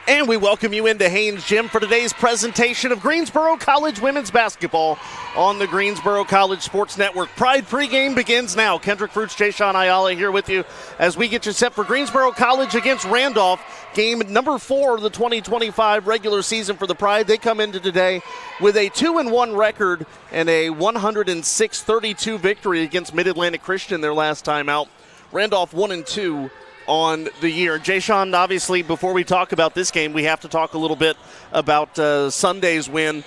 And we welcome you into Haynes Gym for today's presentation of Greensboro College women's basketball on the Greensboro College Sports Network. Pride pregame begins now. Kendrick Fruits, Jay-Sean Ayala here with you as we get you set for Greensboro College against Randolph. Game number 4 of the 2025 regular season for the Pride. They come into today with a 2-1 record and a 106-32 victory against Mid-Atlantic Christian their last time out. Randolph 1-2 on the year. Jay-Sean, obviously, before we talk about this game, we have to talk a little bit about Sunday's win.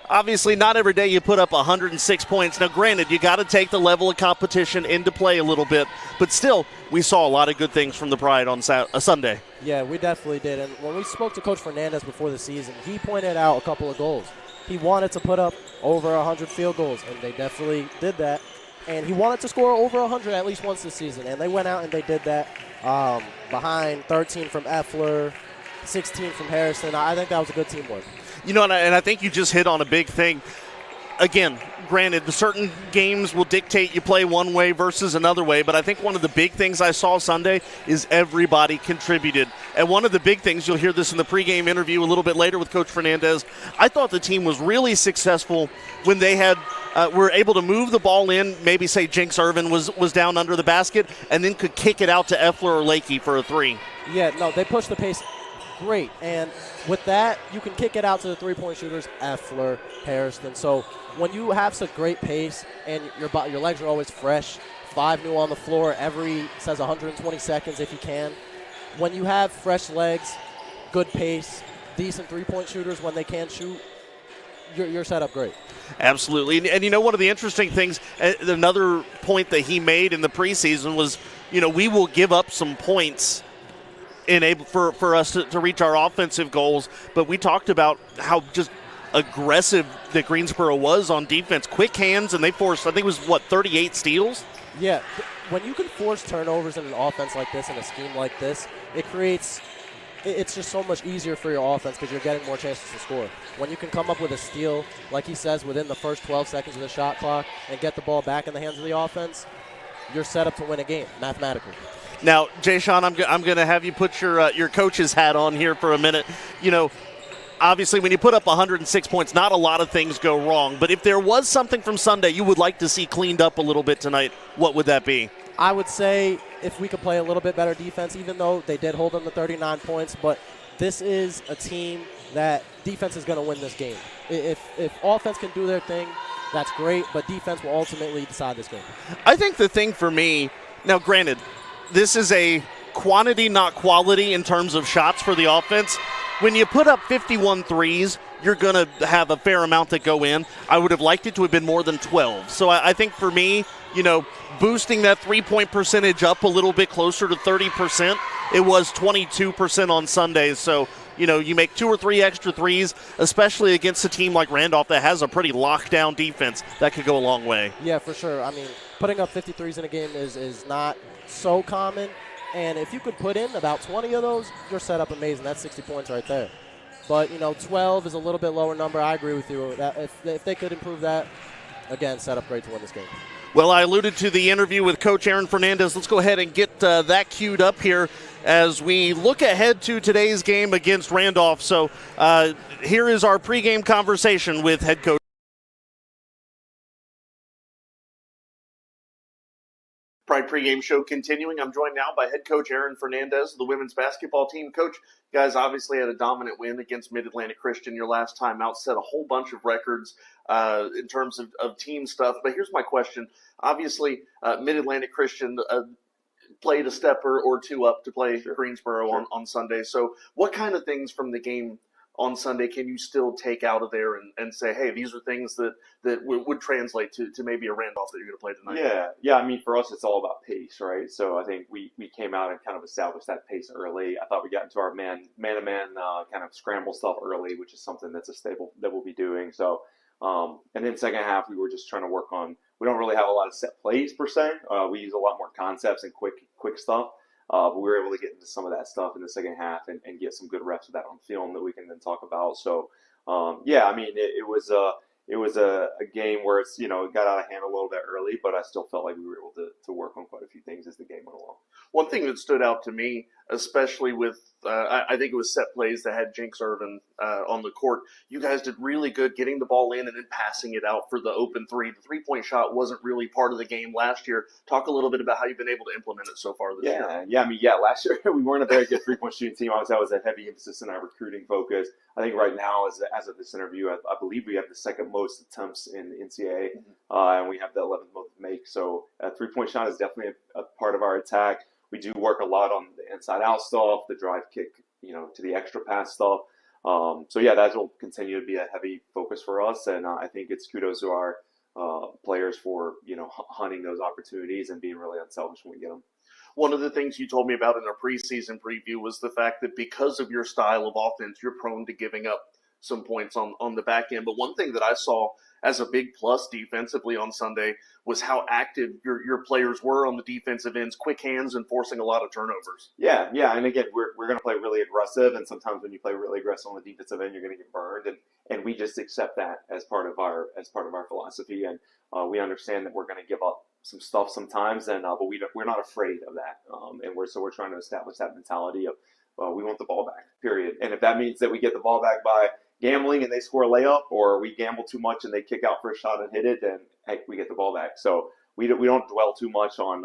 Obviously, not every day you put up 106 points. Now, granted, you got to take the level of competition into play a little bit, but still, we saw a lot of good things from the Pride on Sunday. Yeah, we definitely did. And when we spoke to Coach Fernandez before the season, he pointed out a couple of goals. He wanted to put up over 100 field goals, and they definitely did that. And he wanted to score over 100 at least once this season, and they went out and they did that. Behind 13 from Effler, 16 from Harrison. I think that was a good teamwork. You know, and I think you just hit on a big thing. Again, granted, certain games will dictate you play one way versus another way, but I think one of the big things I saw Sunday is everybody contributed. And one of the big things, you'll hear this in the pregame interview a little bit later with Coach Fernandez, I thought the team was really successful when they were able to move the ball in, maybe say Jinx Irvin was down under the basket, and then could kick it out to Effler or Lakey for a three. Yeah, no, they pushed the pace great. And with that, you can kick it out to the three-point shooters, Effler, Harrison. So when you have such great pace and your legs are always fresh, 5 new on the floor, says 120 seconds if you can. When you have fresh legs, good pace, decent three-point shooters when they can shoot, you're set up great. Absolutely. And you know, one of the interesting things, another point that he made in the preseason was, you know, we will give up some points for us to reach our offensive goals, but we talked about how just aggressive that Greensboro was on defense. Quick hands, and they forced, I think it was, 38 steals? Yeah. When you can force turnovers in an offense like this, in a scheme like this, it's just so much easier for your offense because you're getting more chances to score. When you can come up with a steal, like he says, within the first 12 seconds of the shot clock and get the ball back in the hands of the offense, you're set up to win a game, mathematically. Now, Jay-Sean, I'm going to have you put your coach's hat on here for a minute. You know, obviously when you put up 106 points, not a lot of things go wrong. But if there was something from Sunday you would like to see cleaned up a little bit tonight, what would that be? I would say if we could play a little bit better defense, even though they did hold them to 39 points. But this is a team that defense is going to win this game. If offense can do their thing, that's great. But defense will ultimately decide this game. I think the thing for me, now granted, this is a quantity, not quality in terms of shots for the offense. When you put up 51 threes, you're going to have a fair amount that go in. I would have liked it to have been more than 12. So I think for me, you know, boosting that three-point percentage up a little bit closer to 30%. It was 22% on Sundays. So, you know, you make 2 or 3 extra threes, especially against a team like Randolph that has a pretty locked-down defense. That could go a long way. Yeah, for sure. I mean, putting up 53s in a game is not so common. And if you could put in about 20 of those, you're set up amazing. That's 60 points right there. But, you know, 12 is a little bit lower number. I agree with you. That if they could improve that, again, set up great to win this game. Well, I alluded to the interview with Coach Aaron Fernandez. Let's go ahead and get that queued up here as we look ahead to today's game against Randolph. So here is our pregame conversation with head coach. Pride pregame show continuing. I'm joined now by head coach Aaron Fernandez of the women's basketball team. Coach, you guys obviously had a dominant win against Mid-Atlantic Christian your last time out, set a whole bunch of records in terms of team stuff. But here's my question. Obviously, Mid-Atlantic Christian played a step or two up to play Greensboro on Sunday. So what kind of things from the game on Sunday can you still take out of there and say, hey, these are things that would translate to maybe a Randolph that you're going to play tonight? Yeah. I mean, for us, it's all about pace, right? So I think we came out and kind of established that pace early. I thought we got into our man-to-man kind of scramble stuff early, which is something that's a staple that we'll be doing. So, and then second half, we were just trying to work on, we don't really have a lot of set plays per se. We use a lot more concepts and quick stuff. But we were able to get into some of that stuff in the second half and get some good reps of that on film that we can then talk about. So, I mean, it was a game where it's, it got out of hand a little bit early, but I still felt like we were able to work on quite a few things as the game went along. One thing that stood out to me, especially with I think it was set plays that had Jinx Irvin on the court. You guys did really good getting the ball in and then passing it out for the open three. The three-point shot wasn't really part of the game last year. Talk a little bit about how you've been able to implement it so far this year. Yeah. Last year we weren't a very good three-point shooting team. Obviously, that was a heavy emphasis in our recruiting focus. I think right now, as of this interview, I believe we have the second most attempts in the NCAA, and we have the 11th most make. So a three-point shot is definitely a part of our attack. We do work a lot on the inside-out stuff, the drive kick, to the extra pass stuff. That will continue to be a heavy focus for us, and I think it's kudos to our players for hunting those opportunities and being really unselfish when we get them. One of the things you told me about in our preseason preview was the fact that because of your style of offense, you're prone to giving up some points on the back end. But one thing that I saw as a big plus defensively on Sunday was how active your players were on the defensive ends, quick hands, and forcing a lot of turnovers. Yeah. And again, we're going to play really aggressive, and sometimes when you play really aggressive on the defensive end, you're going to get burned, and we just accept that as part of our philosophy, and we understand that we're going to give up some stuff sometimes, and but we're not afraid of that, and we're trying to establish that mentality of we want the ball back, period. And if that means that we get the ball back by gambling and they score a layup, or we gamble too much and they kick out for a shot and hit it, then hey, we get the ball back. So we don't dwell too much on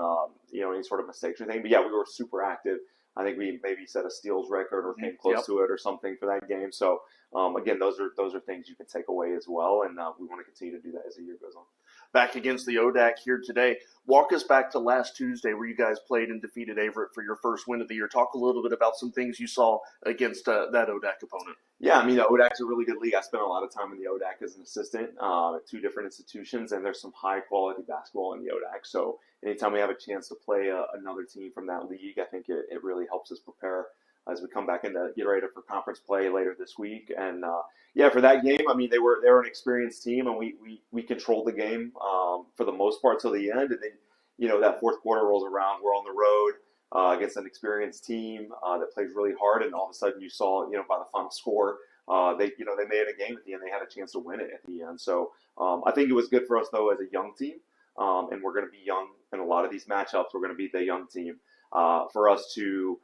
any sort of mistakes or anything. But yeah, we were super active. I think we maybe set a steals record or came close to it or something for that game. So again, those are things you can take away as well, and we want to continue to do that as the year goes on. Back against the ODAC here today. Walk us back to last Tuesday where you guys played and defeated Averett for your first win of the year. Talk a little bit about some things you saw against that ODAC opponent. Yeah, I mean, the ODAC's a really good league. I spent a lot of time in the ODAC as an assistant at two different institutions, and there's some high-quality basketball in the ODAC. So anytime we have a chance to play another team from that league, I think it really helps us prepare as we come back in to get ready for conference play later this week. And for that game, I mean, they were an experienced team, and we controlled the game for the most part till the end. And then that fourth quarter rolls around, we're on the road against an experienced team that plays really hard, and all of a sudden you saw by the final score they made it a game at the end. They had a chance to win it at the end. So I think it was good for us though as a young team, and we're going to be young in a lot of these matchups. We're going to be the young team for us to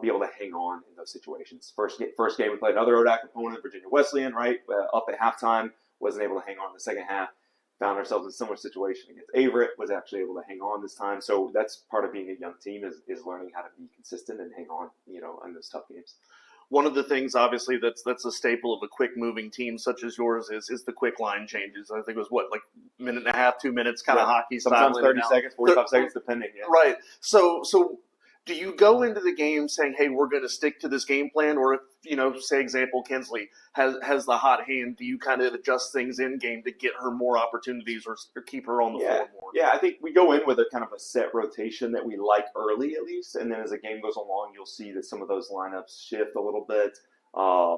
be able to hang on in those situations. First game we played another ODAC opponent, Virginia Wesleyan, right? Up at halftime, wasn't able to hang on in the second half. Found ourselves in a similar situation against Averett, was actually able to hang on this time. So that's part of being a young team is learning how to be consistent and hang on, in those tough games. One of the things, obviously, that's a staple of a quick-moving team such as yours is the quick line changes. I think it was, like minute and a half, 2 minutes, kind of hockey style. Sometimes 30 seconds, 45 seconds, depending. Yeah. Right. So do you go into the game saying, hey, we're going to stick to this game plan? Or if, say example, Kinsley has the hot hand, do you kind of adjust things in game to get her more opportunities or keep her on the floor more? Yeah, I think we go in with a kind of a set rotation that we like early at least. And then as the game goes along, you'll see that some of those lineups shift a little bit.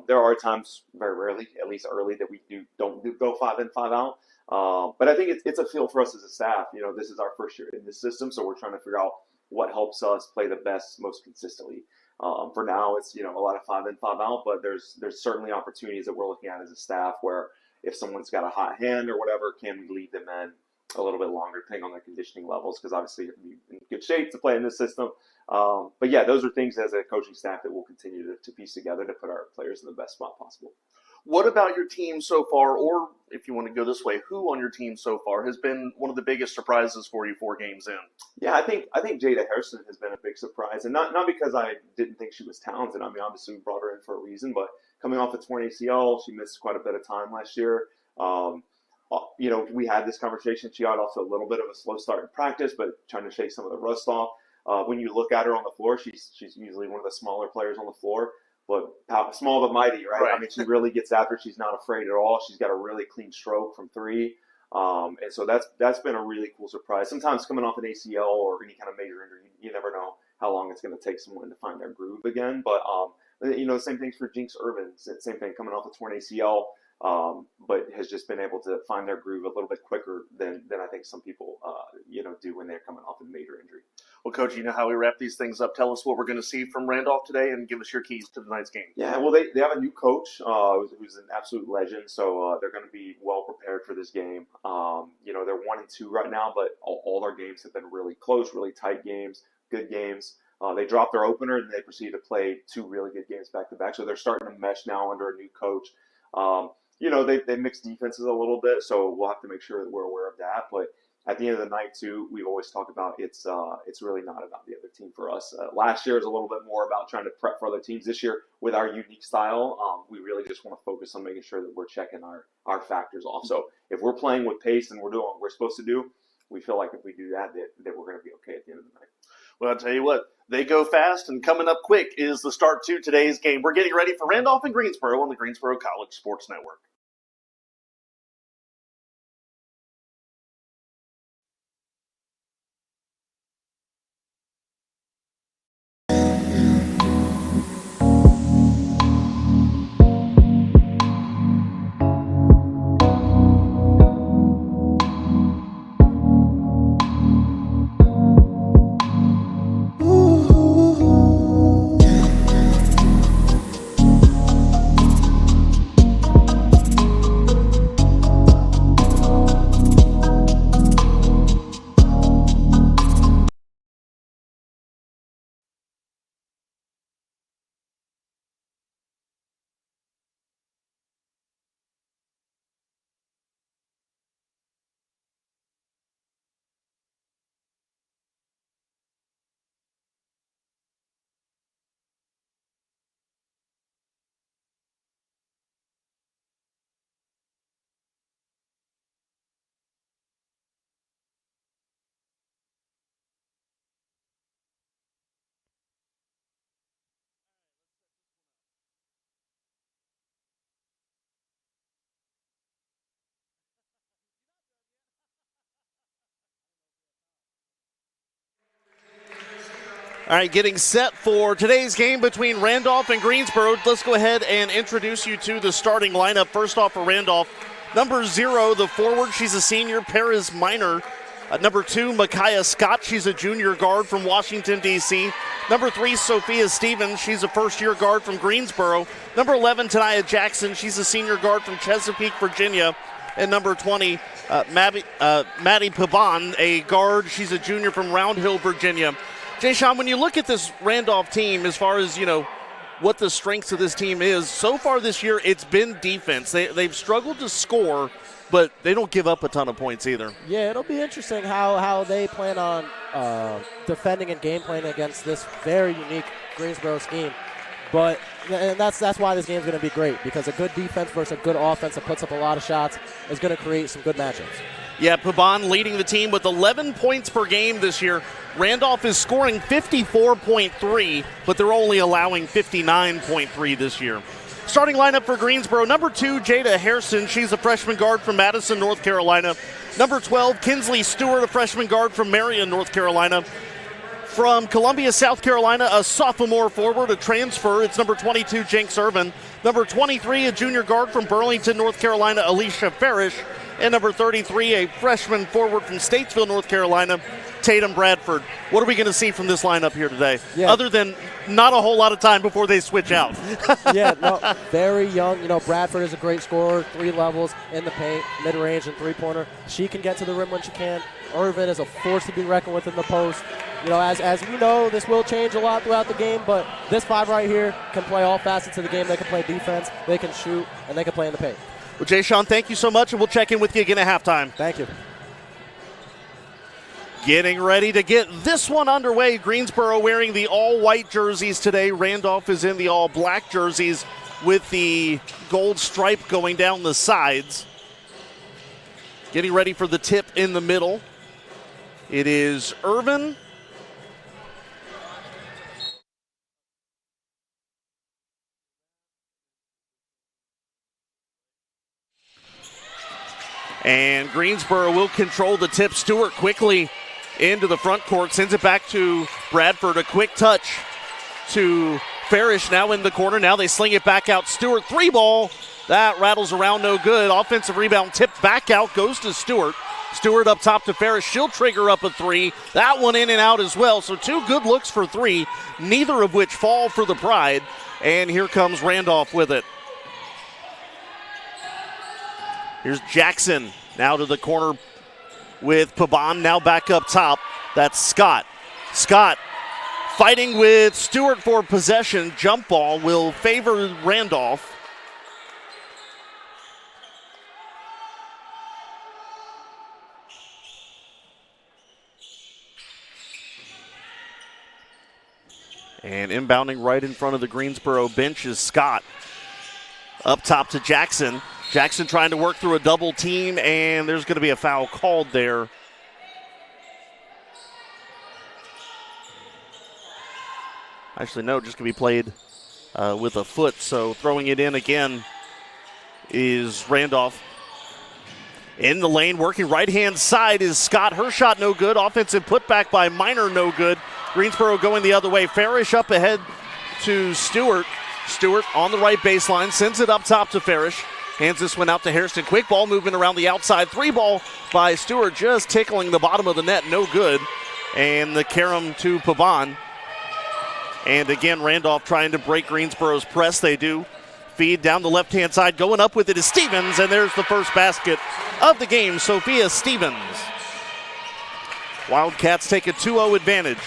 There are times, very rarely, at least early, that we don't go 5 in, 5 out. But I think it's a feel for us as a staff. This is our first year in this system, so we're trying to figure out what helps us play the best, most consistently. For now, it's a lot of 5 in, 5 out, but there's certainly opportunities that we're looking at as a staff where if someone's got a hot hand or whatever, can we leave them in a little bit longer, depending on their conditioning levels? Because obviously, you're in good shape to play in this system. But yeah, those are things as a coaching staff that we'll continue to piece together to put our players in the best spot possible. What about your team so far, or if you want to go this way, who on your team so far has been one of the biggest surprises for you 4 games in? Yeah, I think Jada Harrison has been a big surprise, and not because I didn't think she was talented. I mean, obviously we brought her in for a reason, but coming off a torn ACL, she missed quite a bit of time last year. We had this conversation. She got off to a little bit of a slow start in practice, but trying to shake some of the rust off. When you look at her on the floor, she's usually one of the smaller players on the floor. But small but mighty, right? I mean, she really gets after. She's not afraid at all. She's got a really clean stroke from 3. And so that's been a really cool surprise. Sometimes coming off an ACL or any kind of major injury, you never know how long it's going to take someone to find their groove again. But, the same thing for Jinx Irvin. Same thing coming off a torn ACL, but has just been able to find their groove a little bit quicker than I think some people, do when they're coming off a major injury. Well, Coach, you know how we wrap these things up. Tell us what we're going to see from Randolph today and give us your keys to tonight's game. Yeah, well, they have a new coach who's an absolute legend, so they're going to be well prepared for this game. They're 1-2 right now, but all their games have been really close, really tight games, good games. They dropped their opener and they proceeded to play 2 really good games back to back. So they're starting to mesh now under a new coach. They mix defenses a little bit, so we'll have to make sure that we're aware of that. But at the end of the night, too, we've always talked about it's really not about the other team for us. Last year was a little bit more about trying to prep for other teams. This year, with our unique style, we really just want to focus on making sure that we're checking our factors off. So if we're playing with pace and we're doing what we're supposed to do, we feel like if we do that we're going to be okay at the end of the night. Well, I'll tell you what, they go fast, and coming up quick is the start to today's game. We're getting ready for Randolph and Greensboro on the Greensboro College Sports Network. All right, getting set for today's game between Randolph and Greensboro. Let's go ahead and introduce you to the starting lineup. First off for Randolph, number 0, the forward. She's a senior, Paris Minor. Number 2, Micaiah Scott. She's a junior guard from Washington, D.C. Number 3, Sophia Stevens. She's a first-year guard from Greensboro. Number 11, Tanaya Jackson. She's a senior guard from Chesapeake, Virginia. And number 20, Maddie Pabon, a guard. She's a junior from Round Hill, Virginia. Jay Sean, when you look at this Randolph team, as far as, what the strengths of this team is, so far this year it's been defense. They've struggled to score, but they don't give up a ton of points either. Yeah, it'll be interesting how they plan on defending and game planning against this very unique Greensboro scheme. And that's why this game's going to be great, because a good defense versus a good offense that puts up a lot of shots is going to create some good matchups. Yeah, Pabon leading the team with 11 points per game this year. Randolph is scoring 54.3, but they're only allowing 59.3 this year. Starting lineup for Greensboro, number 2, Jada Harrison. She's a freshman guard from Madison, North Carolina. Number 12, Kinsley Stewart, a freshman guard from Marion, North Carolina. From Columbia, South Carolina, a sophomore forward, a transfer. It's number 22, Jenks Irvin. Number 23, a junior guard from Burlington, North Carolina, Alicia Farish. And number 33, a freshman forward from Statesville, North Carolina, Tatum Bradford. What are we going to see from this lineup here today? Yeah. Other than not a whole lot of time before they switch out. Very young. Bradford is a great scorer, 3 levels in the paint, mid-range and three-pointer. She can get to the rim when she can. Irvin is a force to be reckoned with in the post. As we know, this will change a lot throughout the game, but this 5 right here can play all facets of the game. They can play defense, they can shoot, and they can play in the paint. Well, Jay Sean, thank you so much, and we'll check in with you again at halftime. Thank you. Getting ready to get this one underway. Greensboro wearing the all-white jerseys today. Randolph is in the all-black jerseys with the gold stripe going down the sides. Getting ready for the tip in the middle. It is Irvin. And Greensboro will control the tip. Stewart quickly into the front court, sends it back to Bradford. A quick touch to Farish now in the corner. Now they sling it back out. Stewart, 3-ball. That rattles around, no good. Offensive rebound tipped back out, goes to Stewart. Stewart up top to Farish. She'll trigger up a 3. That one in and out as well. So 2 good looks for 3, neither of which fall for the Pride. And here comes Randolph with it. Here's Jackson now to the corner with Pabon, now back up top. That's Scott. Scott Fighting with Stewart for possession. Jump ball will favor Randolph. And inbounding right in front of the Greensboro bench is Scott. Up top to Jackson. Jackson trying to work through a double team, and there's going to be a foul called there. Actually, no, just going to be played with a foot. So throwing it in again is Randolph. In the lane, working right-hand side is Scott. Her shot no good. Offensive putback by Minor no good. Greensboro going the other way. Farish up ahead to Stewart. Stewart on the right baseline, sends it up top to Farish. Hands this one out to Hairston. Quick ball movement around the outside. 3-ball by Stewart, just tickling the bottom of the net. No good. And the carom to Pabon. And again, Randolph trying to break Greensboro's press. They do. Feed down the left-hand side. Going up with it is Stevens, and there's the first basket of the game, Sophia Stevens. Wildcats take a 2-0 advantage.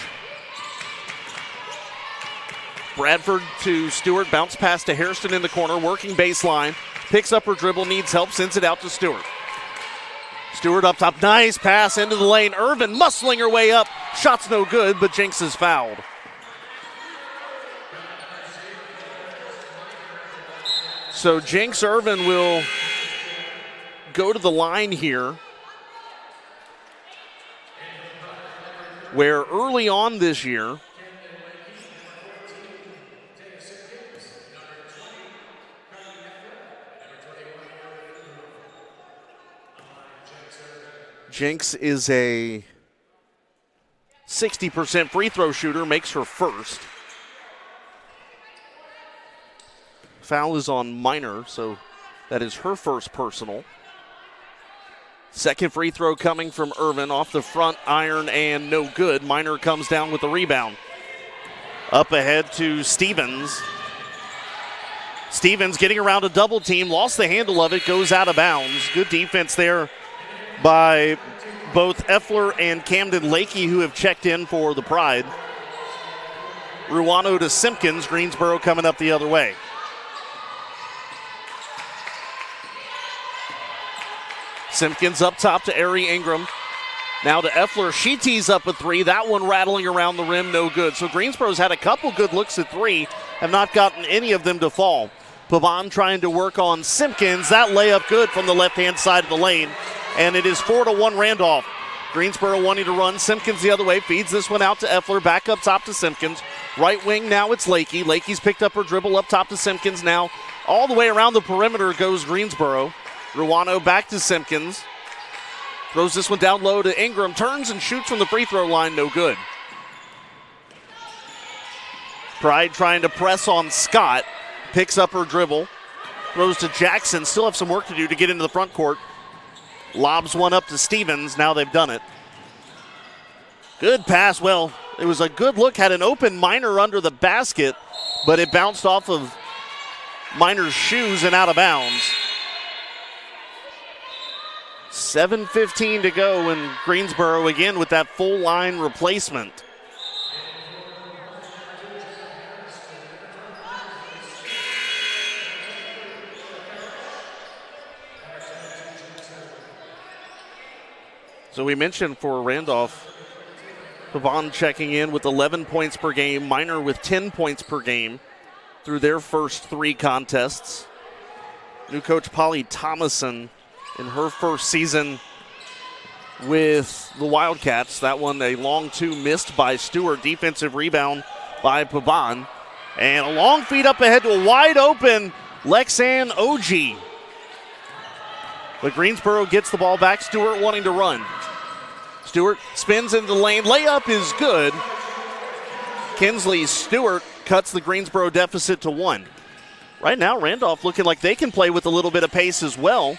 Bradford to Stewart, bounce pass to Hairston in the corner, working baseline, picks up her dribble, needs help, sends it out to Stewart. Stewart up top, nice pass into the lane. Irvin muscling her way up, shot's no good, but Jinx is fouled. So Jinx Irvin will go to the line here, where early on this year, Jinx is a 60% free throw shooter, makes her first. Foul is on Minor, so that is her first personal. Second free throw coming from Irvin off the front iron and no good. Minor comes down with the rebound. Up ahead to Stevens. Stevens getting around a double team, lost the handle of it, goes out of bounds. Good defense there by both Effler and Camden Lakey, who have checked in for the Pride. Ruano to Simpkins, Greensboro coming up the other way. Simpkins up top to Ari Ingram. Now to Effler. She tees up a three. That one rattling around the rim, no good. So Greensboro's had a couple good looks at three, have not gotten any of them to fall. Pabon trying to work on Simpkins. That layup good from the left-hand side of the lane. And it is 4-1 Randolph. Greensboro wanting to run. Simpkins the other way. Feeds this one out to Effler. Back up top to Simpkins. Right wing now it's Lakey. Lakey's picked up her dribble up top to Simpkins now. All the way around the perimeter goes Greensboro. Ruano back to Simpkins. Throws this one down low to Ingram. Turns and shoots from the free throw line. No good. Pride trying to press on Scott. Picks up her dribble. Throws to Jackson. Still have some work to do to get into the front court. Lobs one up to Stevens. Now they've done it. Good pass. Well, it was a good look. Had an open Minor under the basket, but it bounced off of Minor's shoes and out of bounds. 7:15 to go, and Greensboro again with that full line replacement. So we mentioned for Randolph, Pabon checking in with 11 points per game, Minor with 10 points per game through their first three contests. New coach Polly Thomason in her first season with the Wildcats. That one, a long two missed by Stewart. Defensive rebound by Pabon. And a long feed up ahead to a wide open Lexan Oji. But Greensboro gets the ball back. Stewart wanting to run. Stewart spins into the lane. Layup is good. Kinsley Stewart cuts the Greensboro deficit to 1. Right now, Randolph looking like they can play with a little bit of pace as well.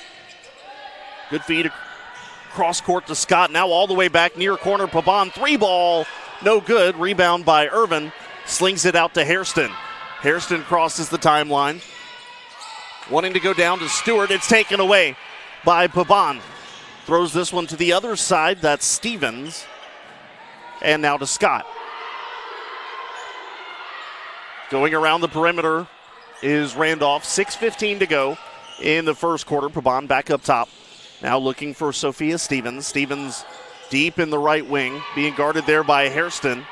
Good feed cross court to Scott. Now all the way back near corner. Pabon, 3-ball. No good. Rebound by Irvin. Slings it out to Hairston. Hairston crosses the timeline. Wanting to go down to Stewart. It's taken away by Pabon. Throws this one to the other side. That's Stevens. And now to Scott. Going around the perimeter is Randolph. 6:15 to go in the first quarter. Pabon back up top. Now looking for Sophia Stevens. Stevens deep in the right wing, being guarded there by Hairston.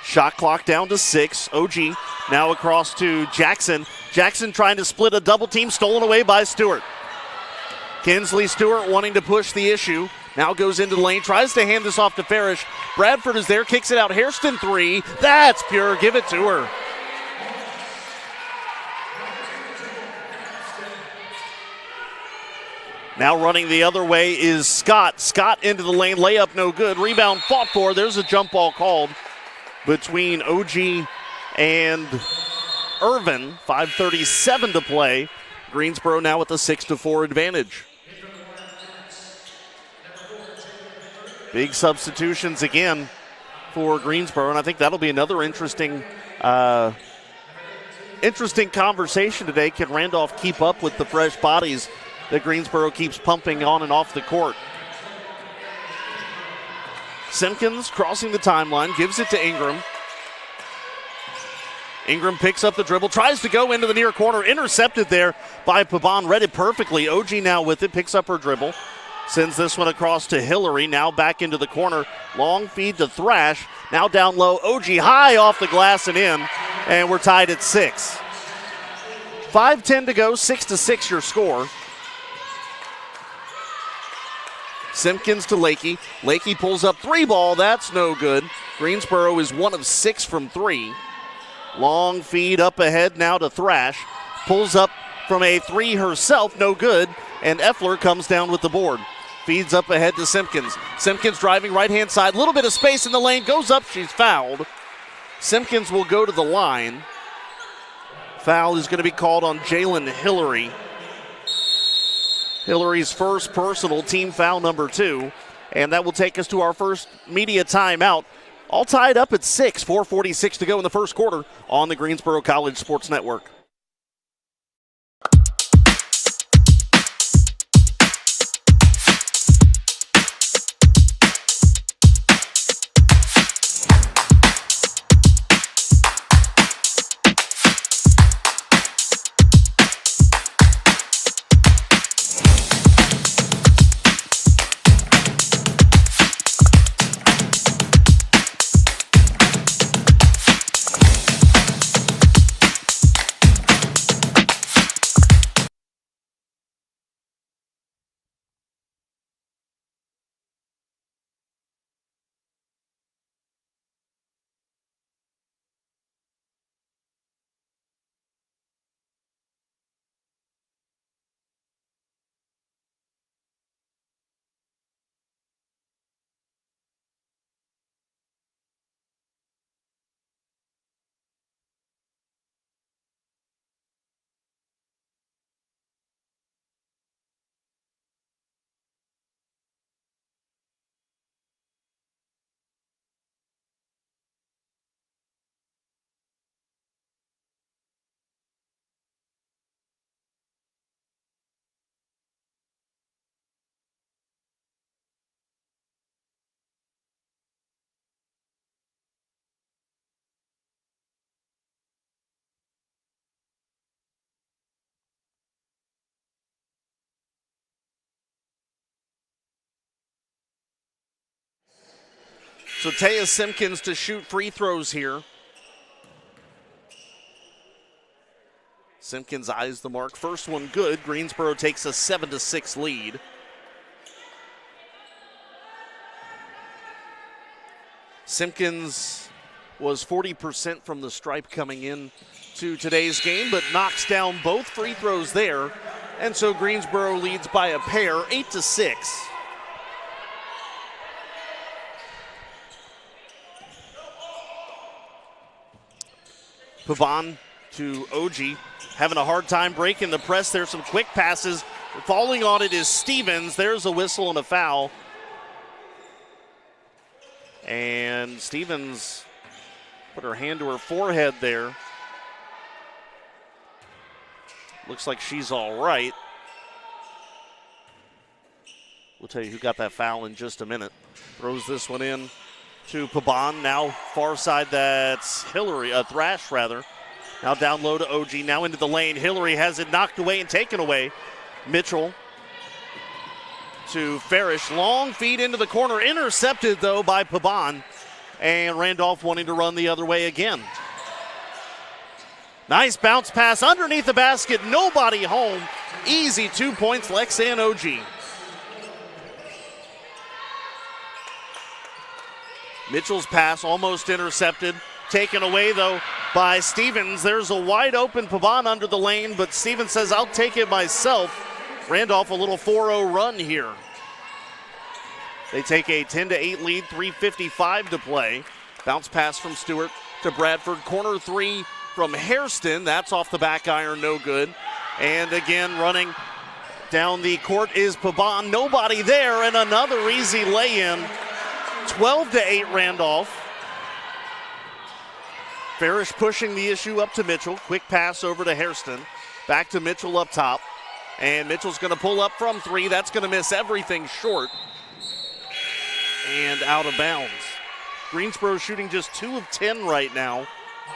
Shot clock down to 6. OG now across to Jackson. Jackson trying to split a double team, stolen away by Stewart. Kinsley Stewart wanting to push the issue. Now goes into the lane, tries to hand this off to Farish. Bradford is there, kicks it out. Hairston 3. That's pure. Give it to her. Now running the other way is Scott. Scott into the lane, layup no good. Rebound fought for. There's a jump ball called between OG and Irvin. 5:37 to play. Greensboro now with a 6-4 advantage. Big substitutions again for Greensboro, and I think that'll be another interesting conversation today. Can Randolph keep up with the fresh bodies that Greensboro keeps pumping on and off the court? Simpkins crossing the timeline, gives it to Ingram. Ingram picks up the dribble, tries to go into the near corner, intercepted there by Pabon, read it perfectly. OG now with it, picks up her dribble, sends this one across to Hillary, now back into the corner. Long feed to Thrash, now down low. OG high off the glass and in, and we're tied at 6. 5:10 to go, 6-6 your score. Simpkins to Lakey. Lakey pulls up 3 ball. That's no good. Greensboro is 1 of 6 from 3. Long feed up ahead now to Thrash. Pulls up from a 3 herself. No good. And Effler comes down with the board. Feeds up ahead to Simpkins. Simpkins driving right-hand side. Little bit of space in the lane. Goes up. She's fouled. Simpkins will go to the line. Foul is going to be called on Jalen Hillary. Hillary's first personal, team foul number 2. And that will take us to our first media timeout. All tied up at 6, 4:46 to go in the first quarter on the Greensboro College Sports Network. So Taya Simpkins to shoot free throws here. Simpkins eyes the mark. First one good. Greensboro takes a 7-6 lead. Simpkins was 40% from the stripe coming in to today's game, but knocks down both free throws there. And so Greensboro leads by a pair, 8-6. Pavon to OG, having a hard time breaking the press. There's some quick passes. Falling on it is Stevens. There's a whistle and a foul. And Stevens put her hand to her forehead there. Looks like she's all right. We'll tell you who got that foul in just a minute. Throws this one in to Pabon. Now far side, that's Hillary, Thrash rather. Now down low to OG, now into the lane. Hillary has it knocked away and taken away. Mitchell to Farish. Long feed into the corner, intercepted though by Pabon. And Randolph wanting to run the other way again. Nice bounce pass underneath the basket, nobody home. Easy 2 points, Lexan OG. Mitchell's pass almost intercepted. Taken away, though, by Stevens. There's a wide open Pabon under the lane, but Stevens says, I'll take it myself. Randolph a little 4-0 run here. They take a 10-8 lead, 3:55 to play. Bounce pass from Stewart to Bradford. Corner three from Hairston. That's off the back iron, no good. And again, running down the court is Pabon. Nobody there, and another easy lay-in. 12-8 Randolph. Farish pushing the issue up to Mitchell. Quick pass over to Hairston. Back to Mitchell up top. And Mitchell's going to pull up from three. That's going to miss everything short. And out of bounds. Greensboro shooting just 2 of 10 right now,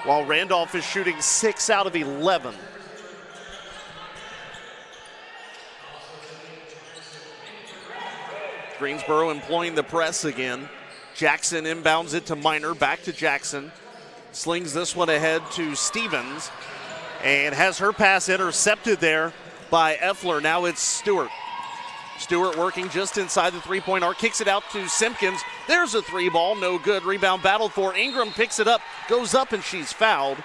while Randolph is shooting 6 out of 11. Greensboro employing the press again. Jackson inbounds it to Minor. Back to Jackson. Slings this one ahead to Stevens and has her pass intercepted there by Effler. Now it's Stewart. Stewart working just inside the three-point arc. Kicks it out to Simpkins. There's a three ball. No good. Rebound battle for Ingram. Picks it up. Goes up and she's fouled.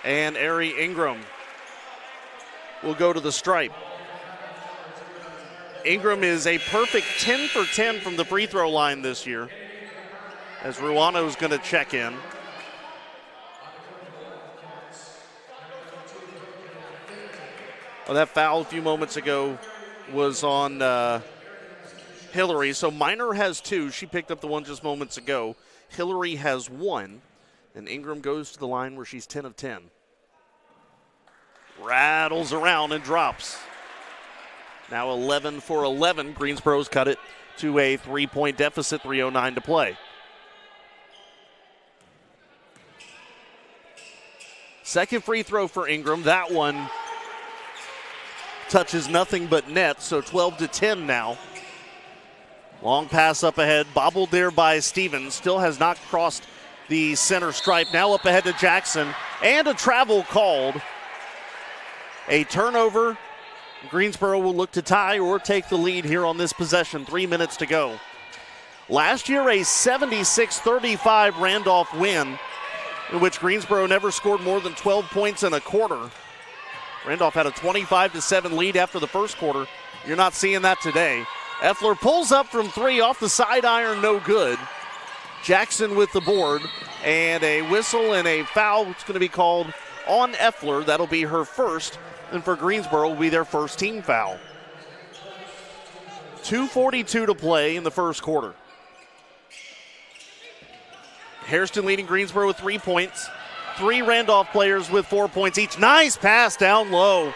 And Ari Ingram will go to the stripe. Ingram is a perfect 10 for 10 from the free throw line this year, as Ruano's going to check in. Well, that foul a few moments ago was on Hillary. So Minor has 2. She picked up the one just moments ago. Hillary has 1. And Ingram goes to the line where she's 10 of 10. Rattles around and drops. Now 11 for 11. Greensboro's cut it to a 3-point deficit, 3:09 to play. Second free throw for Ingram. That one touches nothing but net, so 12-10 now. Long pass up ahead, bobbled there by Stevens. Still has not crossed the center stripe. Now up ahead to Jackson, and a travel called. A turnover. Greensboro will look to tie or take the lead here on this possession. 3 minutes to go. Last year, a 76-35 Randolph win, in which Greensboro never scored more than 12 points in a quarter. Randolph had a 25-7 lead after the first quarter. You're not seeing that today. Effler pulls up from 3 off the side iron, no good. Jackson with the board, and a whistle and a foul. It's going to be called on Effler. That'll be her first, and for Greensboro will be their first team foul. 2:42 to play in the first quarter. Hairston leading Greensboro with 3 points. 3 Randolph players with 4 points each. Nice pass down low.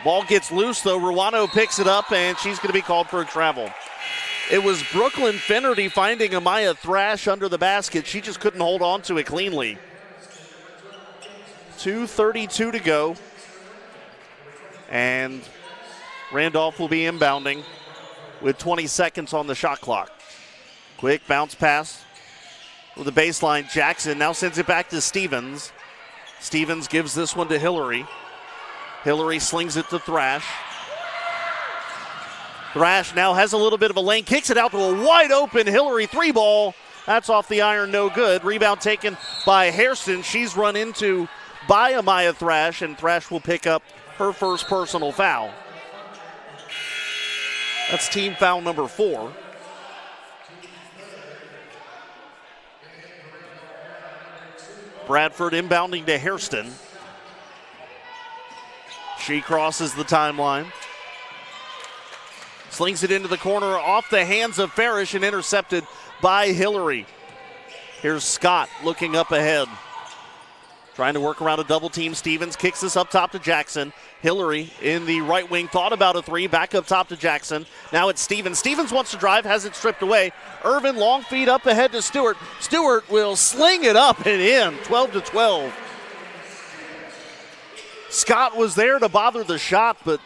Ball gets loose, though. Ruano picks it up, and she's going to be called for a travel. It was Brooklyn Finnerty finding Amaya Thrash under the basket. She just couldn't hold on to it cleanly. 2:32 to go. And Randolph will be inbounding with 20 seconds on the shot clock. Quick bounce pass with the baseline. Jackson now sends it back to Stevens. Stevens gives this one to Hillary. Hillary slings it to Thrash. Thrash now has a little bit of a lane, kicks it out to a wide open Hillary three ball. That's off the iron, no good. Rebound taken by Hairston. She's run into by Amaya Thrash, and Thrash will pick up her first personal foul. That's team foul number 4. Bradford inbounding to Hairston. She crosses the timeline. Slings it into the corner off the hands of Farish and intercepted by Hillary. Here's Scott looking up ahead. Trying to work around a double team. Stevens kicks this up top to Jackson. Hillary in the right wing thought about a three. Back up top to Jackson. Now it's Stevens. Stevens wants to drive, has it stripped away. Irvin, long feed up ahead to Stewart. Stewart will sling it up and in. 12-12. Scott was there to bother the shot, but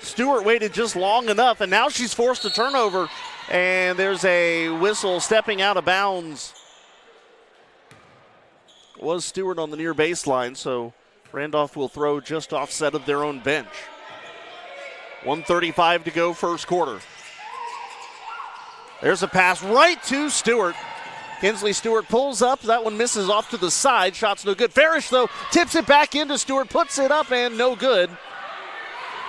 Stewart waited just long enough, and now she's forced a turnover. And there's a whistle stepping out of bounds. Was Stewart on the near baseline, so Randolph will throw just offset of their own bench. 1:35 to go, first quarter. There's a pass right to Stewart. Kinsley Stewart pulls up. That one misses off to the side. Shot's no good. Farish, though, tips it back into Stewart, puts it up, and no good.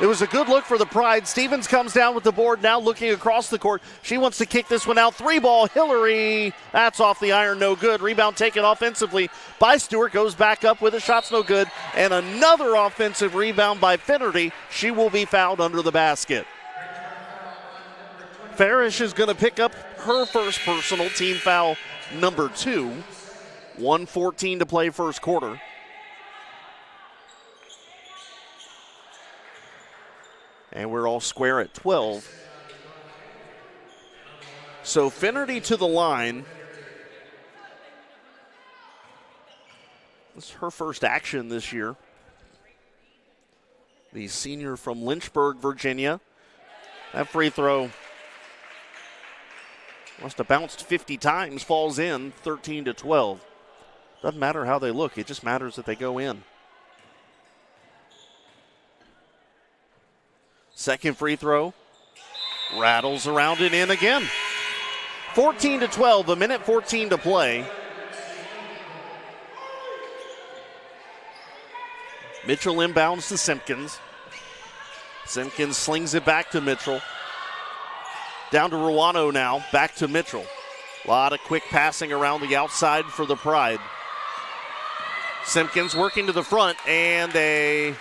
It was a good look for the Pride. Stevens comes down with the board, now looking across the court. She wants to kick this one out. 3-ball, Hillary. That's off the iron, no good. Rebound taken offensively by Stewart. Goes back up with it. Shot's no good. And another offensive rebound by Finnerty. She will be fouled under the basket. Farish is going to pick up her first personal, team foul number 2. 1:14 to play first quarter. And we're all square at 12. So Finnerty to the line. This is her first action this year. The senior from Lynchburg, Virginia. That free throw must have bounced 50 times, falls in, 13-12. Doesn't matter how they look, it just matters that they go in. Second free throw, rattles around and in again. 14-12, a minute 14 to play. Mitchell inbounds to Simpkins. Simpkins slings it back to Mitchell. Down to Ruano now, back to Mitchell. A lot of quick passing around the outside for the Pride. Simpkins working to the front, and a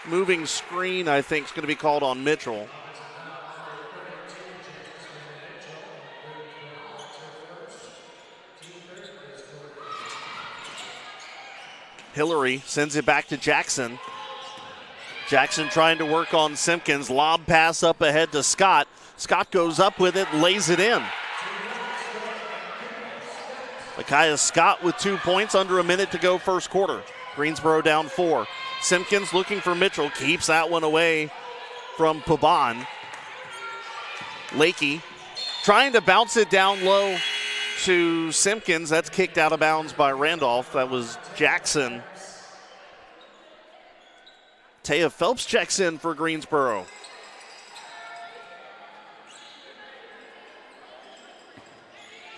moving screen, I think, is going to be called on Mitchell. Hillary sends it back to Jackson. Jackson trying to work on Simpkins. Lob pass up ahead to Scott. Scott goes up with it, lays it in. Micaiah Scott with 2 points, under a minute to go first quarter. Greensboro down 4. Simpkins looking for Mitchell, keeps that one away from Pabon. Lakey trying to bounce it down low to Simpkins. That's kicked out of bounds by Randolph. That was Jackson. Taya Phelps checks in for Greensboro.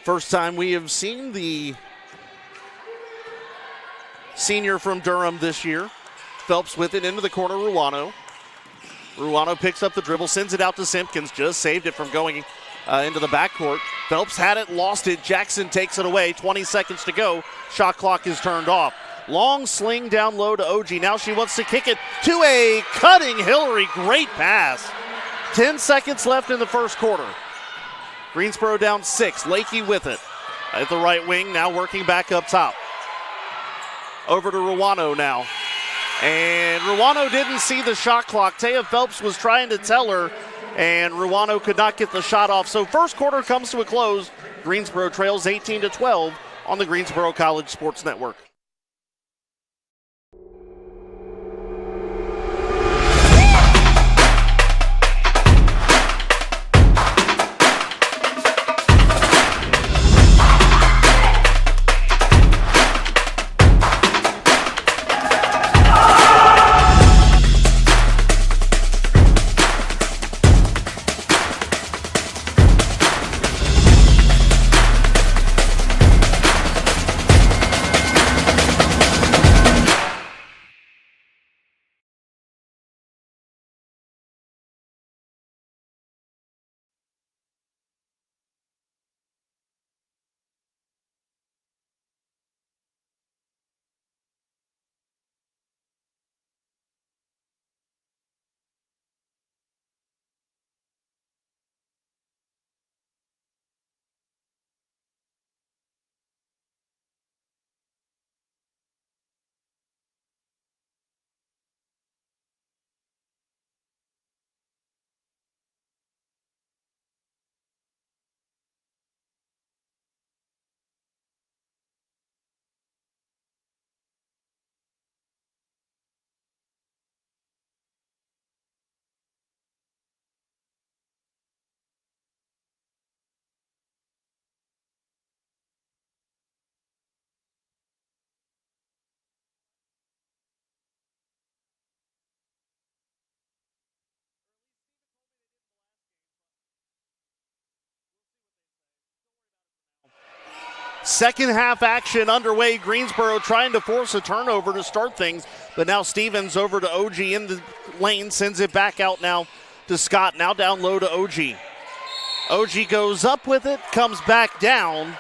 First time we have seen the senior from Durham this year. Phelps with it into the corner, Ruano. Ruano picks up the dribble, sends it out to Simpkins, just saved it from going into the backcourt. Phelps had it, lost it. Jackson takes it away. 20 seconds to go. Shot clock is turned off. Long sling down low to OG. Now she wants to kick it to a cutting Hillary. Great pass. 10 seconds left in the first quarter. Greensboro down 6. Lakey with it. At the right wing, now working back up top. Over to Ruano now. And Ruano didn't see the shot clock. Taya Phelps was trying to tell her, and Ruano could not get the shot off. So first quarter comes to a close. Greensboro trails 18-12 on the Greensboro College Sports Network. Second half action underway. Greensboro trying to force a turnover to start things, but now Stevens over to OG in the lane, sends it back out now to Scott, now down low to OG. OG goes up with it, comes back down.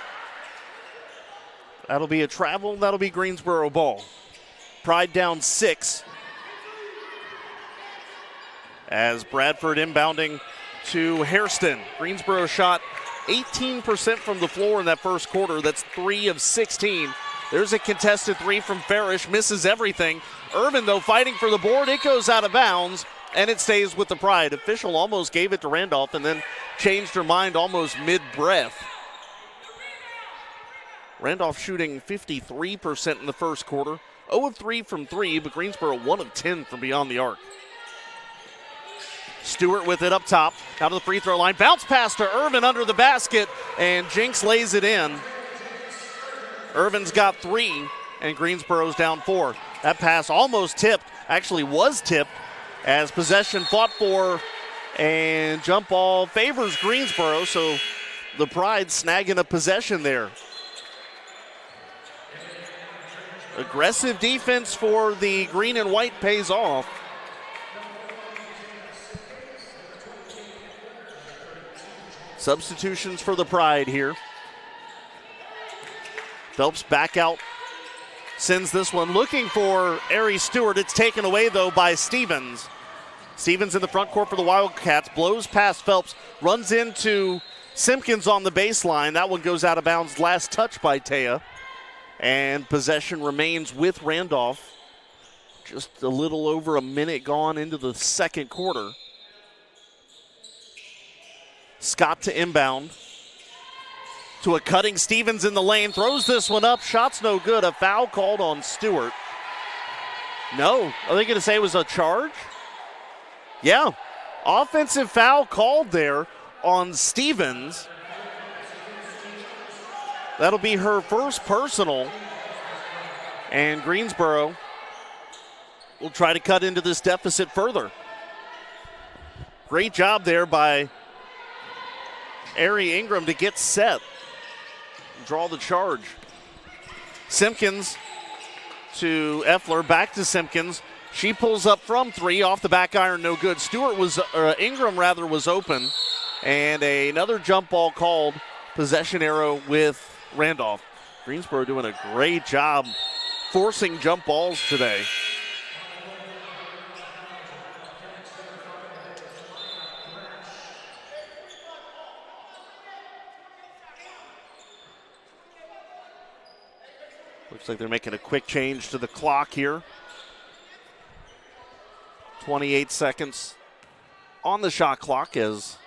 That'll be a travel, that'll be Greensboro ball. Pride down 6. As Bradford inbounding to Hairston. Greensboro shot 18% from the floor in that first quarter. That's 3 of 16. There's a contested 3 from Farish, misses everything. Irvin, though, fighting for the board. It goes out of bounds, and it stays with the Pride. Official almost gave it to Randolph and then changed her mind almost mid-breath. Randolph shooting 53% in the first quarter. 0 of 3 from 3, but Greensboro 1 of 10 from beyond the arc. Stewart with it up top, out of the free throw line. Bounce pass to Irvin under the basket, and Jinks lays it in. Irvin's got 3, and Greensboro's down 4. That pass almost tipped, actually was tipped, as possession fought for, and jump ball favors Greensboro, so the Pride snagging a possession there. Aggressive defense for the green and white pays off. Substitutions for the Pride here. Phelps back out, sends this one looking for Ari Stewart. It's taken away, though, by Stevens. Stevens in the front court for the Wildcats, blows past Phelps, runs into Simpkins on the baseline. That one goes out of bounds, last touch by Taya. And possession remains with Randolph. Just a little over a minute gone into the second quarter. Scott to inbound. To a cutting Stevens in the lane. Throws this one up. Shot's no good. A foul called on Stewart. No. Are they going to say it was a charge? Yeah. Offensive foul called there on Stevens. That'll be her first personal. And Greensboro will try to cut into this deficit further. Great job there by Ari Ingram to get set, draw the charge. Simpkins to Effler, back to Simpkins. She pulls up from 3, off the back iron, no good. Ingram was open, and another jump ball called. Possession arrow with Randolph. Greensboro doing a great job forcing jump balls today. Looks like they're making a quick change to the clock here. 28 seconds on the shot clock as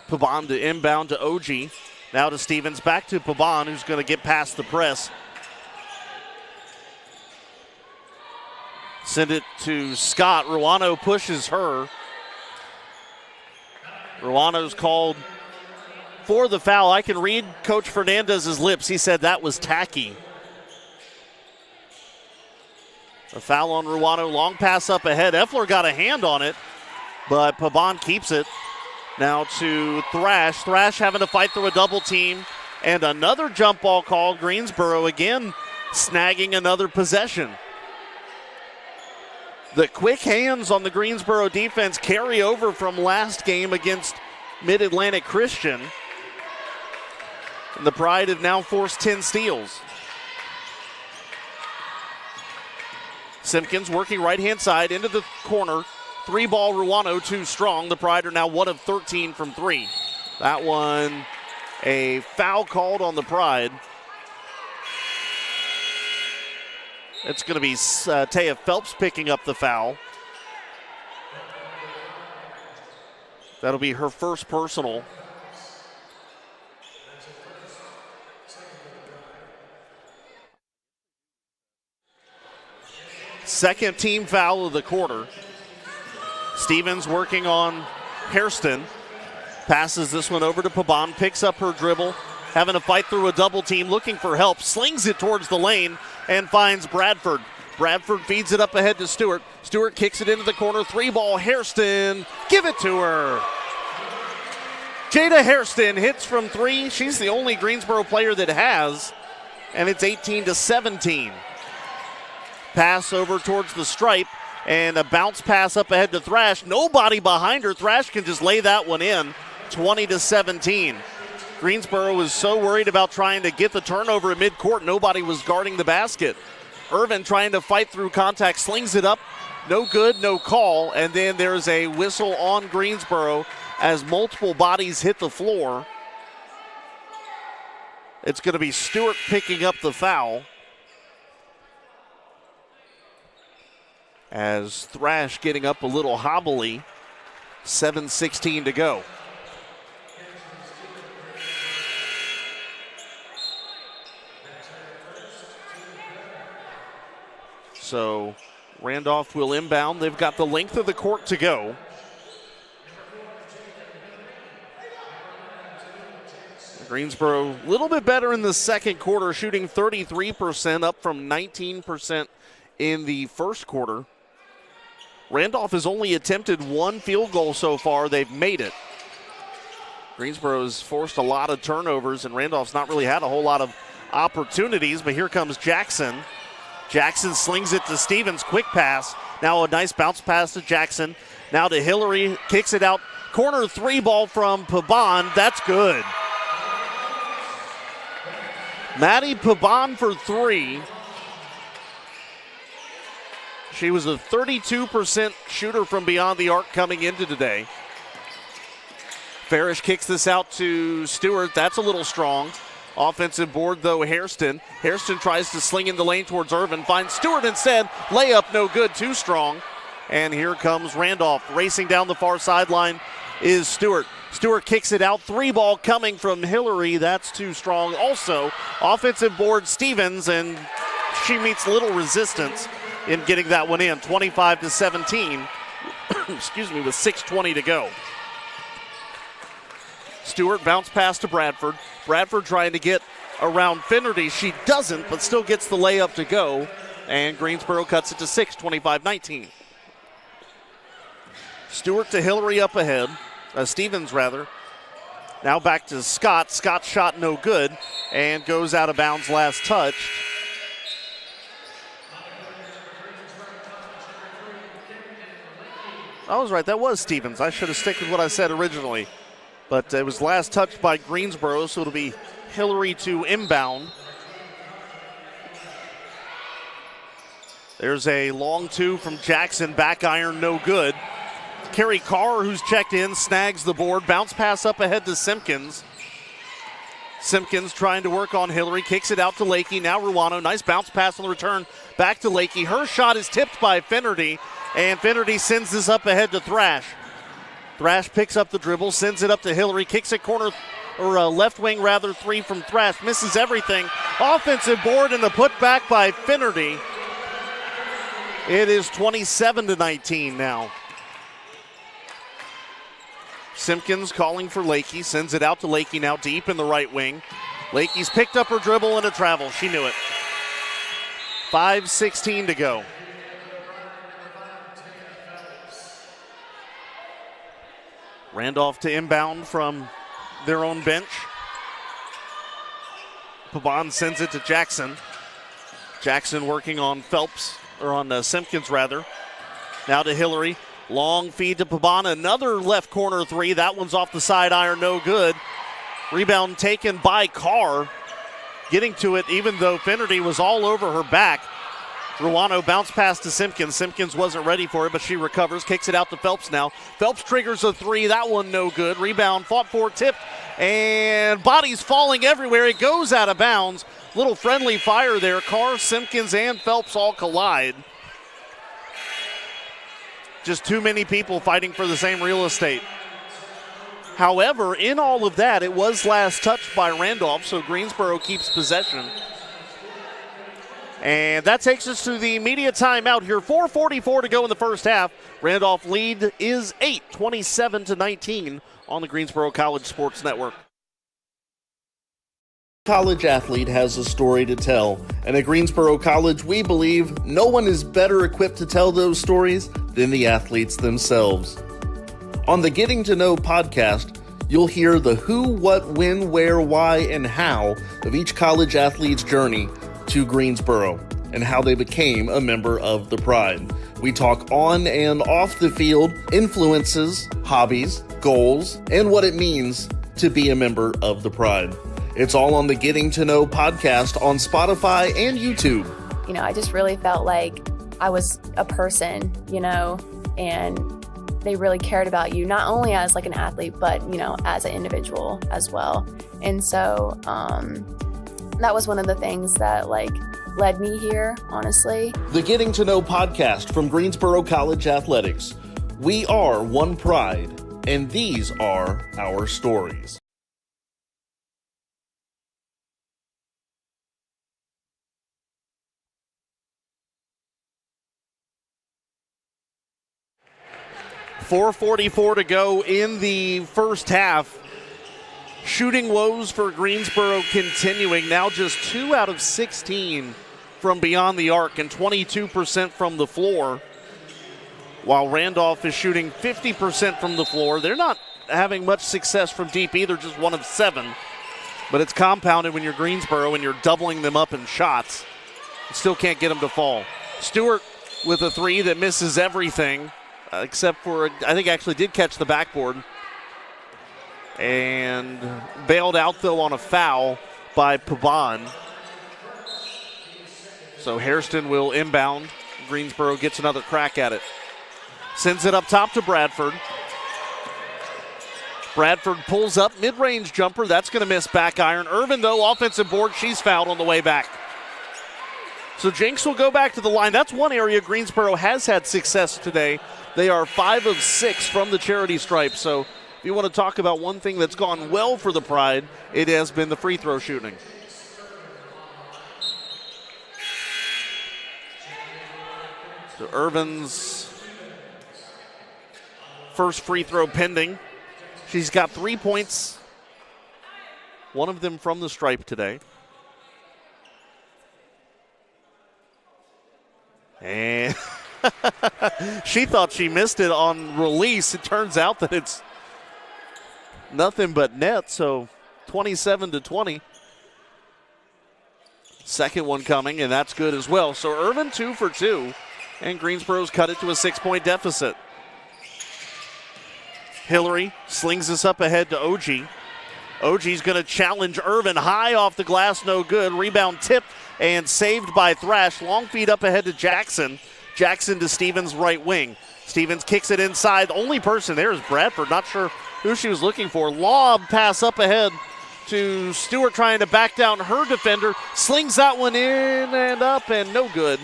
Pabon to inbound to OG. Now to Stevens, back to Pabon, who's going to get past the press. Send it to Scott. Ruano pushes her. Ruano's called for the foul. I can read Coach Fernandez's lips. He said that was tacky. A foul on Ruano. Long pass up ahead. Effler got a hand on it, but Pabon keeps it. Now to Thrash. Thrash having to fight through a double team. And another jump ball called. Greensboro again snagging another possession. The quick hands on the Greensboro defense carry over from last game against Mid-Atlantic Christian. And the Pride have now forced 10 steals. Simpkins working right-hand side into the corner. 3-ball Ruano, too strong. The Pride are now 1 of 13 from 3. That one, a foul called on the Pride. It's going to be Taya Phelps picking up the foul. That'll be her first personal. Second team foul of the quarter. Stevens working on Hairston. Passes this one over to Pabon, picks up her dribble, having to fight through a double team, looking for help, slings it towards the lane, and finds Bradford. Bradford feeds it up ahead to Stewart. Stewart kicks it into the corner, 3-ball Hairston. Give it to her. Jada Hairston hits from three. She's the only Greensboro player that has, and it's 18-17. Pass over towards the stripe, and a bounce pass up ahead to Thrash. Nobody behind her. Thrash can just lay that one in, 20-17. Greensboro was so worried about trying to get the turnover at midcourt, nobody was guarding the basket. Irvin trying to fight through contact, slings it up. No good, no call, and then there's a whistle on Greensboro as multiple bodies hit the floor. It's going to be Stewart picking up the foul as Thrash getting up a little hobbly. 7:16 to go. So Randolph will inbound. They've got the length of the court to go. Greensboro a little bit better in the second quarter, shooting 33%, up from 19% in the first quarter. Randolph has only attempted one field goal so far. They've made it. Greensboro's forced a lot of turnovers, and Randolph's not really had a whole lot of opportunities, but here comes Jackson. Jackson slings it to Stevens, quick pass. Now a nice bounce pass to Jackson. Now to Hillary, kicks it out. Corner three ball from Pabon, that's good. Maddie Pabon for three. She was a 32% shooter from beyond the arc coming into today. Farish kicks this out to Stewart. That's a little strong. Offensive board, though, Hairston. Hairston tries to sling in the lane towards Irvin. Finds Stewart instead. Layup no good, too strong. And here comes Randolph. Racing down the far sideline is Stewart. Stewart kicks it out. Three ball coming from Hillary. That's too strong. Also, offensive board Stevens, and she meets little resistance in getting that one in. 25-17. Excuse me, with 6:20 to go. Stewart bounce pass to Bradford. Bradford trying to get around Finnerty. She doesn't, but still gets the layup to go. And Greensboro cuts it to 6, 25-19. Stewart to Hillary up ahead. Stevens, rather. Now back to Scott. Scott's shot no good and goes out of bounds last touch. I was right. That was Stevens. I should have stuck with what I said originally. But it was last touched by Greensboro, so it'll be Hillary to inbound. There's a long two from Jackson. Back iron, no good. Kerry Carr, who's checked in, snags the board. Bounce pass up ahead to Simpkins. Simpkins trying to work on Hillary. Kicks it out to Lakey. Now Ruano. Nice bounce pass on the return. Back to Lakey. Her shot is tipped by Finnerty. And Finnerty sends this up ahead to Thrash. Thrash picks up the dribble, sends it up to Hillary, kicks it corner, or left wing rather, three from Thrash, misses everything. Offensive board and the putback by Finnerty. It is 27-19 now. Simpkins calling for Lakey, sends it out to Lakey now deep in the right wing. Lakey's picked up her dribble and a travel. She knew it. 5:16 to go. Randolph to inbound from their own bench. Pabon sends it to Jackson. Jackson working on Phelps, or on Simpkins rather. Now to Hillary. Long feed to Pabon. Another left corner three. That one's off the side iron, no good. Rebound taken by Carr. Getting to it even though Finnerty was all over her back. Ruano bounce pass to Simpkins. Simpkins wasn't ready for it, but she recovers. Kicks it out to Phelps now. Phelps triggers a three. That one no good. Rebound, fought for, tipped, and bodies falling everywhere. It goes out of bounds. Little friendly fire there. Carr, Simpkins, and Phelps all collide. Just too many people fighting for the same real estate. However, in all of that, it was last touched by Randolph, so Greensboro keeps possession. And that takes us to the media timeout here. 4:44 to go in the first half. Randolph lead is 8, 27-19 on the Greensboro College Sports Network. College athlete has a story to tell, and at Greensboro College, we believe no one is better equipped to tell those stories than the athletes themselves. On the Getting to Know podcast, You'll hear the who, what, when, where, why, and how of each college athlete's journey to Greensboro and how they became a member of the Pride. We talk on and off the field, influences, hobbies, goals, and what it means to be a member of the Pride. It's all on the Getting to Know podcast on Spotify and YouTube. You know, I just really felt like I was a person, you know, and they really cared about you, not only as like an athlete, but, you know, as an individual as well. And so that was one of the things that like led me here, honestly. The Getting to Know podcast from Greensboro College Athletics. We are one Pride, and these are our stories. .444 to go in the first half. Shooting woes for Greensboro continuing. Now just 2 out of 16 from beyond the arc and 22% from the floor. While Randolph is shooting 50% from the floor. They're not having much success from deep either, just 1 of 7. But it's compounded when you're Greensboro and you're doubling them up in shots. You still can't get them to fall. Stewart with a 3 that misses everything. Except for, I think actually did catch the backboard. And bailed out, though, on a foul by Pabon. So Hairston will inbound. Greensboro gets another crack at it. Sends it up top to Bradford. Bradford pulls up, mid-range jumper. That's going to miss back iron. Irvin, though, offensive board. She's fouled on the way back. So Jenks will go back to the line. That's one area Greensboro has had success today. They are 5 of 6 from the charity stripe. So if you want to talk about one thing that's gone well for the Pride, it has been the free throw shooting. So Irvin's first free throw pending. She's got 3 points, one of them from the stripe today. And she thought she missed it on release. It turns out that it's nothing but net, so 27-20. Second one coming, and that's good as well. So Irvin 2 for 2, and Greensboro's cut it to a 6-point deficit. Hillary slings this up ahead to OG. OG's going to challenge Irvin high off the glass, no good. Rebound tipped and saved by Thrash. Long feed up ahead to Jackson. Jackson to Stevens' right wing. Stevens kicks it inside. The only person there is Bradford. Not sure who she was looking for. Lob pass up ahead to Stewart trying to back down her defender. Slings that one in and up and no good.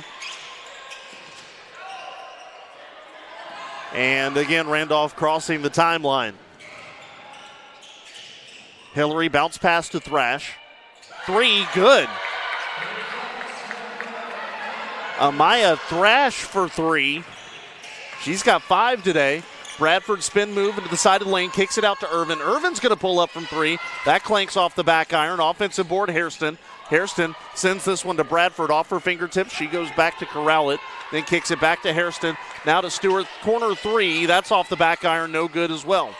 And again, Randolph crossing the timeline. Hillary bounce pass to Thrash. 3, good. Amaya Thrash for 3. She's got 5 today. Bradford spin move into the side of the lane, kicks it out to Irvin. Irvin's going to pull up from 3. That clanks off the back iron. Offensive board, Hairston. Hairston sends this one to Bradford off her fingertips. She goes back to corral it, then kicks it back to Hairston. Now to Stewart, corner 3. That's off the back iron, no good as well.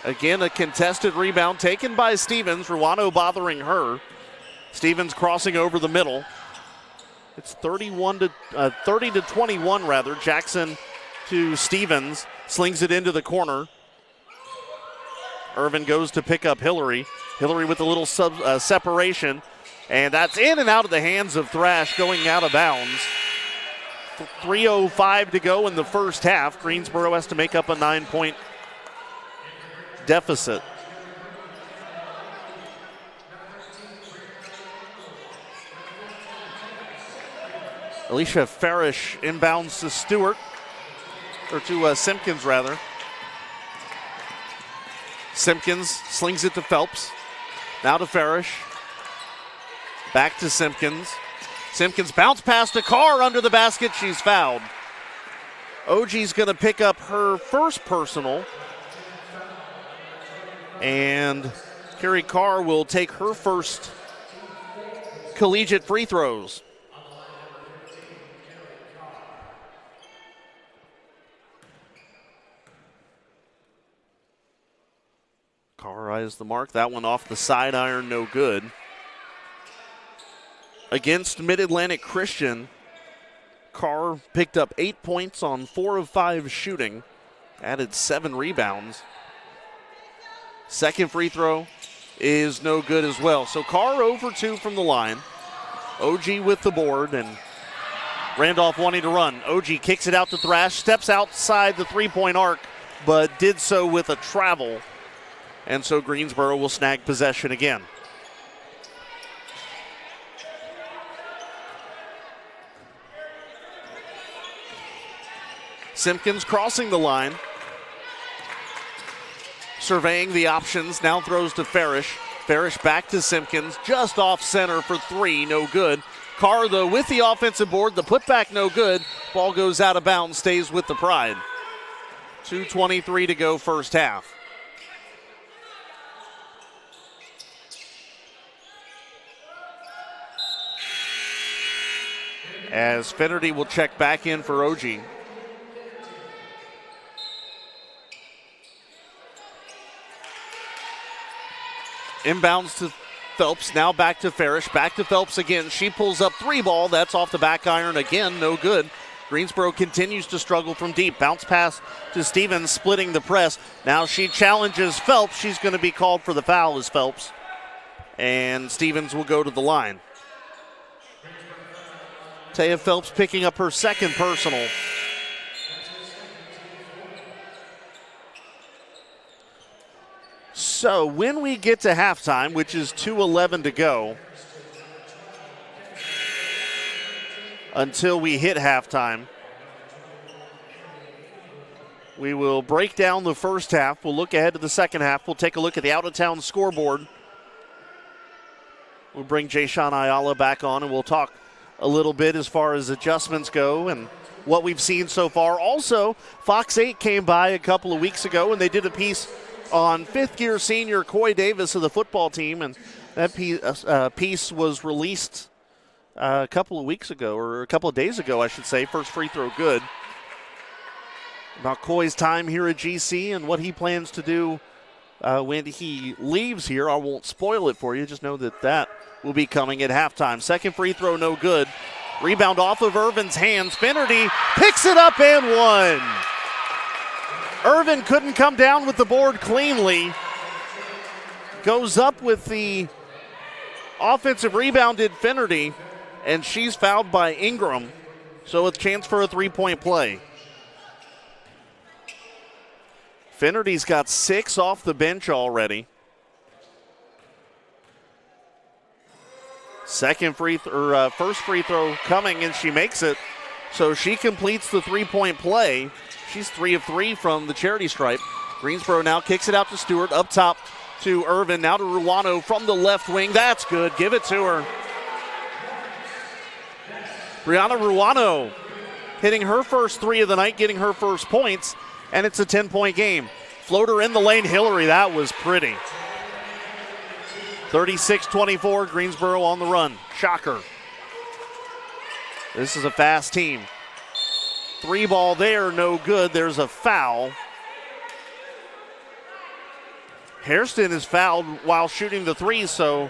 Again, a contested rebound taken by Stevens. Ruano bothering her. Stevens crossing over the middle. It's 30 to 21 rather. Jackson to Stevens, slings it into the corner. Irvin goes to pick up Hillary. Hillary with a little separation, and that's in and out of the hands of Thrash, going out of bounds. 3:05 to go in the first half. Greensboro has to make up a 9-point deficit. Alicia Farish inbounds to Stewart, or to Simpkins rather. Simpkins slings it to Phelps. Now to Farish. Back to Simpkins. Simpkins bounce pass to Carr under the basket. She's fouled. OG's going to pick up her first personal. And Carrie Carr will take her first collegiate free throws. Carr eyes the mark. That one off the side iron, no good. Against Mid-Atlantic Christian, Carr picked up 8 points on 4 of 5 shooting, added 7 rebounds. Second free throw is no good as well. So Carr 0 for 2 from the line. OG with the board, and Randolph wanting to run. OG kicks it out to Thrash, steps outside the three-point arc, but did so with a travel. And so Greensboro will snag possession again. Simpkins crossing the line. Surveying the options, now throws to Farish. Farish back to Simpkins, just off center for 3, no good. Carr, though, with the offensive board, the putback no good. Ball goes out of bounds, stays with the Pride. 2:23 to go first half. As Finnerty will check back in for OG. Inbounds to Phelps, now back to Farish, back to Phelps again. She pulls up 3 ball, that's off the back iron again, no good. Greensboro continues to struggle from deep. Bounce pass to Stevens, splitting the press. Now she challenges Phelps. She's going to be called for the foul as Phelps. And Stevens will go to the line. Taya Phelps picking up her second personal. So when we get to halftime, which is 2:11 to go, until we hit halftime, we will break down the first half. We'll look ahead to the second half. We'll take a look at the out-of-town scoreboard. We'll bring Jayshawn Ayala back on, and we'll talk a little bit as far as adjustments go and what we've seen so far. Also, Fox 8 came by a couple of weeks ago, and they did a piece on fifth-year senior Coy Davis of the football team, and that piece was released a couple of weeks ago, or a couple of days ago, I should say. First free throw good. About Coy's time here at GC and what he plans to do when he leaves here. I won't spoil it for you. Just know that that will be coming at halftime. Second free throw, no good. Rebound off of Irvin's hands. Finnerty picks it up and one. Irvin couldn't come down with the board cleanly. Goes up with the offensive rebound, did Finnerty, and she's fouled by Ingram. So a chance for a three-point play. Finnerty's got 6 off the bench already. First free throw coming, and she makes it. So she completes the three-point play. She's 3 of 3 from the charity stripe. Greensboro now kicks it out to Stewart, up top to Irvin, now to Ruano from the left wing. That's good. Give it to her. Brianna Ruano hitting her first 3 of the night, getting her first points, and it's a 10-point game. Floater in the lane, Hillary. That was pretty. 36-24, Greensboro on the run. Shocker. This is a fast team. 3 ball there, no good. There's a foul. Hairston is fouled while shooting the 3, so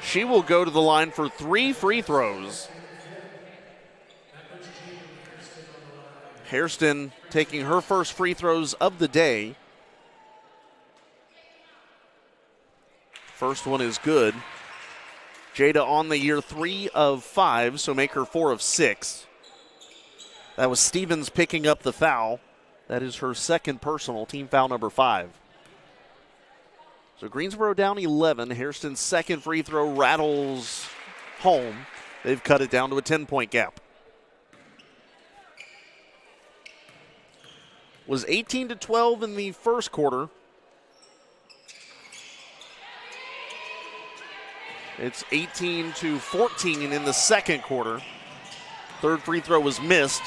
she will go to the line for 3 free throws. Hairston taking her first free throws of the day. First one is good. Jada on the year 3 of 5, so make her 4 of 6. That was Stevens picking up the foul. That is her second personal, team foul number 5. So Greensboro down 11. Hairston's second free throw rattles home. They've cut it down to a 10-point gap. Was 18-12 in the first quarter. It's 18-14 in the second quarter. Third free throw was missed.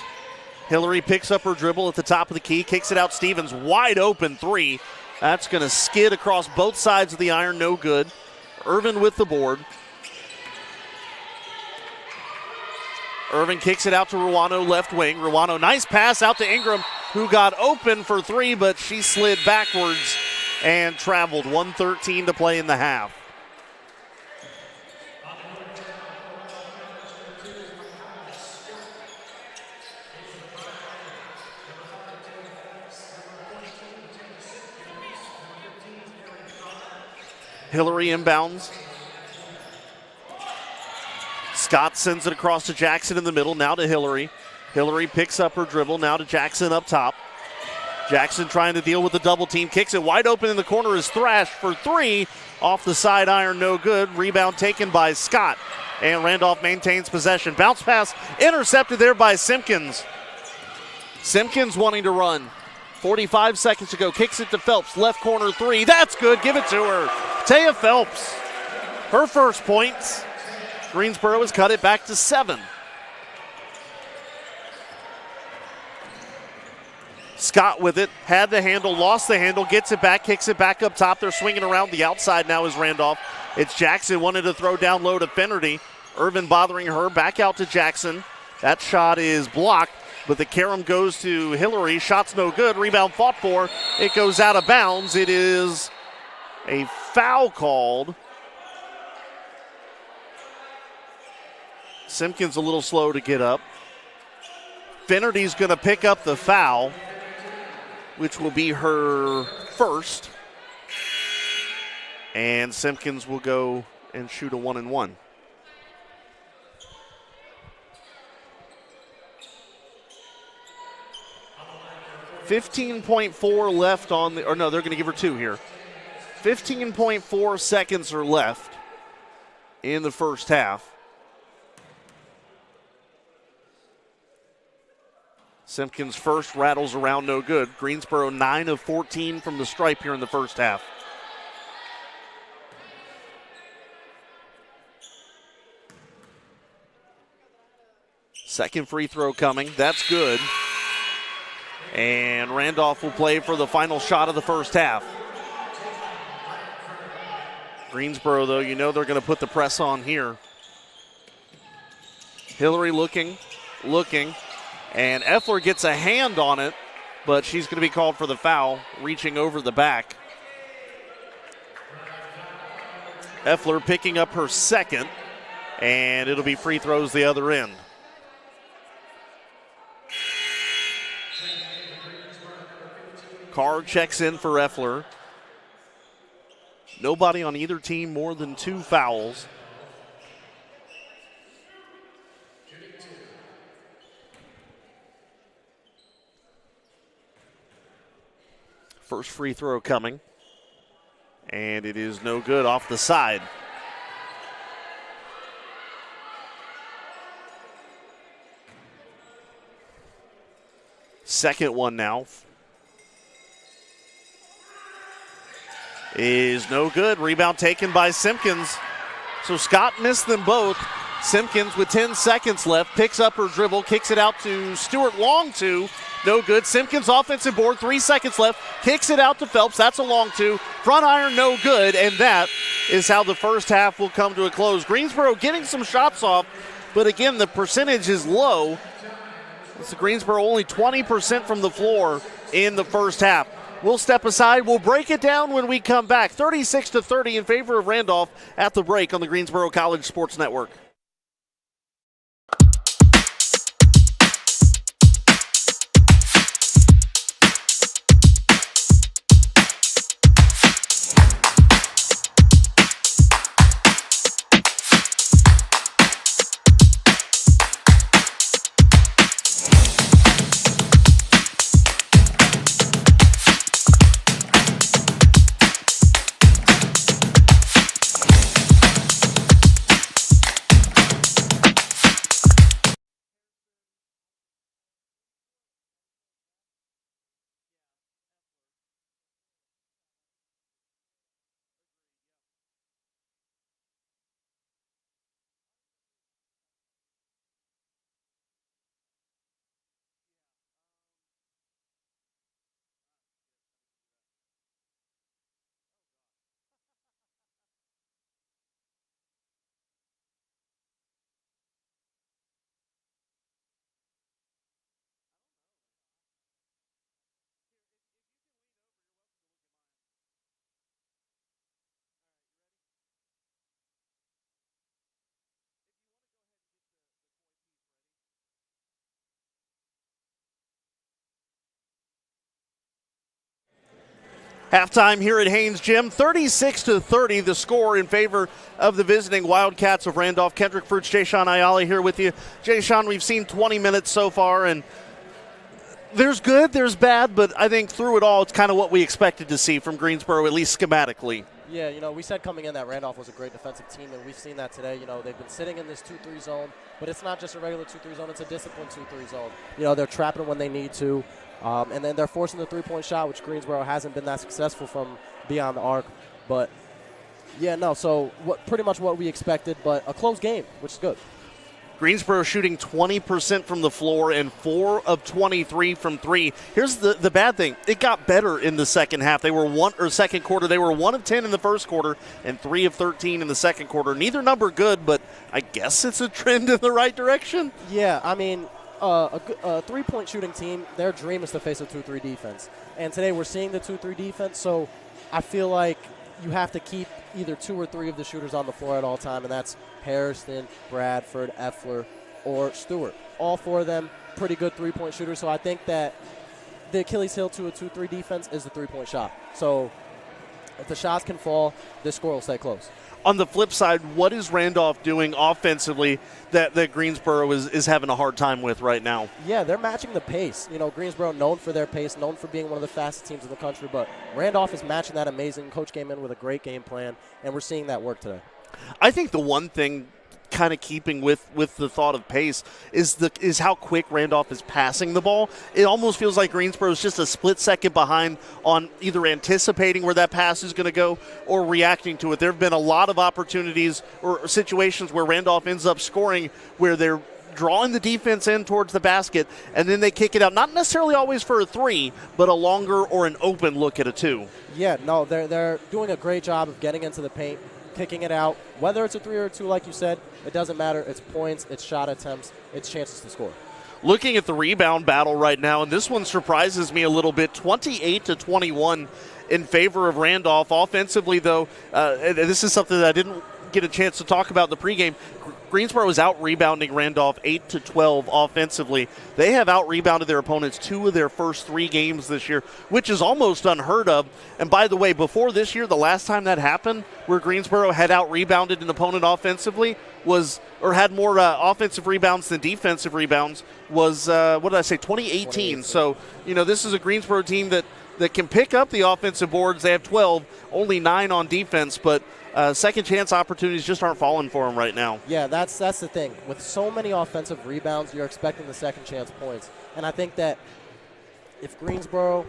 Hillary picks up her dribble at the top of the key, kicks it out. Stevens, wide open 3. That's going to skid across both sides of the iron, no good. Irvin with the board. Irvin kicks it out to Ruano, left wing. Ruano, nice pass out to Ingram, who got open for 3, but she slid backwards and traveled. 1:13 to play in the half. Hillary inbounds. Scott sends it across to Jackson in the middle, now to Hillary. Hillary picks up her dribble, now to Jackson up top. Jackson trying to deal with the double team, kicks it wide open in the corner, is thrashed for three. Off the side iron, no good. Rebound taken by Scott, and Randolph maintains possession. Bounce pass intercepted there by Simpkins. Simpkins wanting to run. 45 seconds to go, kicks it to Phelps, left corner three. That's good, give it to her. Taya Phelps, her first points. Greensboro has cut it back to 7. Scott with it, had the handle, lost the handle, gets it back, kicks it back up top. They're swinging around the outside now is Randolph. It's Jackson, wanted to throw down low to Finnerty. Irvin bothering her, back out to Jackson. That shot is blocked, but the carom goes to Hillary. Shot's no good, rebound fought for. It goes out of bounds. It is a foul called. Simpkins a little slow to get up. Finnerty's going to pick up the foul, which will be her first. And Simpkins will go and shoot a 1-and-1. .4 left on the, or no, they're going to give her 2 here. 15.4 seconds are left in the first half. Simpkins first rattles around, no good. Greensboro 9 of 14 from the stripe here in the first half. Second free throw coming, that's good. And Randolph will play for the final shot of the first half. Greensboro, though, you know they're going to put the press on here. Hillary looking, and Effler gets a hand on it, but she's going to be called for the foul, reaching over the back. Effler picking up her second, and it'll be free throws the other end. Carr checks in for Effler. Nobody on either team more than 2 fouls. First free throw coming. And it is no good, off the side. Second one now. Is no good. Rebound taken by Simpkins. So Scott missed them both. Simpkins with 10 seconds left picks up her dribble, kicks it out to Stewart long two. No good. Simpkins offensive board, 3 seconds left. Kicks it out to Phelps. That's a long two. Front iron, no good. And that is how the first half will come to a close. Greensboro getting some shots off, but again, the percentage is low. It's Greensboro only 20% from the floor in the first half. We'll step aside. We'll break it down when we come back. 36-30 in favor of Randolph at the break on the Greensboro College Sports Network. Halftime here at Haynes Gym, 36-30, the score in favor of the visiting Wildcats of Randolph. Kendrick Fruits, Jay Sean Ayala here with you. Jay Sean, we've seen 20 minutes so far, and there's good, there's bad, but I think through it all, it's kind of what we expected to see from Greensboro, at least schematically. Yeah, we said coming in that Randolph was a great defensive team, and we've seen that today. They've been sitting in this 2-3 zone, but it's not just a regular 2-3 zone, it's a disciplined 2-3 zone. They're trapping when they need to. And then they're forcing the three-point shot, which Greensboro hasn't been that successful from beyond the arc. But, so pretty much what we expected, but a close game, which is good. Greensboro shooting 20% from the floor and 4 of 23 from 3. Here's the bad thing. It got better in the second half. Second quarter. They were 1 of 10 in the first quarter and 3 of 13 in the second quarter. Neither number good, but I guess it's a trend in the right direction. Yeah, a three-point shooting team, their dream is to face a 2-3 defense. And today we're seeing the 2-3 defense, so I feel like you have to keep either 2 or 3 of the shooters on the floor at all time, and that's Harrison, Bradford, Effler, or Stewart. All 4 of them pretty good three-point shooters, so I think that the Achilles heel to a 2-3 defense is the three-point shot. So if the shots can fall, this score will stay close. On the flip side, what is Randolph doing offensively that Greensboro is having a hard time with right now? Yeah, they're matching the pace. Greensboro known for their pace, known for being one of the fastest teams in the country, but Randolph is matching that amazing. Coach came in with a great game plan, and we're seeing that work today. I think the one thing kind of keeping with the thought of pace is how quick Randolph is passing the ball. It almost feels like Greensboro is just a split second behind on either anticipating where that pass is going to go or reacting to it. There have been a lot of opportunities or situations where Randolph ends up scoring where they're drawing the defense in towards the basket, and then they kick it out, not necessarily always for a 3, but a longer or an open look at a 2. Yeah, no, they're doing a great job of getting into the paint, kicking it out. Whether it's a 3 or a 2, like you said, it doesn't matter. It's points, it's shot attempts, it's chances to score. Looking at the rebound battle right now, and this one surprises me a little bit, 28-21 in favor of Randolph. Offensively, though, this is something that I didn't get a chance to talk about in the pregame. Greensboro is out-rebounding Randolph 8-12 offensively. They have out-rebounded their opponents 2 of their first 3 games this year, which is almost unheard of. And by the way, before this year, the last time that happened where Greensboro had out-rebounded an opponent offensively had more offensive rebounds than defensive rebounds was, 2018. So, this is a Greensboro team that can pick up the offensive boards. They have 12, only 9 on defense, but second chance opportunities just aren't falling for them right now. Yeah, that's the thing. With so many offensive rebounds, you're expecting the second chance points. And I think that if Greensboro,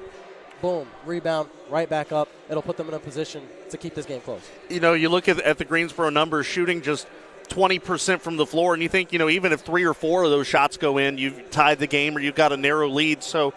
boom, rebound, right back up, it'll put them in a position to keep this game close. You look at the Greensboro numbers, shooting just 20% from the floor, and you think, even if 3 or 4 of those shots go in, you've tied the game or you've got a narrow lead. So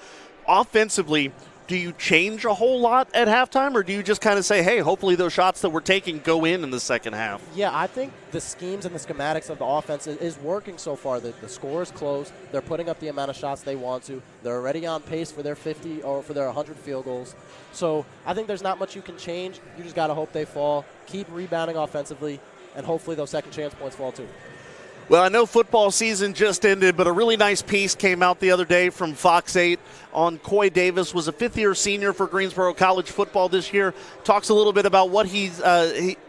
offensively, do you change a whole lot at halftime, or do you just kind of say, hey, hopefully those shots that we're taking go in the second half? Yeah, I think the schemes and the schematics of the offense is working so far. The score is close. They're putting up the amount of shots they want to. They're already on pace for their 50 or for their 100 field goals. So I think there's not much you can change. You just got to hope they fall, keep rebounding offensively, and hopefully those second chance points fall too. Well, I know football season just ended, but a really nice piece came out the other day from Fox 8 on Coy Davis. Was a fifth-year senior for Greensboro College football this year. Talks a little bit about what he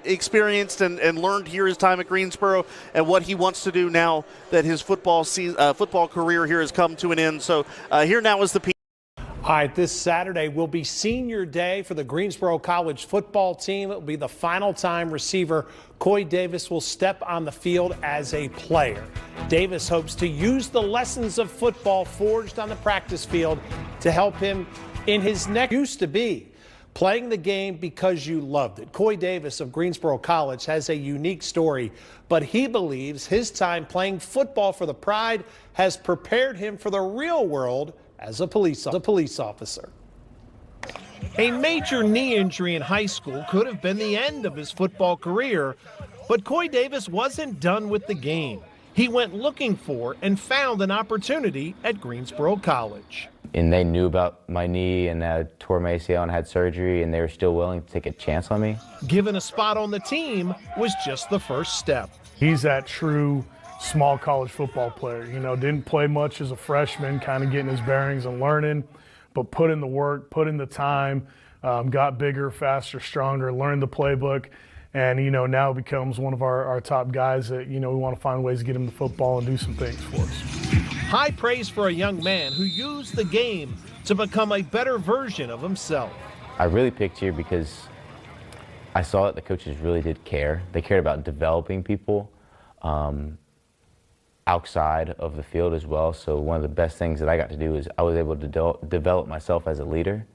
experienced and learned here his time at Greensboro and what he wants to do now that his football career here has come to an end. So here now is the piece. All right, this Saturday will be senior day for the Greensboro College football team. It will be the final time receiver Coy Davis will step on the field as a player. Davis hopes to use the lessons of football forged on the practice field to help him in his next used to be playing the game because you loved it. Coy Davis of Greensboro College has a unique story, but he believes his time playing football for the Pride has prepared him for the real world as a police officer. A major knee injury in high school could have been the end of his football career, but Coy Davis wasn't done with the game. He went looking for and found an opportunity at Greensboro College. And they knew about my knee and tore my ACL and had surgery, and they were still willing to take a chance on me. Given a spot on the team was just the first step. He's that true small college football player. Didn't play much as a freshman, kind of getting his bearings and learning, but put in the work, put in the time, got bigger, faster, stronger, learned the playbook, and, now becomes one of our top guys that, we want to find ways to get him the football and do some things for us. High praise for a young man who used the game to become a better version of himself. I really picked here because I saw that the coaches really did care. They cared about developing people outside of the field as well. So one of the best things that I got to do is I was able to develop myself as a leader.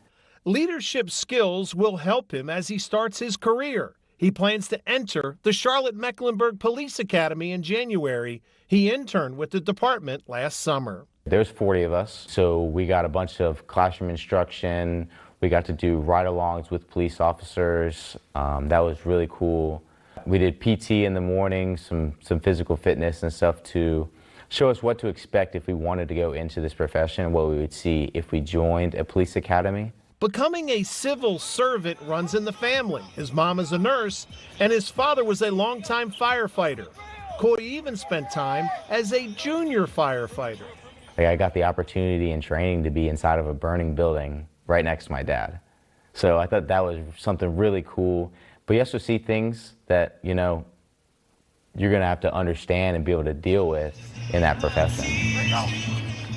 Leadership skills will help him as he starts his career. He plans to enter the Charlotte-Mecklenburg Police Academy in January. He interned with the department last summer. There's 40 of us, so we got a bunch of classroom instruction. We got to do ride-alongs with police officers. That was really cool. We did PT in the morning, some physical fitness and stuff to show us what to expect if we wanted to go into this profession and what we would see if we joined a police academy. Becoming a civil servant runs in the family. His mom is a nurse, and his father was a longtime firefighter. Coy even spent time as a junior firefighter. I got the opportunity and training to be inside of a burning building right next to my dad. So I thought that was something really cool. But you also see things that, you're going to have to understand and be able to deal with in that profession.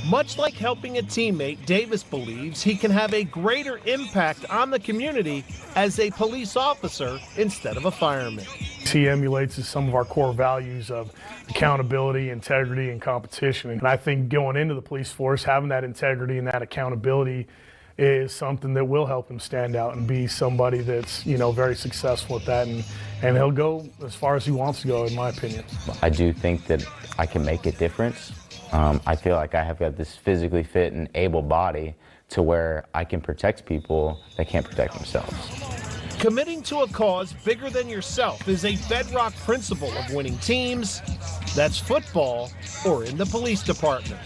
Much like helping a teammate, Davis believes he can have a greater impact on the community as a police officer instead of a fireman. He emulates some of our core values of accountability, integrity, and competition. And I think going into the police force, having that integrity and that accountability is something that will help him stand out and be somebody that's, very successful at that. And he'll go as far as he wants to go, in my opinion. I do think that I can make a difference. I feel like I have got this physically fit and able body to where I can protect people that can't protect themselves. Committing to a cause bigger than yourself is a bedrock principle of winning teams. That's football or in the police department.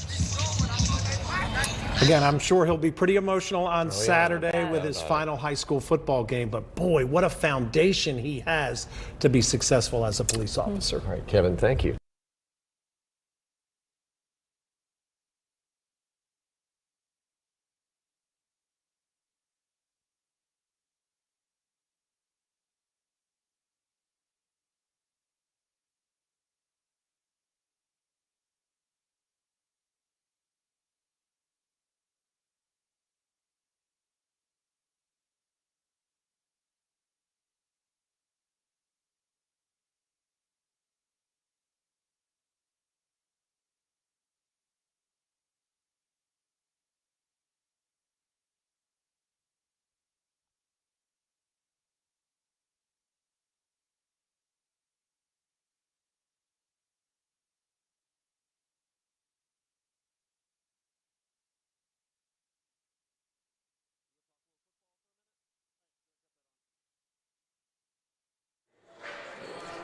Again, I'm sure he'll be pretty emotional on Saturday with his final high school football game, but boy, what a foundation he has to be successful as a police officer. All right, Kevin, thank you.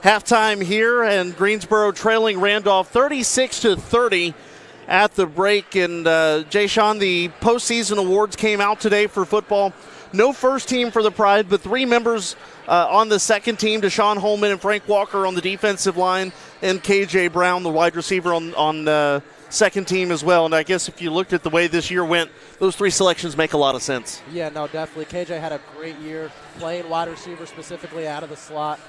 Halftime here, and Greensboro trailing Randolph 36-30 at the break. And Jay Sean, the postseason awards came out today for football. No first team for the Pride, but three members on the second team: Deshaun Holman and Frank Walker on the defensive line, and KJ Brown, the wide receiver, on the second team as well. And I guess if you looked at the way this year went, those three selections make a lot of sense. Yeah, no, definitely. KJ had a great year playing wide receiver, specifically out of the slot.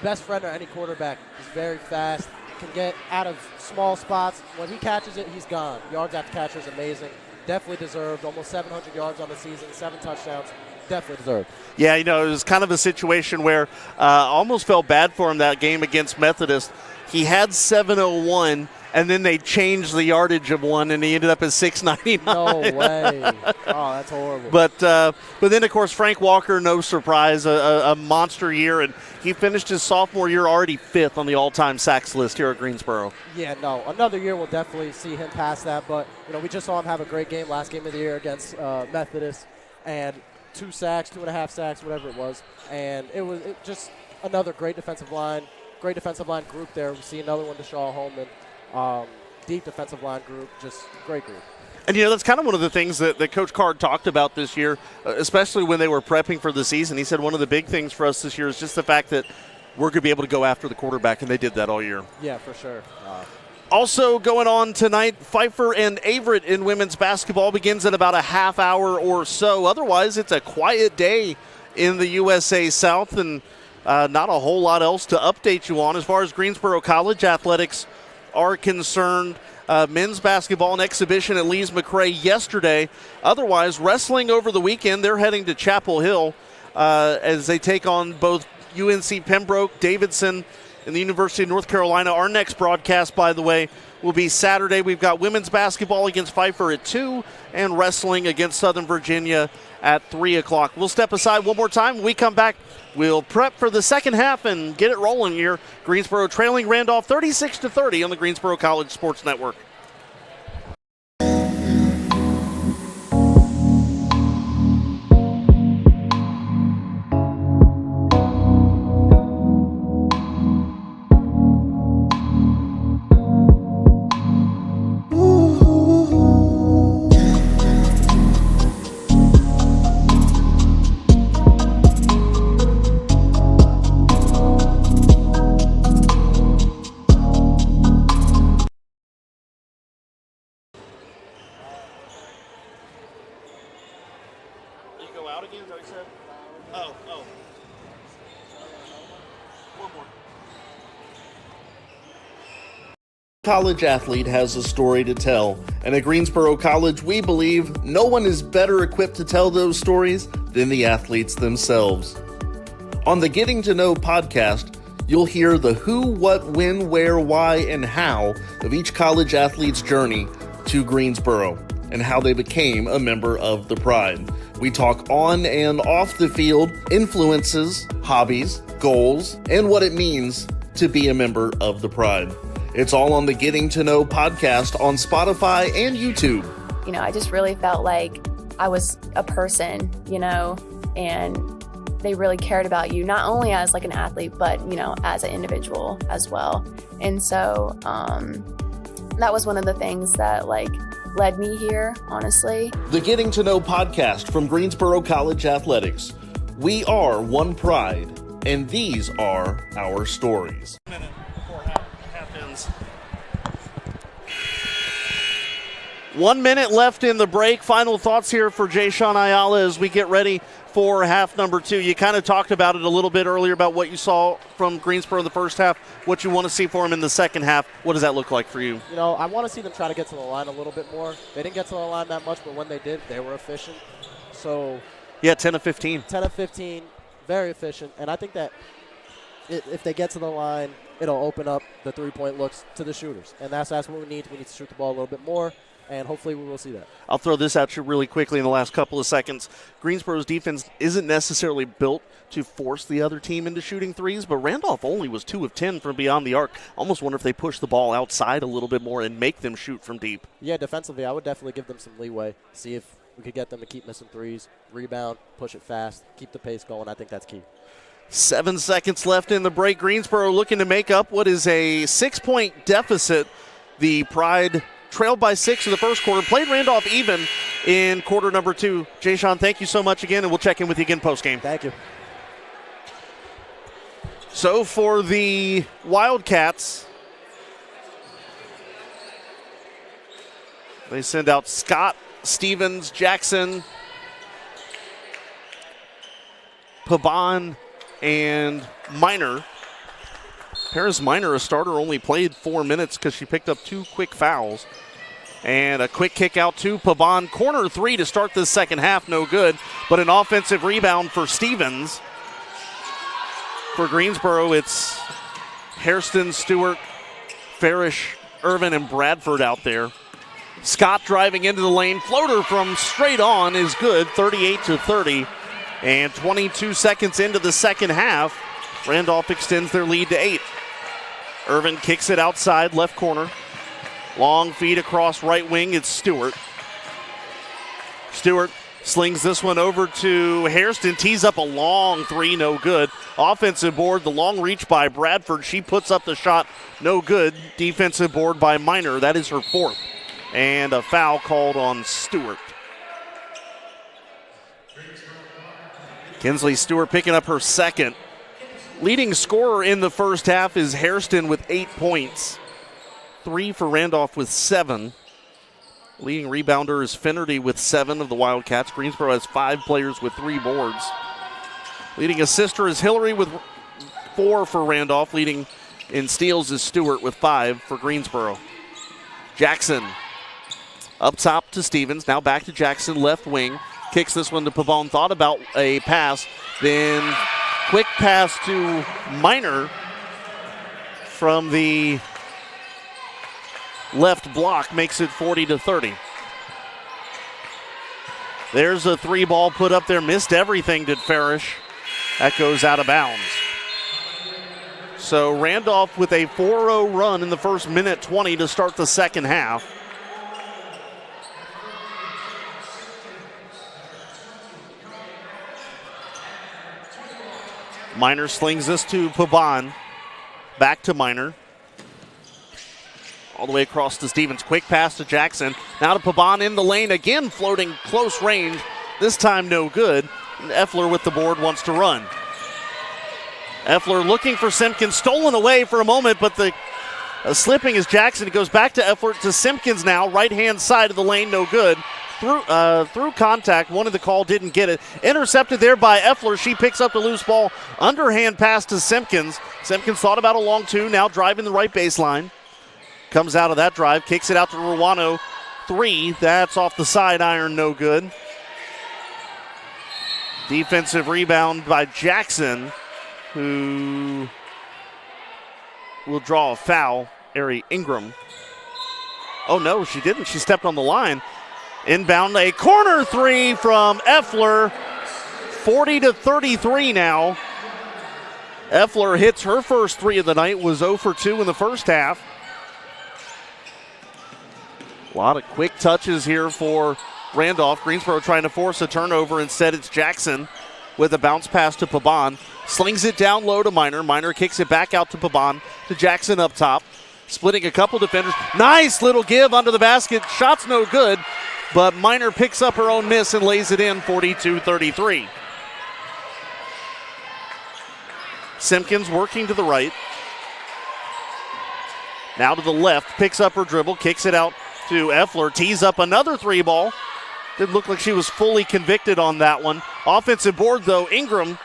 Best friend of any quarterback. He's very fast, can get out of small spots. When he catches it, he's gone. Yards after catcher is amazing. Definitely deserved. Almost 700 yards on the season, 7 touchdowns. Definitely deserved. Yeah, it was kind of a situation where almost felt bad for him that game against Methodist. He had 701, and then they changed the yardage of one, and he ended up at 699. No way. Oh, that's horrible. But then, of course, Frank Walker, no surprise, a monster year, and he finished his sophomore year already 5th on the all-time sacks list here at Greensboro. Yeah, no, another year we'll definitely see him pass that, but, we just saw him have a great game last game of the year against Methodist, and 2 sacks, 2.5 sacks, whatever it was, and it was just another great defensive line group there. We see another one, Deshaun Holman, deep defensive line group, just great group. And, that's kind of one of the things that Coach Card talked about this year, especially when they were prepping for the season. He said one of the big things for us this year is just the fact that we're going to be able to go after the quarterback, and they did that all year. Yeah, for sure. Also going on tonight, Pfeiffer and Averett in women's basketball begins in about a half hour or so. Otherwise, it's a quiet day in the USA South, and not a whole lot else to update you on as far as Greensboro College athletics are concerned. Men's basketball and exhibition at Lees McRae yesterday. Otherwise, wrestling over the weekend, they're heading to Chapel Hill as they take on both UNC Pembroke, Davidson, and the University of North Carolina. Our next broadcast, by the way, will be Saturday. We've got women's basketball against Pfeiffer at 2 and wrestling against Southern Virginia at 3 o'clock. We'll step aside one more time. When we come back, we'll prep for the second half and get it rolling here. Greensboro trailing Randolph 36-30 on the Greensboro College Sports Network. College athlete has a story to tell, and at Greensboro College, we believe no one is better equipped to tell those stories than the athletes themselves. On the Getting to Know podcast, you'll hear the who, what, when, where, why, and how of each college athlete's journey to Greensboro and how they became a member of the Pride. We talk on and off the field, influences, hobbies, goals, and what it means to be a member of the Pride. It's all on the Getting to Know podcast on Spotify and YouTube. You know, I just really felt like I was a person, you know, and they really cared about you, not only as like an athlete, but, you know, as an individual as well. And so that was one of the things that like led me here, honestly. The Getting to Know podcast from Greensboro College Athletics. We are one Pride, and these are our stories. 1 minute left in the break. Final thoughts here for Jay-Sean Ayala as we get ready for half number 2. You kind of talked about it a little bit earlier about what you saw from Greensboro in the first half, what you want to see for him in the second half. What does that look like for you? You know, I want to see them try to get to the line a little bit more. They didn't get to the line that much, but when they did, they were efficient. So, yeah, 10 of 15. 10 of 15, very efficient. And I think that if they get to the line, it'll open up the three-point looks to the shooters. And that's what we need. We need to shoot the ball a little bit more. And hopefully we will see that. I'll throw this at you really quickly in the last couple of seconds. Greensboro's defense isn't necessarily built to force the other team into shooting threes, but Randolph only was 2 of 10 from beyond the arc. Almost wonder if they push the ball outside a little bit more and make them shoot from deep. Yeah, defensively, I would definitely give them some leeway. See if we could get them to keep missing threes, rebound, push it fast, keep the pace going. I think that's key. 7 seconds left in the break. Greensboro looking to make up what is a 6-point deficit. The Pride trailed by 6 in the first quarter, played Randolph even in quarter number 2. Jay-Sean, thank you so much again, and we'll check in with you again post-game. Thank you. So for the Wildcats, they send out Scott, Stevens, Jackson, Pabon, and Minor. Paris Minor, a starter, only played 4 minutes because she picked up 2 quick fouls. And a quick kick out to Pabon. Corner 3 to start the second half, no good. But an offensive rebound for Stevens. For Greensboro, it's Hairston, Stewart, Farish, Irvin, and Bradford out there. Scott driving into the lane. Floater from straight on is good, 38-30. And 22 seconds into the second half, Randolph extends their lead to 8. Irvin kicks it outside, left corner. Long feed across right wing, it's Stewart. Stewart slings this one over to Hairston, tees up a long 3, no good. Offensive board, the long reach by Bradford. She puts up the shot, no good. Defensive board by Minor, that is her 4th. And a foul called on Stewart. Kinsley Stewart picking up her 2nd. Leading scorer in the first half is Hairston with 8 points. 3 for Randolph with 7. Leading rebounder is Finnerty with 7 of the Wildcats. Greensboro has 5 players with 3 boards. Leading assister is Hillary with 4 for Randolph. Leading in steals is Stewart with 5 for Greensboro. Jackson up top to Stevens. Now back to Jackson, left wing. Kicks this one to Pavone. Thought about a pass. Then quick pass to Minor from the left block. Makes it 40-30. There's a 3 ball put up there. Missed everything, did Farish. That goes out of bounds. So Randolph with a 4-0 run in the first minute 20 to start the second half. Minor slings this to Pabon. Back to Minor. All the way across to Stevens. Quick pass to Jackson. Now to Pabon in the lane. Again floating close range. This time no good. And Effler with the board wants to run. Effler looking for Simpkins. Stolen away for a moment, but the slipping is Jackson. It goes back to Effler to Simpkins now. Right-hand side of the lane, no good. Through contact, one of the call didn't get it. Intercepted there by Effler. She picks up the loose ball. Underhand pass to Simpkins. Simpkins thought about a long 2, now driving the right baseline. Comes out of that drive, kicks it out to Ruano. 3, that's off the side iron, no good. Defensive rebound by Jackson, who will draw a foul. Ari Ingram. Oh no, she didn't. She stepped on the line. Inbound, a corner 3 from Effler. 40-33 now. Effler hits her first 3 of the night, was 0 for 2 in the first half. A lot of quick touches here for Randolph. Greensboro trying to force a turnover. Instead, it's Jackson with a bounce pass to Pabon. Slings it down low to Minor. Minor kicks it back out to Pabon. To Jackson up top. Splitting a couple defenders. Nice little give under the basket. Shot's no good. But Minor picks up her own miss and lays it in, 42-33. Simpkins working to the right. Now to the left. Picks up her dribble. Kicks it out to Effler. Tees up another 3 ball. Didn't look like she was fully convicted on that one. Offensive board, though. Ingram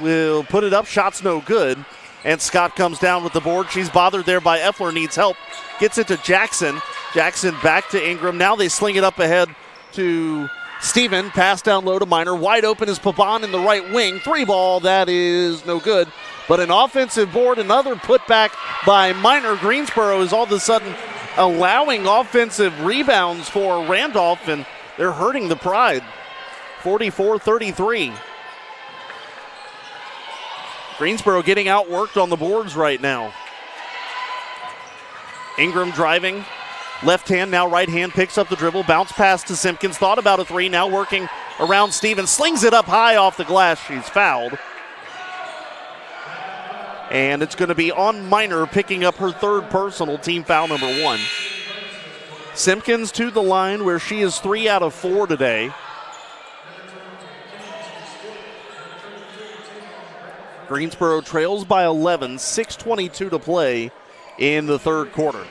will put it up. Shot's no good. And Scott comes down with the board. She's bothered there by Effler. Needs help. Gets it to Jackson. Jackson back to Ingram. Now they sling it up ahead to Steven. Pass down low to Minor. Wide open is Pabon in the right wing. 3 ball. That is no good. But an offensive board. Another putback by Minor. Greensboro is all of a sudden allowing offensive rebounds for Randolph, and they're hurting the Pride. 44-33. Greensboro getting outworked on the boards right now. Ingram driving. Left hand, now right hand, picks up the dribble. Bounce pass to Simpkins. Thought about a 3, now working around Stevens. Slings it up high off the glass. She's fouled. And it's going to be on Minor, picking up her 3rd personal, team foul number 1. Simpkins to the line where she is 3 out of 4 today. Greensboro trails by 11, 6:22 to play in the 3rd quarter.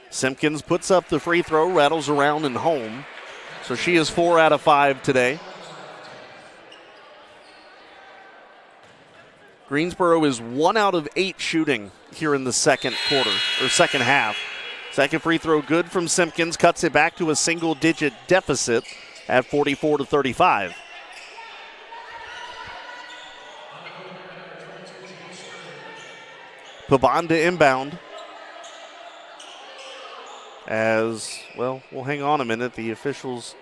Simpkins puts up the free throw, rattles around and home. So she is 4 out of 5 today. Greensboro is 1 out of 8 shooting here in the second quarter, or second half. Second free throw good from Simpkins, cuts it back to a single-digit deficit at 44-35. Pabon to inbound. As, well, we'll hang on a minute. The officials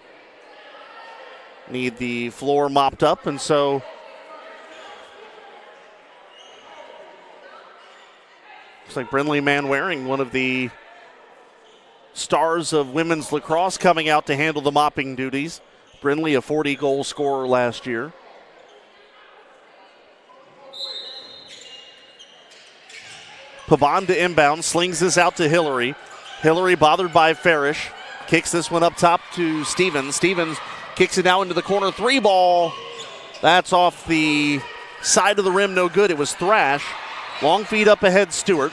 need the floor mopped up, and so looks like Brinley Manwaring, one of the stars of women's lacrosse, coming out to handle the mopping duties. Brinley, a 40-goal scorer last year. Pabon to inbound, slings this out to Hillary. Hillary bothered by Farish. Kicks this one up top to Stevens. Stevens kicks it now into the corner. 3 ball. That's off the Side of the rim, no good. It was Thrash. Long feed up ahead, Stewart.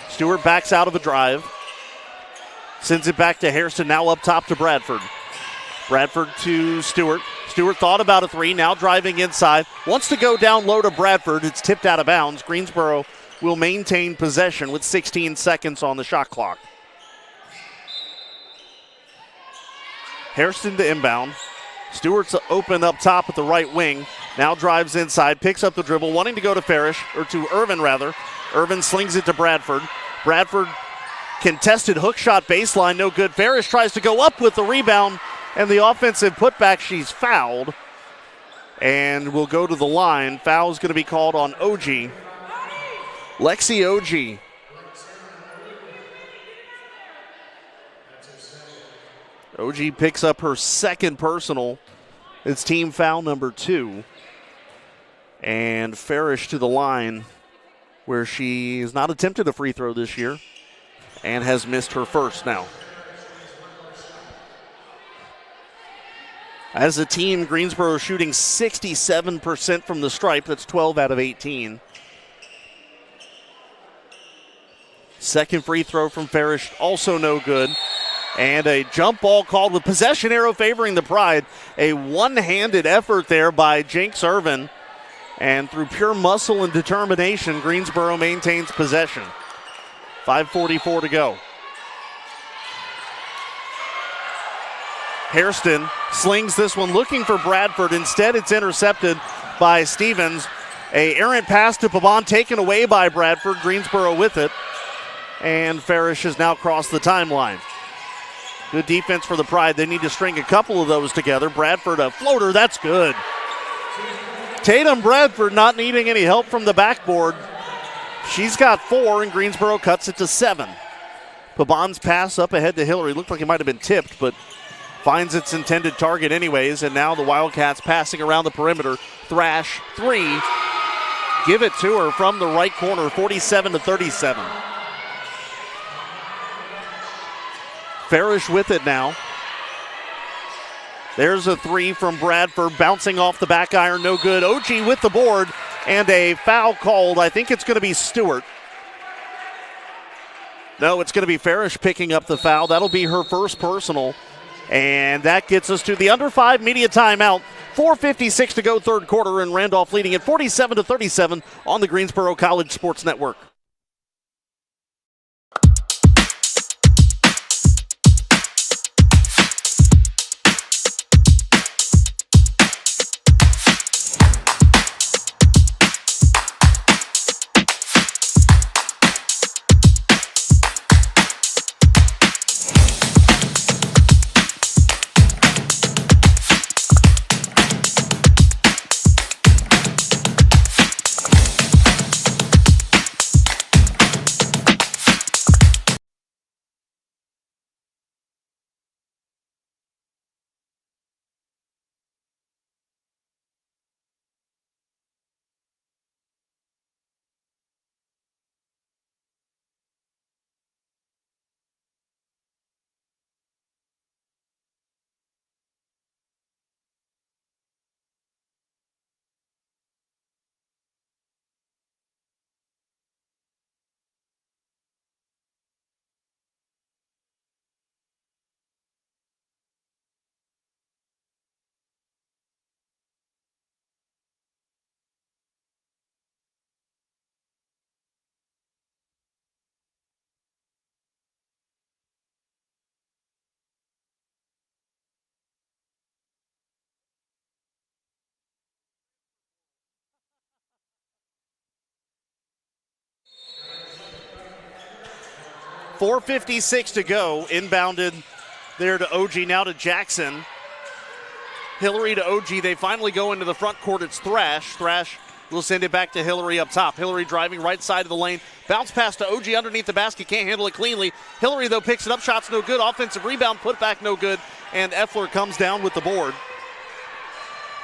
Stewart backs out of a drive. Sends it back to Hairston, now up top to Bradford. Bradford to Stewart. Stewart thought about a three, now driving inside. Wants to go down low to Bradford. It's tipped out of bounds. Greensboro will maintain possession with 16 seconds on the shot clock. Hairston to inbound. Stewart's open up top at the right wing. Now drives inside, picks up the dribble, wanting to go to Farish, or to Irvin rather. Irvin slings it to Bradford. Bradford contested hook shot baseline, no good. Farish tries to go up with the rebound and the offensive putback. She's fouled and will go to the line. Foul's going to be called on OG. Lexi OG. OG picks up her second personal. It's team foul number 2. And Farish to the line, where she has not attempted a free throw this year and has missed her first now. As a team, Greensboro shooting 67% from the stripe. That's 12 out of 18. Second free throw from Farish, also no good. And a jump ball called with possession arrow favoring the Pride. A one-handed effort there by Jinx Irvin. And through pure muscle and determination, Greensboro maintains possession. 5:44 to go. Hairston slings this one looking for Bradford. Instead, it's intercepted by Stevens. A errant pass to Pabon taken away by Bradford. Greensboro with it. And Farish has now crossed the timeline. Good defense for the Pride. They need to string a couple of those together. Bradford, a floater, that's good. Tatum Bradford not needing any help from the backboard. She's got 4, and Greensboro cuts it to 7. Pabon's pass up ahead to Hillary. Looked like it might have been tipped, but finds its intended target anyways. And now the Wildcats passing around the perimeter. Thrash, 3. Give it to her from the right corner, 47-37. Farish with it now. There's a 3 from Bradford, bouncing off the back iron, no good. OG with the board, and a foul called. I think it's going to be Stewart. No, it's going to be Farish picking up the foul. That'll be her first personal, and that gets us to the under 5 media timeout. 4:56 to go, third quarter, and Randolph leading at 47-37 on the Greensboro College Sports Network. .456 to go. Inbounded there to OG, now to Jackson. Hillary to OG. They finally go into the front court. It's Thrash. Thrash will send it back to Hillary up top. Hillary driving right side of the lane. Bounce pass to OG underneath the basket. Can't handle it cleanly. Hillary, though, picks it up. Shots no good. Offensive rebound. Put back no good. And Effler comes down with the board.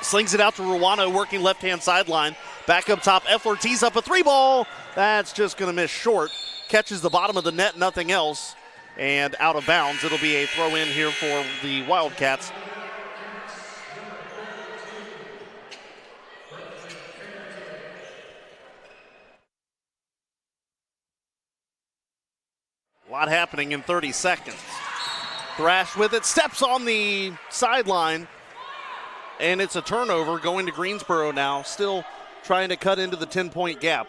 Slings it out to Ruano, working left-hand sideline. Back up top. Effler tees up a 3-ball. That's just going to miss short. Catches the bottom of the net, nothing else, and out of bounds. It'll be a throw in here for the Wildcats. happening in 30 seconds. Thrash with it, steps on the sideline, and it's a turnover going to Greensboro now, still trying to cut into the 10-point gap.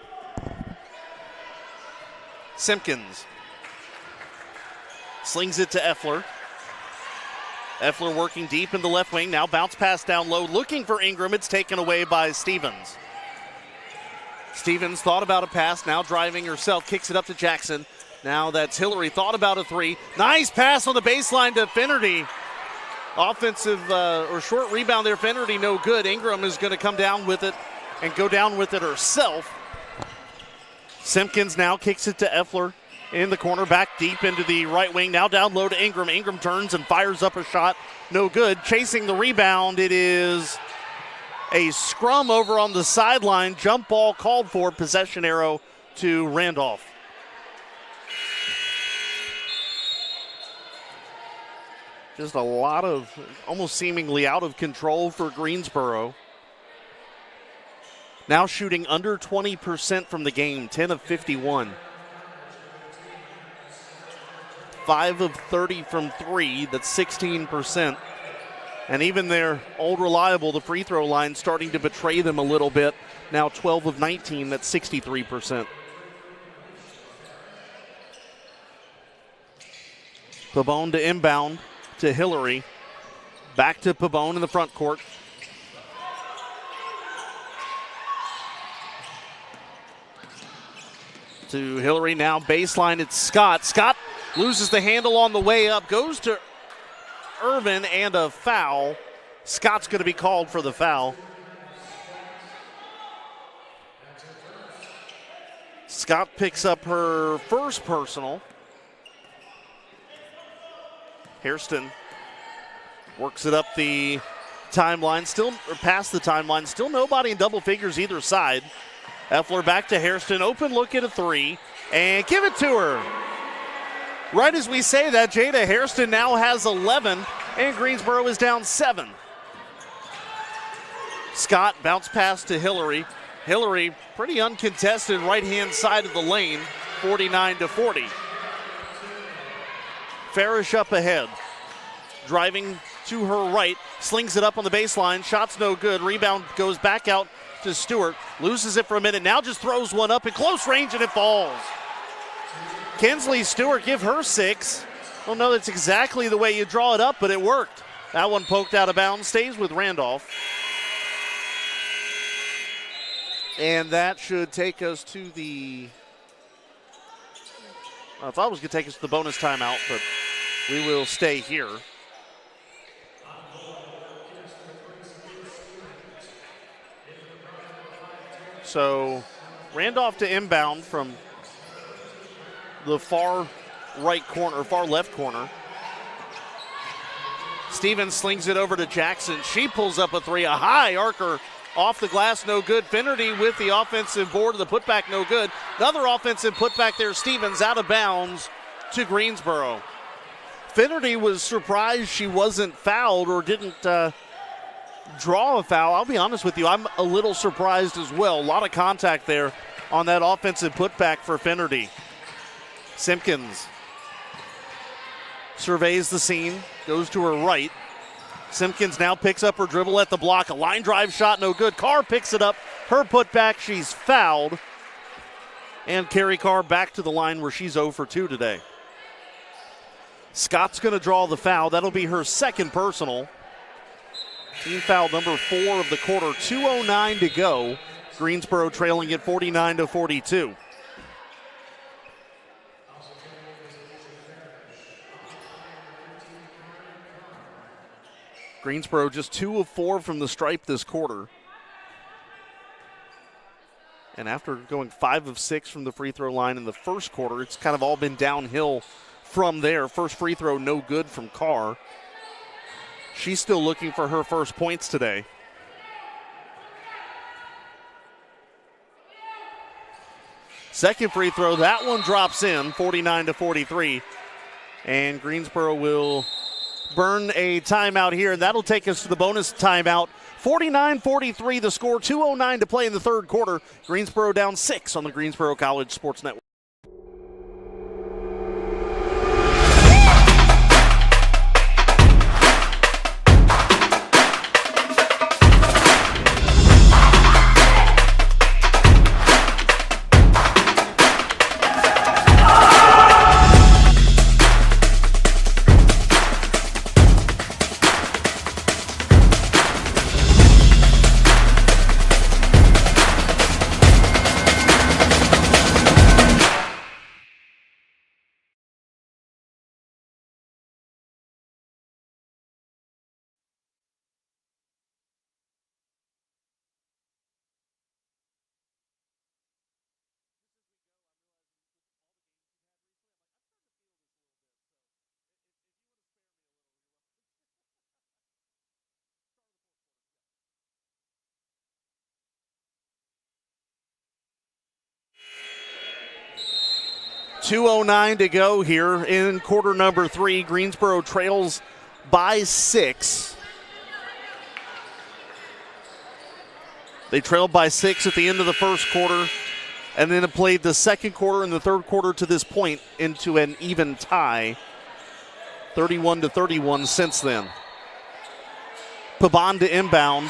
Simpkins slings it to Effler. Effler working deep in the left wing, now bounce pass down low, looking for Ingram. It's taken away by Stevens. Stevens thought about a pass, now driving herself, kicks it up to Jackson. Now that's Hillary, thought about a three. Nice pass on the baseline to Finnerty. Offensive or short rebound there, Finnerty no good. Ingram is going to come down with it and go down with it herself. Simpkins now kicks it to Effler in the corner, back deep into the right wing. Now down low to Ingram. Ingram turns and fires up a shot. No good. Chasing the rebound, it is a scrum over on the sideline. Jump ball called for. Possession arrow to Randolph. Just a lot of almost seemingly out of control for Greensboro. Now shooting under 20% from the game, 10 of 51. 5 of 30 from 3, that's 16%. And even their old reliable, the free throw line, starting to betray them a little bit. Now 12 of 19, that's 63%. Pabon to inbound to Hillary. Back to Pabon in the front court. To Hillary now, baseline, it's Scott. Scott loses the handle on the way up, goes to Irvin, and a foul. Scott's going to be called for the foul. Scott picks up her first personal. Hairston works it up the timeline, still or past the timeline, still nobody in double figures either side. Effler back to Hairston, open look at a three, and give it to her. Right as we say that, Jada Hairston now has 11, and Greensboro is down 7. Scott bounce pass to Hillary. Hillary pretty uncontested right-hand side of the lane, 49-40. Farish up ahead, driving to her right, slings it up on the baseline, shot's no good, rebound goes back out to Stewart, loses it for a minute, now just throws one up in close range and it falls. Kinsley Stewart, give her 6. Well, no, that's exactly the way you draw it up, but it worked. That one poked out of bounds, stays with Randolph. And that should take us to the, I thought it was going to take us to the bonus timeout, but we will stay here. So Randolph to inbound from the far right corner, far left corner. Stevens slings it over to Jackson. She pulls up a three, a high arcer off the glass, no good. Finnerty with the offensive board, the putback, no good. Another offensive putback there, Stevens out of bounds to Greensboro. Finnerty was surprised she wasn't fouled or didn't draw a foul. I'll be honest with you, I'm a little surprised as well. A lot of contact there on that offensive putback for Finnerty. Simpkins surveys the scene, goes to her right. Simpkins now picks up her dribble at the block. A line drive shot, no good. Carr picks it up. Her putback, she's fouled. And Carrie Carr back to the line where she's 0 for 2 today. Scott's going to draw the foul. That'll be her second personal. Team foul number 4 of the quarter. 2:09 to go. Greensboro trailing at 49-42. Greensboro just 2 of 4 from the stripe this quarter. And after going 5 of 6 from the free throw line in the first quarter, it's kind of all been downhill from there. First free throw, no good from Carr. She's still looking for her first points today. Second free throw, that one drops in, 49-43. And Greensboro will burn a timeout here, and that'll take us to the bonus timeout. 49-43 the score, 2:09 to play in the third quarter. Greensboro down 6 on the Greensboro College Sports Network. 2:09 to go here in quarter number 3. Greensboro trails by 6. They trailed by 6 at the end of the first quarter, and then have played the second quarter and the third quarter to this point into an even tie, 31-31 since then. Pabon to inbound,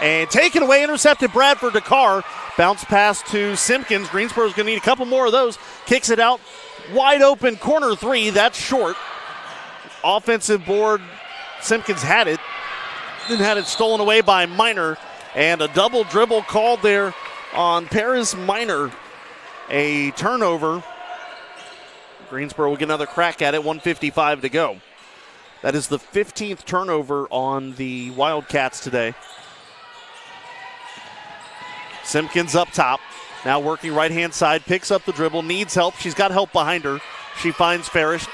and taken away, intercepted Bradford to Carr. Bounce pass to Simpkins. Greensboro's going to need a couple more of those. Kicks it out, wide open, corner 3. That's short. Offensive board, Simpkins had it, then had it stolen away by Minor, and a double dribble called there on Paris Minor. A turnover. Greensboro will get another crack at it, 1:55 to go. That is the 15th turnover on the Wildcats today. Simpkins up top, now working right-hand side, picks up the dribble, needs help. She's got help behind her. She finds Farish.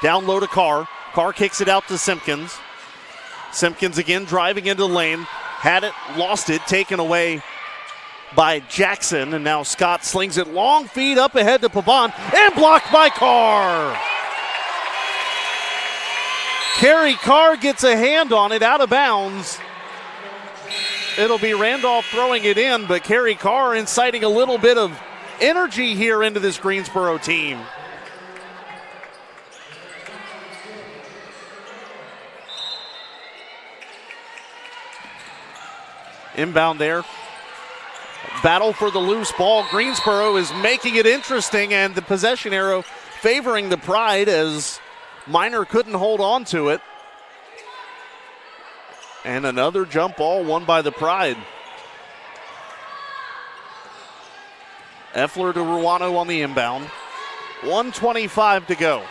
Down low to Carr. Carr kicks it out to Simpkins. Simpkins again driving into the lane. Had it, lost it, taken away by Jackson, and now Scott slings it long feed up ahead to Pabon, and blocked by Carr. Carrie Carr gets a hand on it, out of bounds. It'll be Randolph throwing it in, but Carrie Carr inciting a little bit of energy here into this Greensboro team. Inbound there. Battle for the loose ball. Greensboro is making it interesting, and the possession arrow favoring the Pride as Minor couldn't hold on to it. And another jump ball won by the Pride. Effler to Ruano on the inbound. 1:25 to go.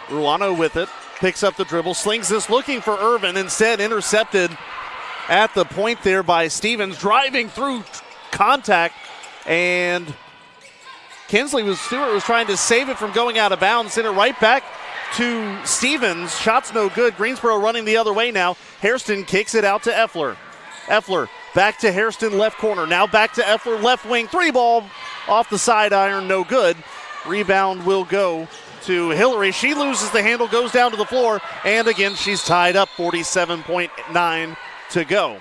Ruano with it. Picks up the dribble. Slings this looking for Irvin. Instead intercepted at the point there by Stevens. Driving through contact. And Stewart was trying to save it from going out of bounds. Sent it right back to Stevens. Shot's no good. Greensboro running the other way now. Hairston kicks it out to Effler. Effler back to Hairston, left corner. Now back to Effler, left wing. 3-ball off the side iron, no good. Rebound will go to Hillary. She loses the handle, goes down to the floor, and again she's tied up. 47.9 to go.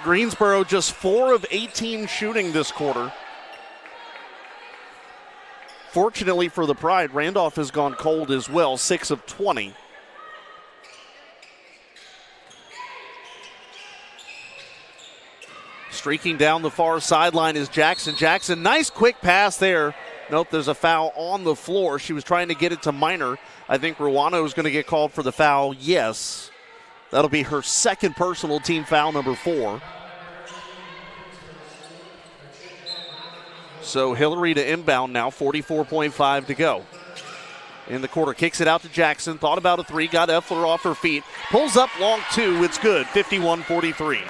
Greensboro just 4 of 18 shooting this quarter. Fortunately for the Pride, Randolph has gone cold as well, 6 of 20. Streaking down the far sideline is Jackson. Jackson, nice quick pass there. Nope, there's a foul on the floor. She was trying to get it to Minor. I think Ruano is going to get called for the foul. Yes. That'll be her second personal team foul, number 4. So Hillary to inbound now, 44.5 to go. In the quarter, kicks it out to Jackson. Thought about a 3, got Effler off her feet. Pulls up long 2, it's good, 51-43.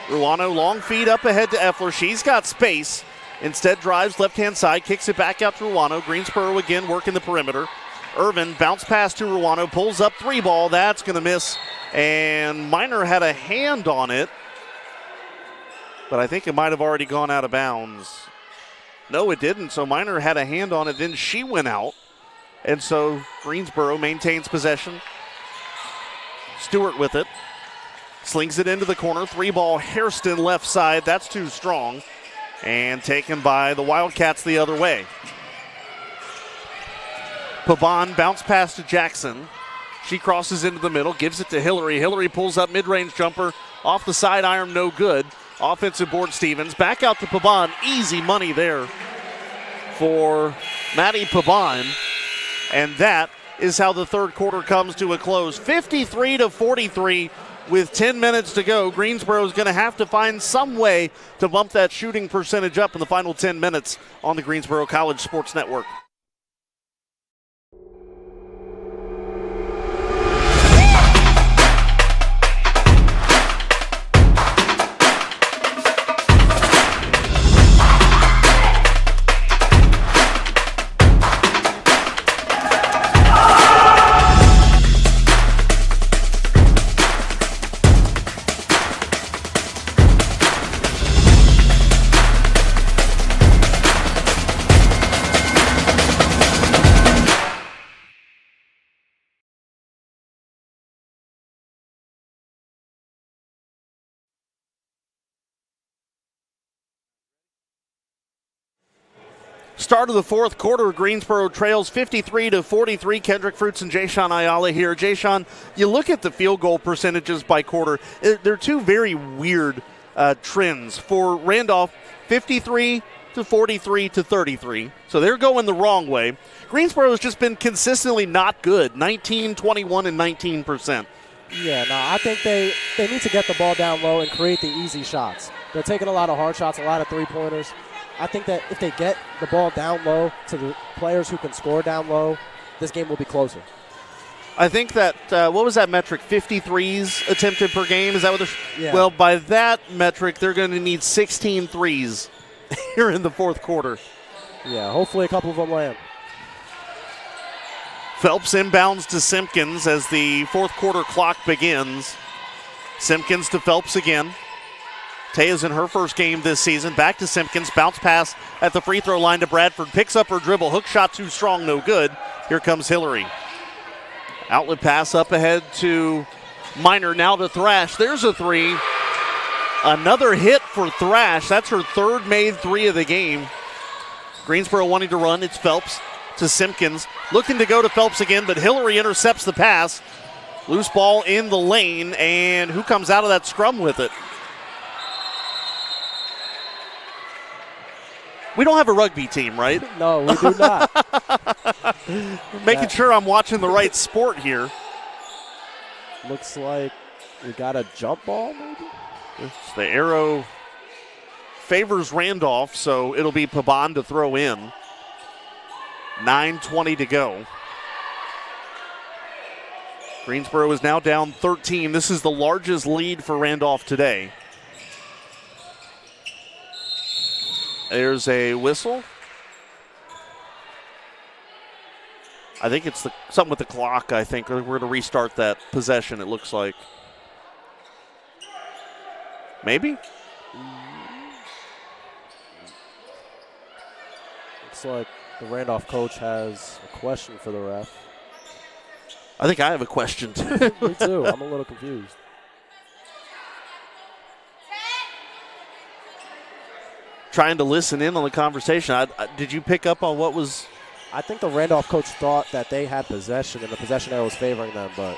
Ruano, long feed up ahead to Effler. She's got space. Instead drives left-hand side, kicks it back out to Ruano. Greensboro again working the perimeter. Irvin, bounce pass to Ruano, pulls up 3-ball. That's going to miss. And Minor had a hand on it, but I think it might have already gone out of bounds. No, it didn't. So Minor had a hand on it, then she went out. And so Greensboro maintains possession. Stewart with it. Slings it into the corner. 3-ball, Hairston left side. That's too strong. And taken by the Wildcats the other way. Pabon bounce pass to Jackson. She crosses into the middle, gives it to Hillary. Hillary pulls up mid-range jumper. Off the side iron, no good. Offensive board Stevens. Back out to Pabon. Easy money there for Maddie Pabon. And that is how the third quarter comes to a close. 53-43 with 10 minutes to go. Greensboro is going to have to find some way to bump that shooting percentage up in the final 10 minutes on the Greensboro College Sports Network. Start of the fourth quarter, Greensboro trails 53-43. Kendrick Fruits and Jayshawn Ayala here. Jayshawn, you look at the field goal percentages by quarter. They're two very weird trends. For Randolph, 53-43-33. So they're going the wrong way. Greensboro has just been consistently not good, 19, 21, and 19%. Yeah, no, I think they need to get the ball down low and create the easy shots. They're taking a lot of hard shots, a lot of three-pointers. I think that if they get the ball down low to the players who can score down low, this game will be closer. I think that, what was that metric, 53s attempted per game? Is that what yeah. Well, by that metric, they're going to need 16 threes here in the fourth quarter. Yeah, hopefully a couple of them land. Phelps inbounds to Simpkins as the fourth quarter clock begins. Simpkins to Phelps again. Taya's in her first game this season. Back to Simpkins. Bounce pass at the free throw line to Bradford. Picks up her dribble. Hook shot too strong, no good. Here comes Hillary. Outlet pass up ahead to Minor. Now to Thrash. There's a three. Another hit for Thrash. That's her third made three of the game. Greensboro wanting to run. It's Phelps to Simpkins. Looking to go to Phelps again, but Hillary intercepts the pass. Loose ball in the lane, and who comes out of that scrum with it? We don't have a rugby team, right? No, we do not. Making sure I'm watching the right sport here. Looks like we got a jump ball, maybe? The arrow favors Randolph, so it'll be Pabon to throw in. 9:20 to go. Greensboro is now down 13. This is the largest lead for Randolph today. There's a whistle. I think it's something with the clock, I think. We're going to restart that possession, it looks like. Maybe? Looks like the Randolph coach has a question for the ref. I think I have a question, too. Me too. I'm a little confused. Trying to listen in on the conversation. Did you pick up on what was? I think the Randolph coach thought that they had possession and the possession arrow was favoring them, but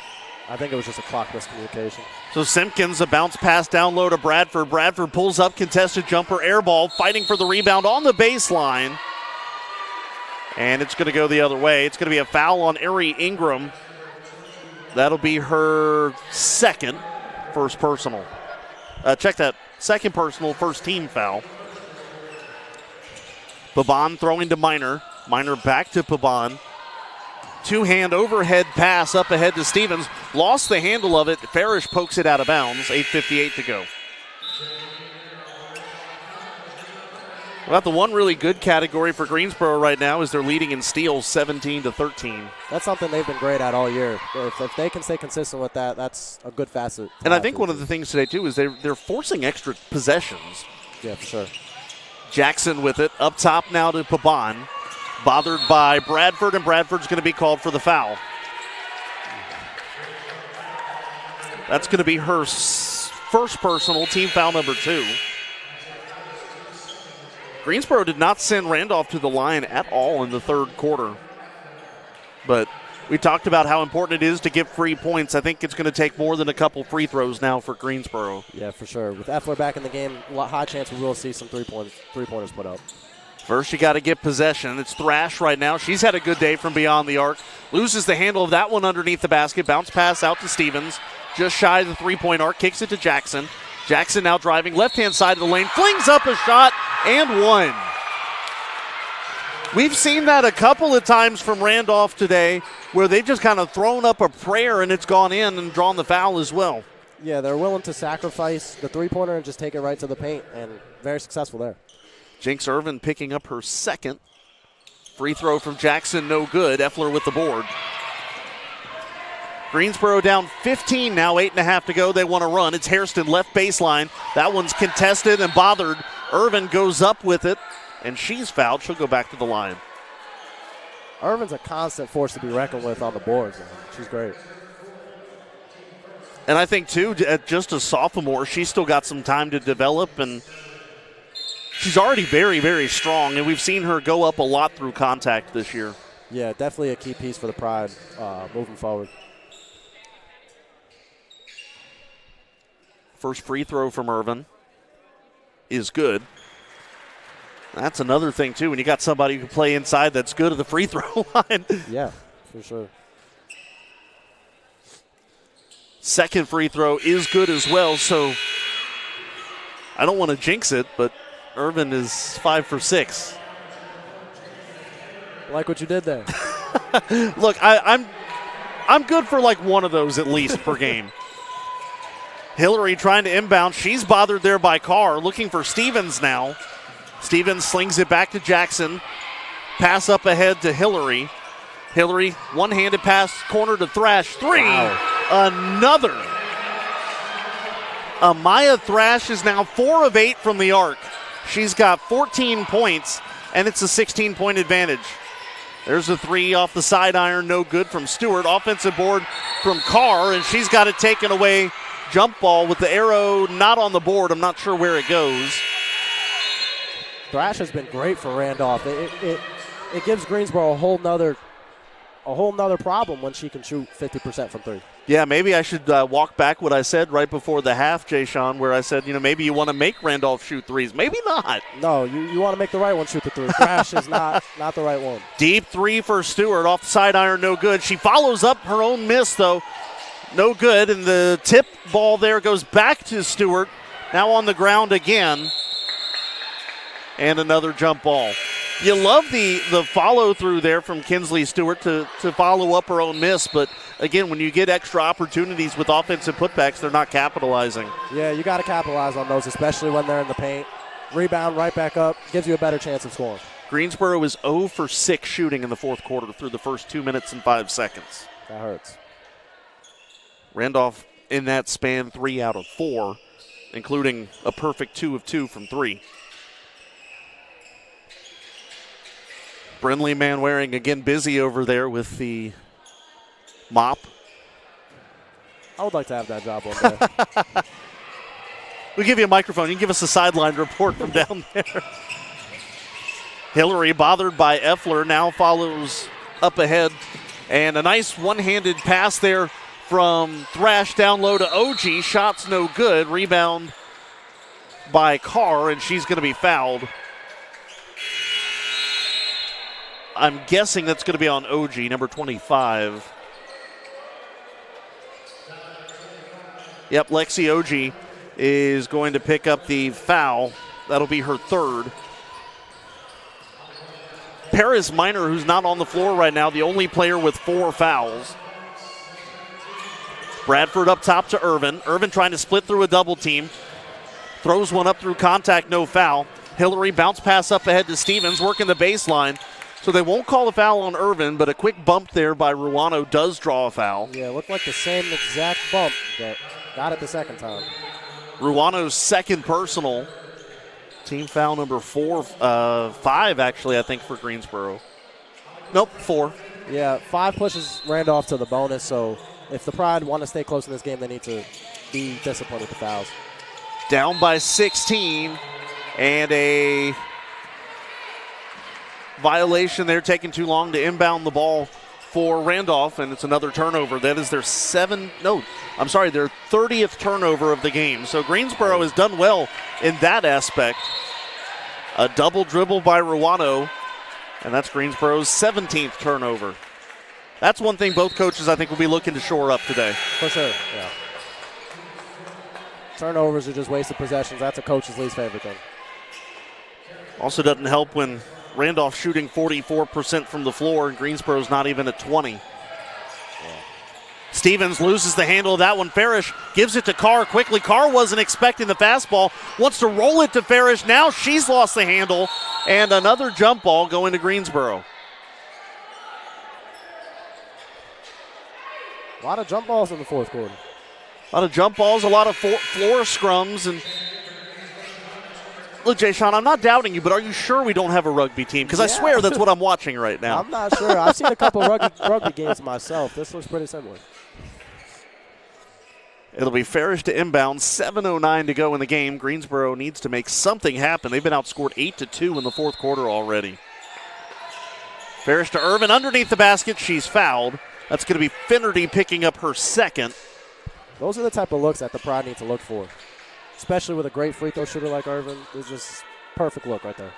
I think it was just a clock miscommunication. So Simpkins, a bounce pass down low to Bradford. Bradford pulls up, contested jumper, air ball, fighting for the rebound on the baseline. And it's going to go the other way. It's going to be a foul on Ari Ingram. That'll be her second, first personal. Check that, second personal, first team foul. Pabon throwing to Minor. Minor back to Pabon. Two-hand overhead pass up ahead to Stevens. Lost the handle of it. Farish pokes it out of bounds. 8:58 to go. About the one really good category for Greensboro right now is they're leading in steals 17-13. That's something they've been great at all year. If they can stay consistent with that, that's a good facet. And I think one of the things today, too, is they're forcing extra possessions. Yeah, for sure. Jackson with it. Up top now to Pabon. Bothered by Bradford, and Bradford's going to be called for the foul. That's going to be her first personal, team foul number 2. Greensboro did not send Randolph to the line at all in the third quarter. But we talked about how important it is to get free points. I think it's going to take more than a couple free throws now for Greensboro. Yeah, for sure. With Effler back in the game, high chance we will see some three-pointers put up. First, you got to get possession. It's Thrash right now. She's had a good day from beyond the arc. Loses the handle of that one underneath the basket. Bounce pass out to Stevens. Just shy of the three-point arc. Kicks it to Jackson. Jackson now driving left-hand side of the lane. Flings up a shot and one. We've seen that a couple of times from Randolph today where they've just kind of thrown up a prayer and it's gone in and drawn the foul as well. Yeah, they're willing to sacrifice the three-pointer and just take it right to the paint, and very successful there. Jinx Irvin picking up her second. Free throw from Jackson, no good. Effler with the board. Greensboro down 15 now, 8.5 to go. They want to run. It's Hairston left baseline. That one's contested and bothered. Irvin goes up with it, and she's fouled. She'll go back to the line. Irvin's a constant force to be reckoned with on the boards. She's great. And I think, too, just a sophomore, she's still got some time to develop, and she's already very, very strong, and we've seen her go up a lot through contact this year. Yeah, definitely a key piece for the Pride moving forward. First free throw from Irvin is good. That's another thing, too, when you got somebody who can play inside that's good at the free throw line. Yeah, for sure. Second free throw is good as well, so I don't want to jinx it, but Irvin is 5 for 6. I like what you did there. Look, I'm good for like one of those at least per game. Hillary trying to inbound. She's bothered there by Carr. Looking for Stevens now. Stevens slings it back to Jackson. Pass up ahead to Hillary. Hillary, one-handed pass, corner to Thrash. 3. Wow. Another. Amaya Thrash is now 4 of 8 from the arc. She's got 14 points, and it's a 16-point advantage. There's a 3 off the side iron, no good from Stewart. Offensive board from Carr, and she's got it taken away. Jump ball with the arrow not on the board. I'm not sure where it goes. Thrash has been great for Randolph. It gives Greensboro a whole nother problem when she can shoot 50% from 3. Yeah, maybe I should walk back what I said right before the half, Jay Sean, where I said, maybe you want to make Randolph shoot threes. Maybe not. No, you want to make the right one shoot the 3. Thrash is not the right one. Deep 3 for Stewart off the side iron, no good. She follows up her own miss, though. No good, and the tip ball there goes back to Stewart. Now on the ground again. And another jump ball. You love the follow-through there from Kinsley Stewart to follow up her own miss, but again, when you get extra opportunities with offensive putbacks, they're not capitalizing. Yeah, you got to capitalize on those, especially when they're in the paint. Rebound right back up, gives you a better chance of scoring. Greensboro is 0 for 6 shooting in the fourth quarter through the first 2 minutes and 5 seconds. That hurts. Randolph in that span 3 out of 4, including a perfect 2 of 2 from 3. Brinley Manwaring again busy over there with the mop. I would like to have that job one day. We'll give you a microphone. You can give us a sideline report from down there. Hillary, bothered by Effler, now follows up ahead. And a nice one-handed pass there from Thrash down low to OG. Shots no good. Rebound by Carr, and she's going to be fouled. I'm guessing that's going to be on OG, number 25. Yep, Lexi OG is going to pick up the foul. That'll be her third. Paris Minor, who's not on the floor right now, the only player with 4 fouls. Bradford up top to Irvin. Irvin trying to split through a double team. Throws one up through contact, no foul. Hillary bounce pass up ahead to Stevens, working the baseline. So they won't call a foul on Irvin, but a quick bump there by Ruano does draw a foul. Yeah, it looked like the same exact bump, but got it the second time. Ruano's second personal. Team foul number 5 actually, I think, for Greensboro. Nope, 4. Yeah, 5 pushes Randolph to the bonus, so if the Pride want to stay close in this game, they need to be disciplined with the fouls. Down by 16, and a violation there, taking too long to inbound the ball for Randolph, and it's another turnover. That is their 30th turnover of the game. So Greensboro has done well in that aspect. A double dribble by Ruano, and that's Greensboro's 17th turnover. That's one thing both coaches, I think, will be looking to shore up today. For sure, yeah. Turnovers are just wasted possessions. That's a coach's least favorite thing. Also doesn't help when Randolph shooting 44% from the floor, and Greensboro's not even at 20. Yeah. Stevens loses the handle of that one. Farish gives it to Carr quickly. Carr wasn't expecting the fastball. Wants to roll it to Farish. Now she's lost the handle, and another jump ball going to Greensboro. A lot of jump balls in the fourth quarter. A lot of jump balls, a lot of floor scrums. And look, Jay Sean, I'm not doubting you, but are you sure we don't have a rugby team? Because I swear that's what I'm watching right now. I'm not sure. I've seen a couple rugby games myself. This looks pretty similar. It'll be Farish to inbound, 7:09 to go in the game. Greensboro needs to make something happen. They've been outscored 8-2 in the fourth quarter already. Farish to Irvin underneath the basket. She's fouled. That's going to be Finnerty picking up her second. Those are the type of looks that the Pride need to look for, especially with a great free throw shooter like Irvin. It's just perfect look right there.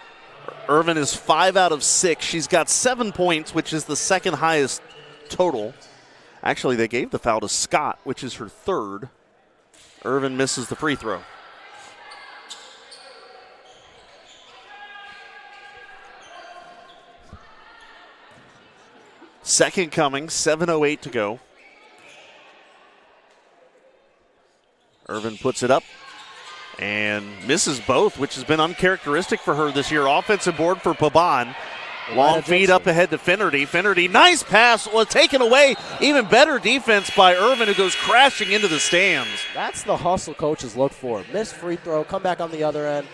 Irvin is 5 out of 6. She's got 7 points, which is the second highest total. Actually, they gave the foul to Scott, which is her third. Irvin misses the free throw. Second coming, 7:08 to go. Irvin puts it up and misses both, which has been uncharacteristic for her this year. Offensive board for Paban. Long feed up ahead to Finnerty. Finnerty, nice pass, was taken away. Even better defense by Irvin, who goes crashing into the stands. That's the hustle coaches look for. Missed free throw, come back on the other end,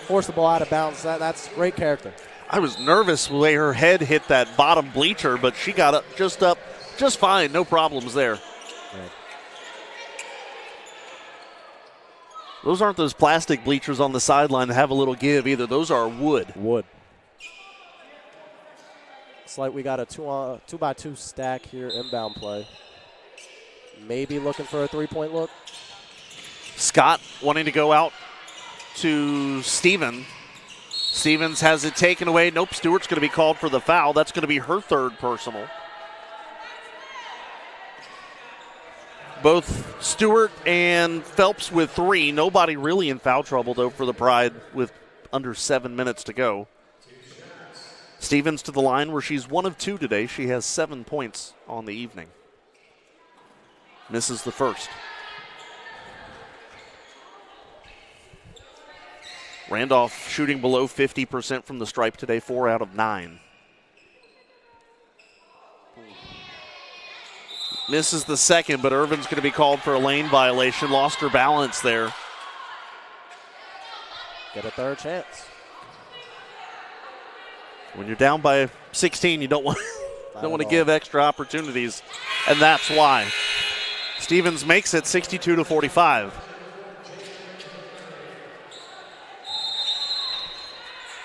force the ball out of bounds. That's great character. I was nervous the way her head hit that bottom bleacher, but she got up just fine. No problems there. Right. Those aren't those plastic bleachers on the sideline that have a little give either. Those are wood. Wood. It's like we got a 2x2 stack here, inbound play. Maybe looking for a three-point look. Scott wanting to go out to Steven. Stevens has it taken away. Nope, Stewart's going to be called for the foul. That's going to be her third personal. Both Stewart and Phelps with 3. Nobody really in foul trouble, though, for the Pride with under 7 minutes to go. Stevens to the line where she's 1 of 2 today. She has 7 points on the evening. Misses the first. Randolph shooting below 50% from the stripe today, 4 out of 9. Misses the second, but Irvin's going to be called for a lane violation. Lost her balance there. Get a third chance. When you're down by 16, you don't want to give extra opportunities, and that's why. Stevens makes it 62-45.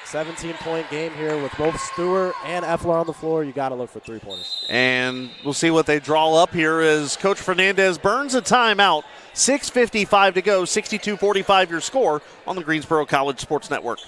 17-point game here with both Stewart and Effler on the floor. You got to look for three-pointers. And we'll see what they draw up here as Coach Fernandez burns a timeout. 6:55 to go, 62-45 your score on the Greensboro College Sports Network.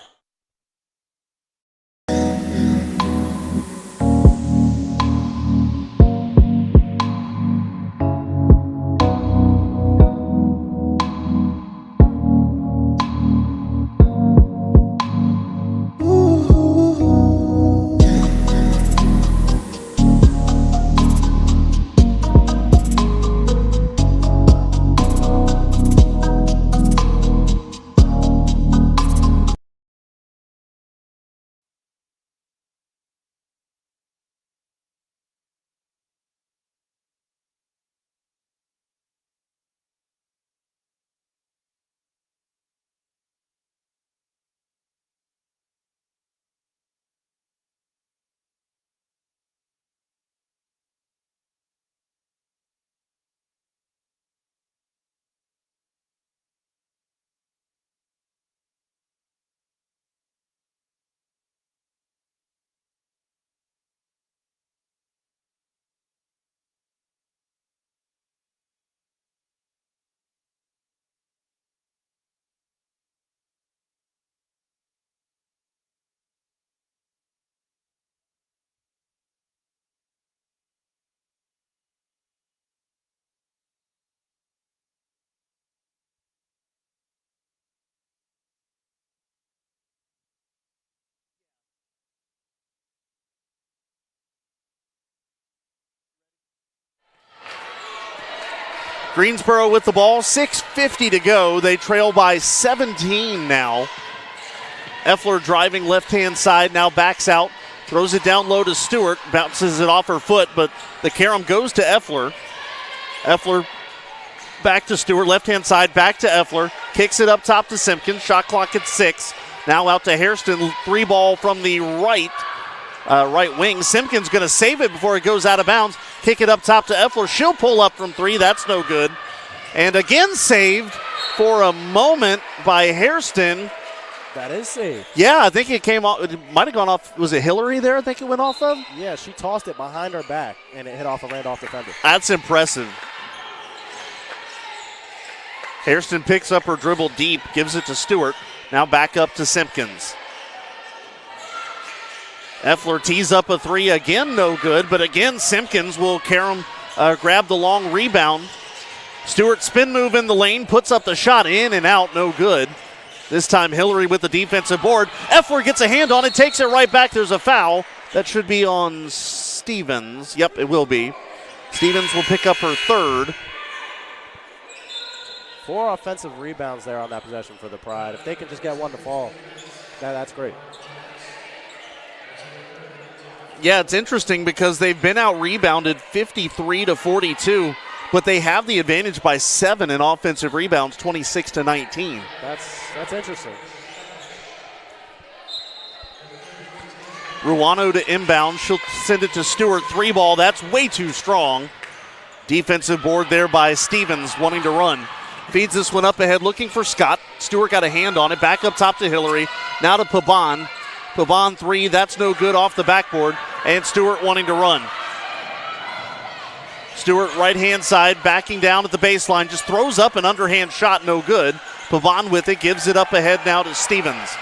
Greensboro with the ball, 6:50 to go. They trail by 17 now. Effler driving left-hand side, now backs out, throws it down low to Stewart, bounces it off her foot, but the carom goes to Effler. Effler back to Stewart, left-hand side, back to Effler, kicks it up top to Simpkins, shot clock at 6. Now out to Hairston, 3 ball from the right wing. Simpkins going to save it before it goes out of bounds. Kick it up top to Effler. She'll pull up from 3. That's no good. And again saved for a moment by Hairston. That is safe. Yeah, I think it came off. It might have gone off. Was it Hillary there? I think it went off of? Yeah, she tossed it behind her back, and it hit off a Randolph defender. That's impressive. Hairston picks up her dribble deep, gives it to Stewart. Now back up to Simpkins. Effler tees up a three. Again, no good, but again, Simpkins will grab the long rebound. Stewart spin move in the lane, puts up the shot, in and out, no good. This time Hillary with the defensive board. Effler gets a hand on it, takes it right back. There's a foul. That should be on Stevens. Yep, it will be. Stevens will pick up her third. 4 offensive rebounds there on that possession for the Pride. If they can just get one to fall, that's great. Yeah, it's interesting because they've been out rebounded 53-42. But they have the advantage by 7 in offensive rebounds, 26-19. That's interesting. Ruano to inbound. She'll send it to Stewart. 3-ball. That's way too strong. Defensive board there by Stevens, wanting to run. Feeds this one up ahead, looking for Scott. Stewart got a hand on it. Back up top to Hillary. Now to Pabon. Pabon 3. That's no good off the backboard. And Stewart wanting to run. Stewart right-hand side, backing down at the baseline, just throws up an underhand shot, no good. Pavon with it, gives it up ahead now to Stevens.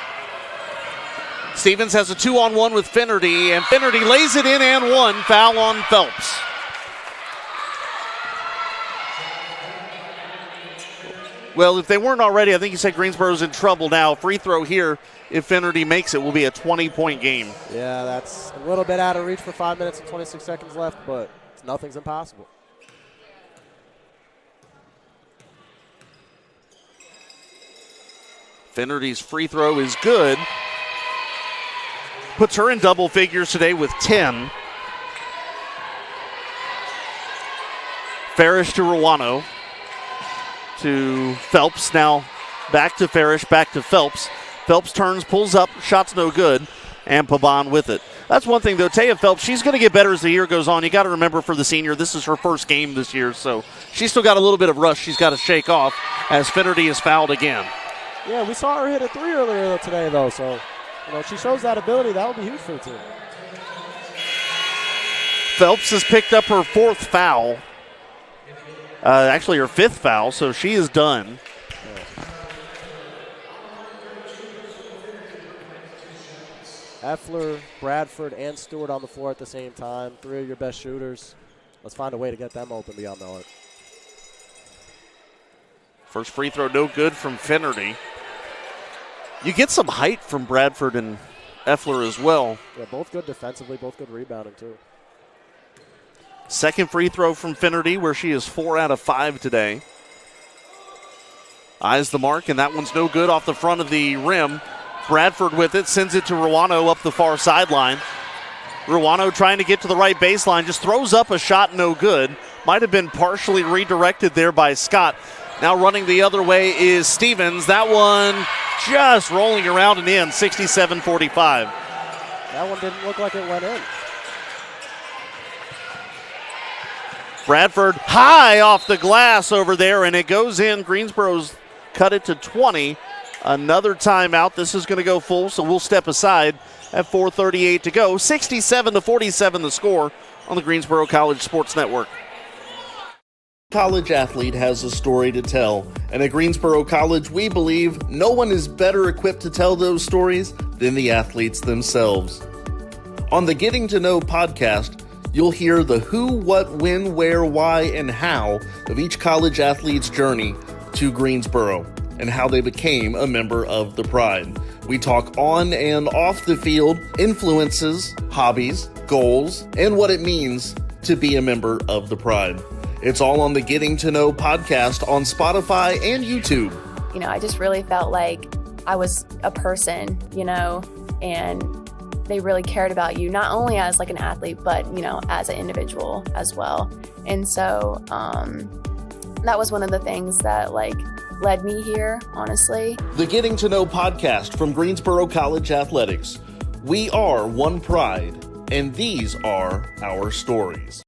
Stevens has a 2-on-1 with Finnerty, and Finnerty lays it in and one. Foul on Phelps. Well, if they weren't already, I think you said Greensboro's in trouble now. Free throw here, if Finnerty makes it, will be a 20-point game. Yeah, that's a little bit out of reach for 5 minutes and 26 seconds left, but nothing's impossible. Finnerty's free throw is good. Puts her in double figures today with 10. Farish to Ruano. To Phelps. Now back to Farish, back to Phelps. Phelps turns, pulls up, shot's no good, and Pabon with it. That's one thing, though. Taya Phelps, she's going to get better as the year goes on. You got to remember for the senior, this is her first game this year, so she's still got a little bit of rust she's got to shake off as Finnerty is fouled again. Yeah, we saw her hit a 3 earlier today, though, so she shows that ability. That would be huge for the team. Phelps has picked up her 4th foul. Actually, her 5th foul, so she is done. Effler, Bradford, and Stewart on the floor at the same time. 3 of your best shooters. Let's find a way to get them open beyond the arc. First free throw, no good from Finnerty. You get some height from Bradford and Effler as well. Yeah, both good defensively, both good rebounding, too. Second free throw from Finnerty, where she is 4 out of 5 today. Eyes the mark, and that one's no good off the front of the rim. Bradford with it, sends it to Ruano up the far sideline. Ruano trying to get to the right baseline, just throws up a shot, no good. Might have been partially redirected there by Scott. Now running the other way is Stevens. That one just rolling around and in, 67-45. That one didn't look like it went in. Bradford high off the glass over there, and it goes in. Greensboro's cut it to 20. Another timeout. This is going to go full, so we'll step aside at 4:38 to go. 67-47 the score on the Greensboro College Sports Network. College athlete has a story to tell, and at Greensboro College, we believe no one is better equipped to tell those stories than the athletes themselves. On the Getting to Know podcast, you'll hear the who, what, when, where, why, and how of each college athlete's journey to Greensboro and how they became a member of the Pride. We talk on and off the field, influences, hobbies, goals, and what it means to be a member of the Pride. It's all on the Getting to Know podcast on Spotify and YouTube. I just really felt like I was a person, and they really cared about you, not only as like an athlete, but, as an individual as well. And so that was one of the things that led me here, honestly. The Getting to Know podcast from Greensboro College Athletics. We are one Pride, and these are our stories.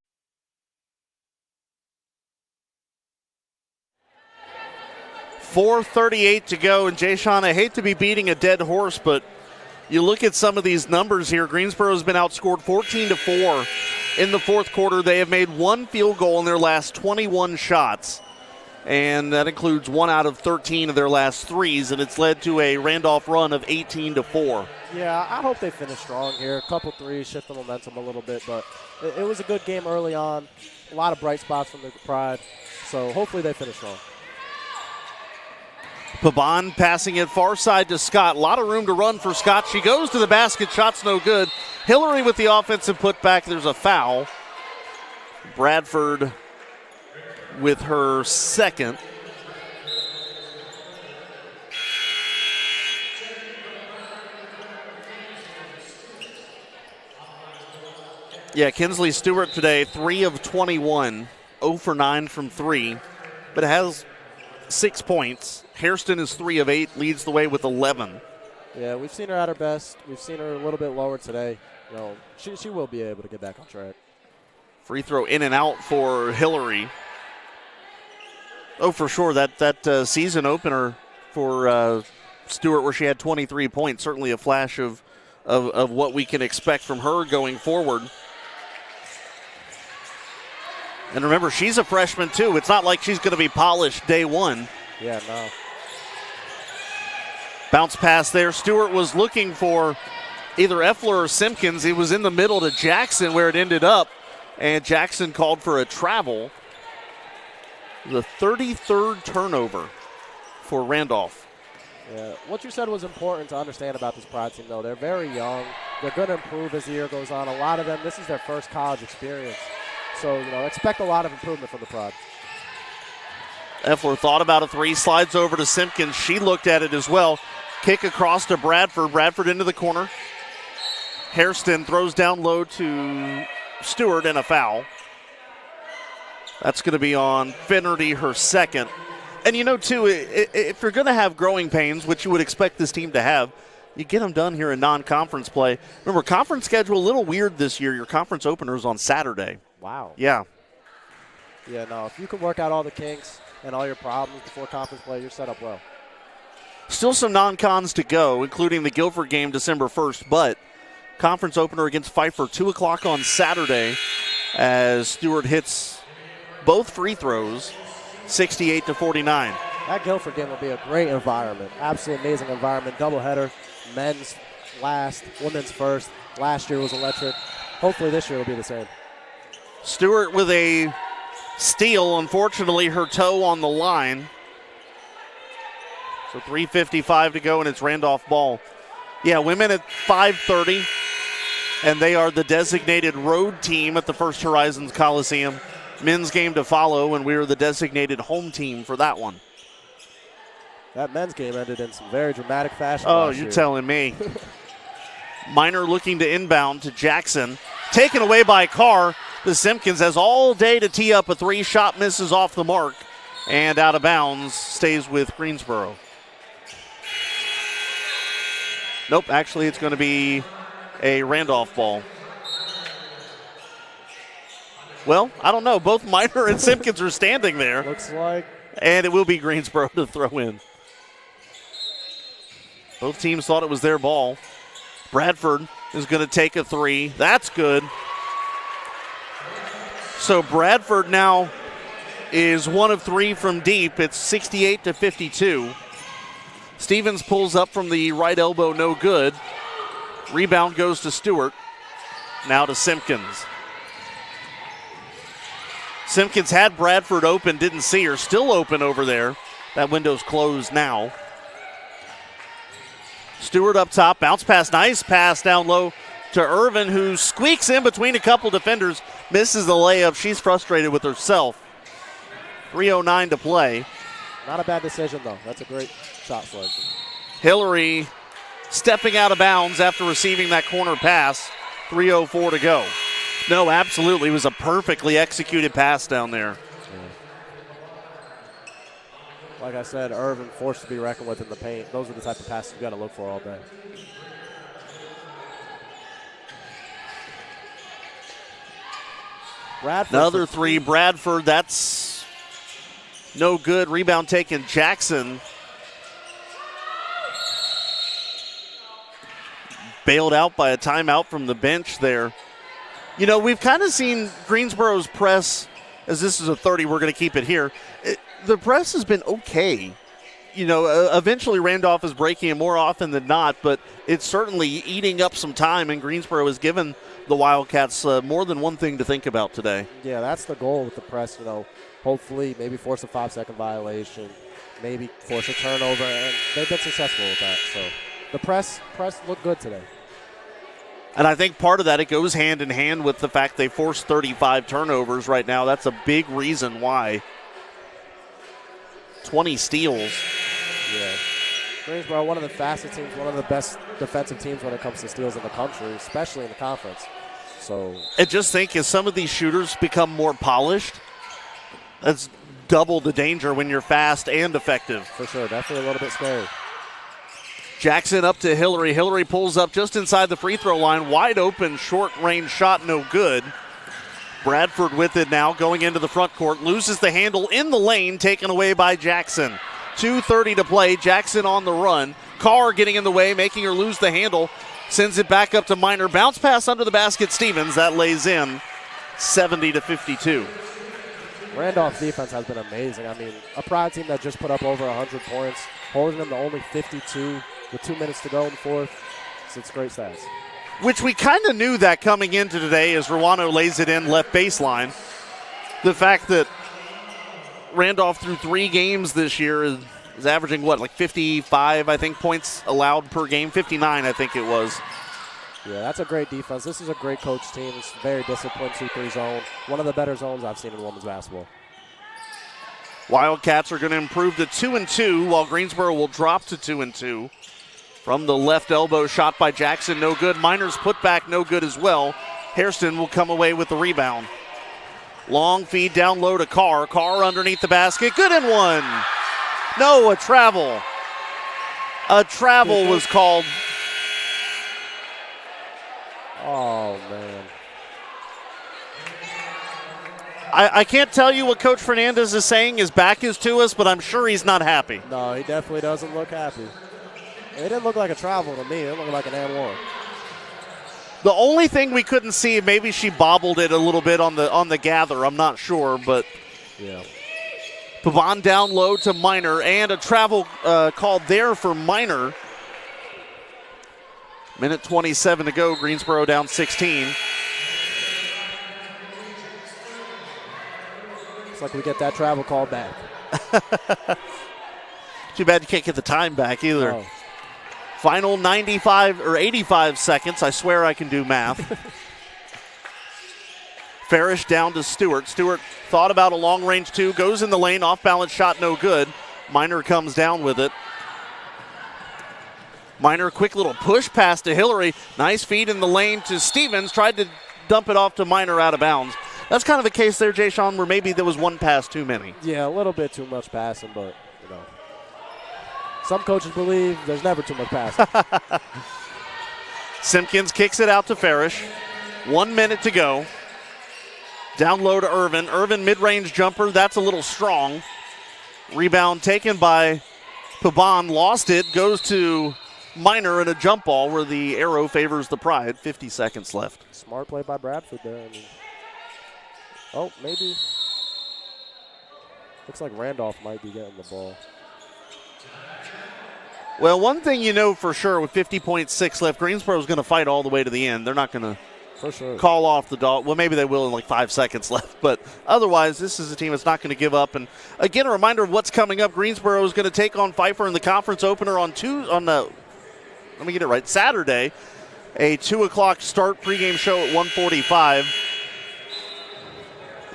4:38 to go, and Jay Sean, I hate to be beating a dead horse, but you look at some of these numbers here. Greensboro's been outscored 14-4 in the fourth quarter. They have made one field goal in their last 21 shots, and that includes 1 out of 13 of their last threes, and it's led to a Randolph run of 18-4. Yeah, I hope they finish strong here. A couple threes, shift the momentum a little bit, but it was a good game early on. A lot of bright spots from the Pride, so hopefully they finish strong. Pabon passing it far side to Scott. A lot of room to run for Scott. She goes to the basket. Shot's no good. Hillary with the offensive putback. There's a foul. Bradford with her second. Yeah, Kinsley Stewart today, 3 of 21, 0 for 9 from 3, but has 6 points. Hairston is 3 of 8, leads the way with 11. Yeah, we've seen her at her best. We've seen her a little bit lower today. You know, she will be able to get back on track. Free throw in and out for Hillary. Oh, for sure, that season opener for Stewart where she had 23 points, certainly a flash of what we can expect from her going forward. And remember, she's a freshman too. It's not like she's going to be polished day one. Yeah, no. Bounce pass there. Stewart was looking for either Effler or Simpkins. He was in the middle to Jackson where it ended up, and Jackson called for a travel. The 33rd turnover for Randolph. Yeah, what you said was important to understand about this Pride team, though. They're very young. They're going to improve as the year goes on. A lot of them, this is their first college experience. So, you know, expect a lot of improvement from the Pride. Effler thought about a three, slides over to Simpkins. She looked at it as well. Kick across to Bradford. Bradford into the corner. Hairston throws down low to Stewart and a foul. That's going to be on Finnerty, her second. And you know, too, if you're going to have growing pains, which you would expect this team to have, you get them done here in non-conference play. Remember, conference schedule a little weird this year. Your conference opener is on Saturday. Wow. Yeah. Yeah, no, if you can work out all the kinks and all your problems before conference play, you're set up well. Still some non-cons to go, including the Guilford game December 1st, but conference opener against Pfeiffer, 2 o'clock on Saturday, as Stewart hits both free throws, 68-49. That Guilford game will be a great environment. Absolutely amazing environment. Doubleheader, men's last, women's first. Last year was electric. Hopefully this year will be the same. Stewart with a steal. Unfortunately, her toe on the line. So 3:55 to go, and it's Randolph ball. Yeah, women at 5:30, and they are the designated road team at the First Horizons Coliseum. Men's game to follow, and we are the designated home team for that one. That men's game ended in some very dramatic fashion. Oh, you're telling me. Minor looking to inbound to Jackson. Taken away by Carr. The Simpkins has all day to tee up a three. Shot misses off the mark and out of bounds. Stays with Greensboro. Nope, actually it's going to be a Randolph ball. Well, I don't know. Both Minor and Simpkins are standing there. Looks like. And it will be Greensboro to throw in. Both teams thought it was their ball. Bradford is going to take a three. That's good. So Bradford now is 1 of 3 from deep. It's 68-52. Stevens pulls up from the right elbow, no good. Rebound goes to Stewart. Now to Simpkins. Simpkins had Bradford open, didn't see her. Still open over there. That window's closed now. Stewart up top, bounce pass, nice pass down low to Irvin, who squeaks in between a couple defenders, misses the layup. She's frustrated with herself. 3:09 to play. Not a bad decision, though. That's a great shot selection. Hillary stepping out of bounds after receiving that corner pass. 3:04 to go. No, absolutely. It was a perfectly executed pass down there. Like I said, Irvin forced to be reckoned with in the paint. Those are the type of passes you got to look for all day. Bradford. Another three. Bradford, that's No good. Rebound taken. Jackson bailed out by a timeout from the bench there. You know, we've kind of seen Greensboro's press, as this is a 30, we're going to keep it here. The press has been okay. You know, eventually Randolph is breaking it more often than not, but it's certainly eating up some time, and Greensboro has given the Wildcats more than one thing to think about today. Yeah, that's the goal with the press, you know. Hopefully maybe force a 5-second violation, maybe force a turnover, and they've been successful with that. So the press looked good today. And I think part of that, it goes hand in hand with the fact they forced 35 turnovers right now. That's a big reason why. 20 steals. Yeah. Greensboro, one of the fastest teams, one of the best defensive teams when it comes to steals in the country, especially in the conference. So I just think as some of these shooters become more polished, that's double the danger when you're fast and effective. For sure, definitely a little bit scary. Jackson up to Hillary. Hillary pulls up just inside the free throw line. Wide open, short range shot, no good. Bradford with it now, going into the front court. Loses the handle in the lane, taken away by Jackson. 2:30 to play. Jackson on the run. Carr getting in the way, making her lose the handle. Sends it back up to Minor. Bounce pass under the basket, Stevens. That lays in 70-52. Randolph's defense has been amazing. I mean, a Pride team that just put up over 100 points, holding them to only 52 with 2 minutes to go in the fourth. It's great stats. Which we kind of knew that coming into today as Ruano lays it in left baseline. The fact that Randolph through 3 games this year is averaging, what, like 55, I think, points allowed per game? 59, I think it was. Yeah, that's a great defense. This is a great coach team. It's very disciplined 2-3 zone. One of the better zones I've seen in women's basketball. Wildcats are going to improve to 2-2, while Greensboro will drop to 2-2. From the left elbow, shot by Jackson, no good. Minor's put back, no good as well. Hairston will come away with the rebound. Long feed down low to Carr. Carr underneath the basket, good and one. No, a travel. A travel was called. Oh, man. I can't tell you what Coach Fernandez is saying. His back is to us, but I'm sure he's not happy. No, he definitely doesn't look happy. It didn't look like a travel to me. It looked like an and-one. The only thing we couldn't see, maybe she bobbled it a little bit on the gather. I'm not sure, but yeah. Pavon down low to Minor, and a travel called there for Minor. Minute 27 to go. Greensboro down 16. Looks like we get that travel call back. Too bad you can't get the time back either. Oh. Final 95 or 85 seconds. I swear I can do math. Farish down to Stewart. Stewart thought about a long range 2, goes in the lane, off balance shot, no good. Minor comes down with it. Minor, quick little push pass to Hillary. Nice feed in the lane to Stevens. Tried to dump it off to Minor out of bounds. That's kind of the case there, Jay Sean, where maybe there was one pass too many. Yeah, a little bit too much passing, but, you know. Some coaches believe there's never too much passing. Simpkins kicks it out to Farish. 1 minute to go. Down low to Irvin. Irvin mid-range jumper. That's a little strong. Rebound taken by Pabon. Lost it. Goes to Minor in a jump ball where the arrow favors the Pride. 50 seconds left. Smart play by Bradford there. I mean, oh, maybe. Looks like Randolph might be getting the ball. Well, one thing you know for sure with 50.6 left, Greensboro's going to fight all the way to the end. They're not going to call off the dog. Well, maybe they will in like 5 seconds left. But otherwise, this is a team that's not going to give up. And again, a reminder of what's coming up. Greensboro is going to take on Pfeiffer in the conference opener on Saturday. A 2 o'clock start pregame show at 1:45.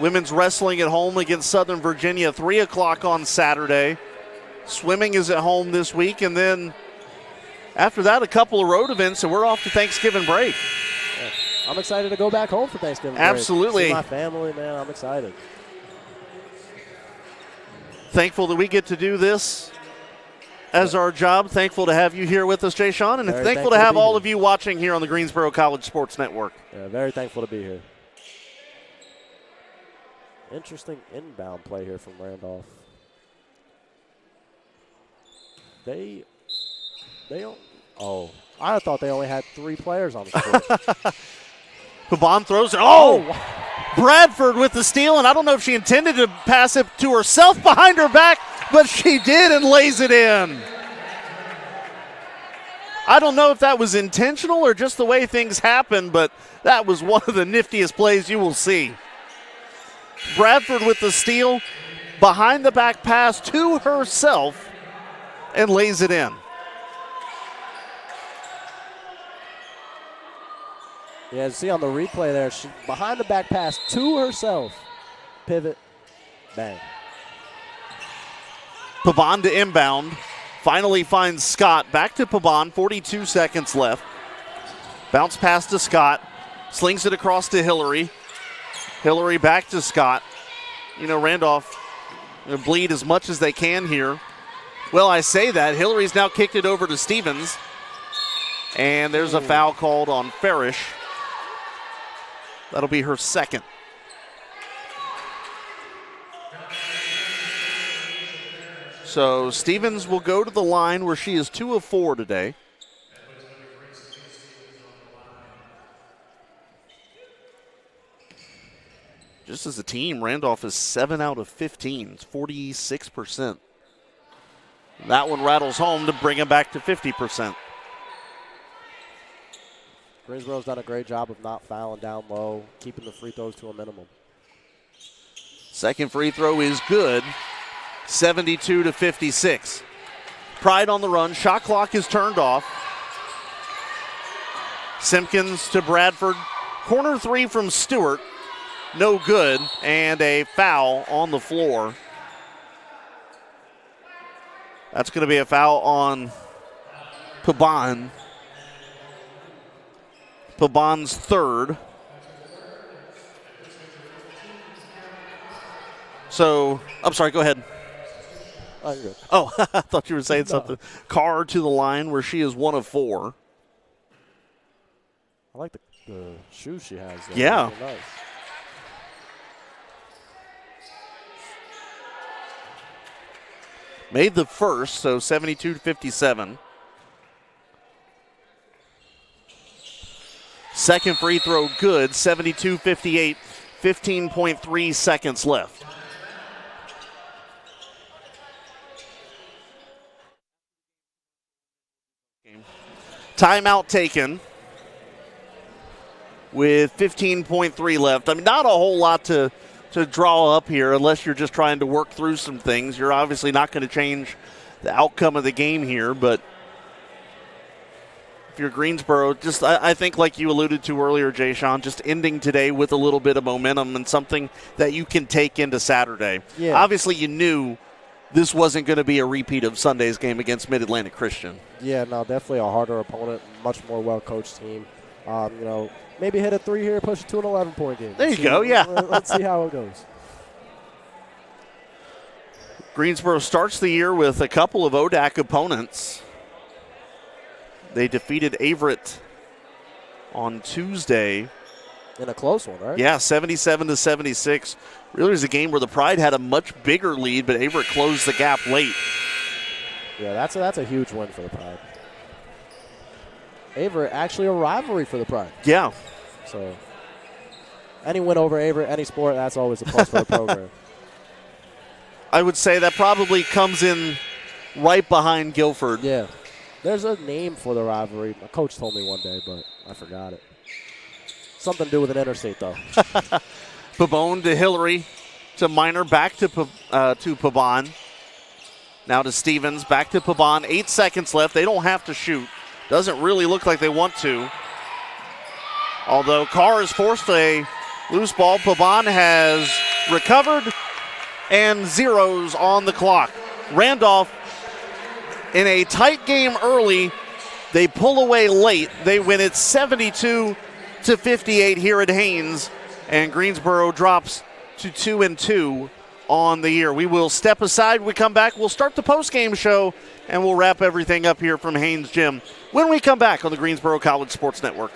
Women's wrestling at home against Southern Virginia, 3 o'clock on Saturday. Swimming is at home this week, and then after that, a couple of road events, and we're off to Thanksgiving break. Yeah. I'm excited to go back home for Thanksgiving Absolutely. break. See my family, man. I'm excited. Thankful that we get to do this as our job. Thankful to have you here with us, Jay Sean, and Very thankful to have all of you watching here on the Greensboro College Sports Network. Yeah, very thankful to be here. Interesting inbound play here from Randolph. They don't. Oh, I thought they only had 3 players on the court. Pabon throws it. Oh! Bradford with the steal, and I don't know if she intended to pass it to herself behind her back, but she did and lays it in. I don't know if that was intentional or just the way things happen, but that was one of the niftiest plays you will see. Bradford with the steal, behind the back pass to herself, and lays it in. Yeah, see on the replay there, she behind the back pass to herself. Pivot, bang. Pabon to inbound. Finally finds Scott. Back to Pabon, 42 seconds left. Bounce pass to Scott. Slings it across to Hillary. Hillary back to Scott. You know, Randolph will bleed as much as they can here. Well, I say that. Hillary's now kicked it over to Stevens. And there's a foul called on Farish. That'll be her second. So Stevens will go to the line where she is 2 of 4 today. Just as a team, Randolph is 7 out of 15. It's 46%. That one rattles home to bring him back to 50%. Greensboro's done a great job of not fouling down low, keeping the free throws to a minimum. Second free throw is good. 72-56. Pride on the run. Shot clock is turned off. Simpkins to Bradford. Corner 3 from Stewart. No good. And a foul on the floor. That's going to be a foul on Pabon. Pabon's third. So, I'm sorry, go ahead. Oh, you're good. Oh, I thought you were saying something. Carr to the line where she is 1 of 4. I like the shoes she has there. Yeah. Really nice. Made the first, so 72-57. Second free throw good, 72-58, 15.3 seconds left. Timeout taken with 15.3 left. I mean, not a whole lot to draw up here unless you're just trying to work through some things. You're obviously not going to change the outcome of the game here, but if you're Greensboro, just I think like you alluded to earlier, Jay Sean, just ending today with a little bit of momentum and something that you can take into Saturday. Yeah. Obviously, you knew this wasn't going to be a repeat of Sunday's game against Mid-Atlantic Christian. Yeah, no, definitely a harder opponent, much more well-coached team. Maybe hit a 3 here, push it to an 11-point game. There you go, yeah. Let's see how it goes. Greensboro starts the year with a couple of ODAC opponents. They defeated Averett on Tuesday. In a close one, right? Yeah, 77-76. Really was a game where the Pride had a much bigger lead, but Averett closed the gap late. Yeah, that's a huge win for the Pride. Averett, actually a rivalry for the Pride. Yeah. So any win over Averett, any sport, that's always a plus for the program. I would say that probably comes in right behind Guilford. Yeah. There's a name for the rivalry. My coach told me one day, but I forgot it. Something to do with an interstate, though. Pabon to Hillary, to Minor, back to Pabon. Now to Stevens, back to Pabon. 8 seconds left. They don't have to shoot. Doesn't really look like they want to. Although Carr has forced a loose ball. Pabon has recovered and zeros on the clock. Randolph in a tight game early. They pull away late. They win it 72-58 here at Haynes. And Greensboro drops to 2-2 on the year. We will step aside. When we come back, we'll start the postgame show, and we'll wrap everything up here from Haynes Gym when we come back on the Greensboro College Sports Network.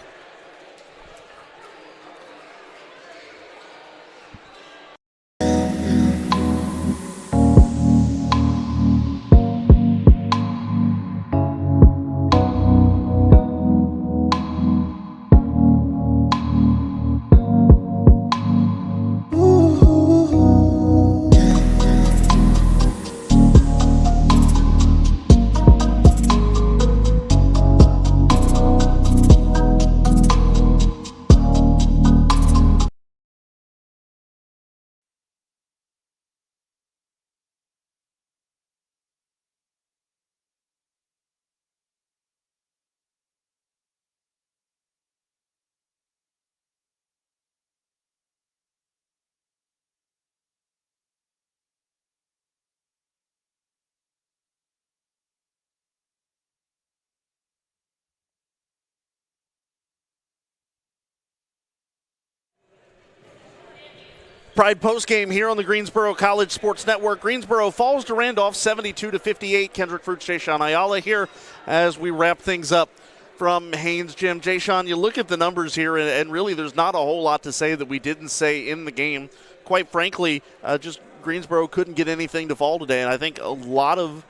Pride postgame here on the Greensboro College Sports Network. Greensboro falls to Randolph 72-58. Kendrick Fruits, Jayshawn Ayala here as we wrap things up from Haynes Gym. Jayshawn, you look at the numbers here, and really there's not a whole lot to say that we didn't say in the game. Quite frankly, just Greensboro couldn't get anything to fall today, and I think a lot of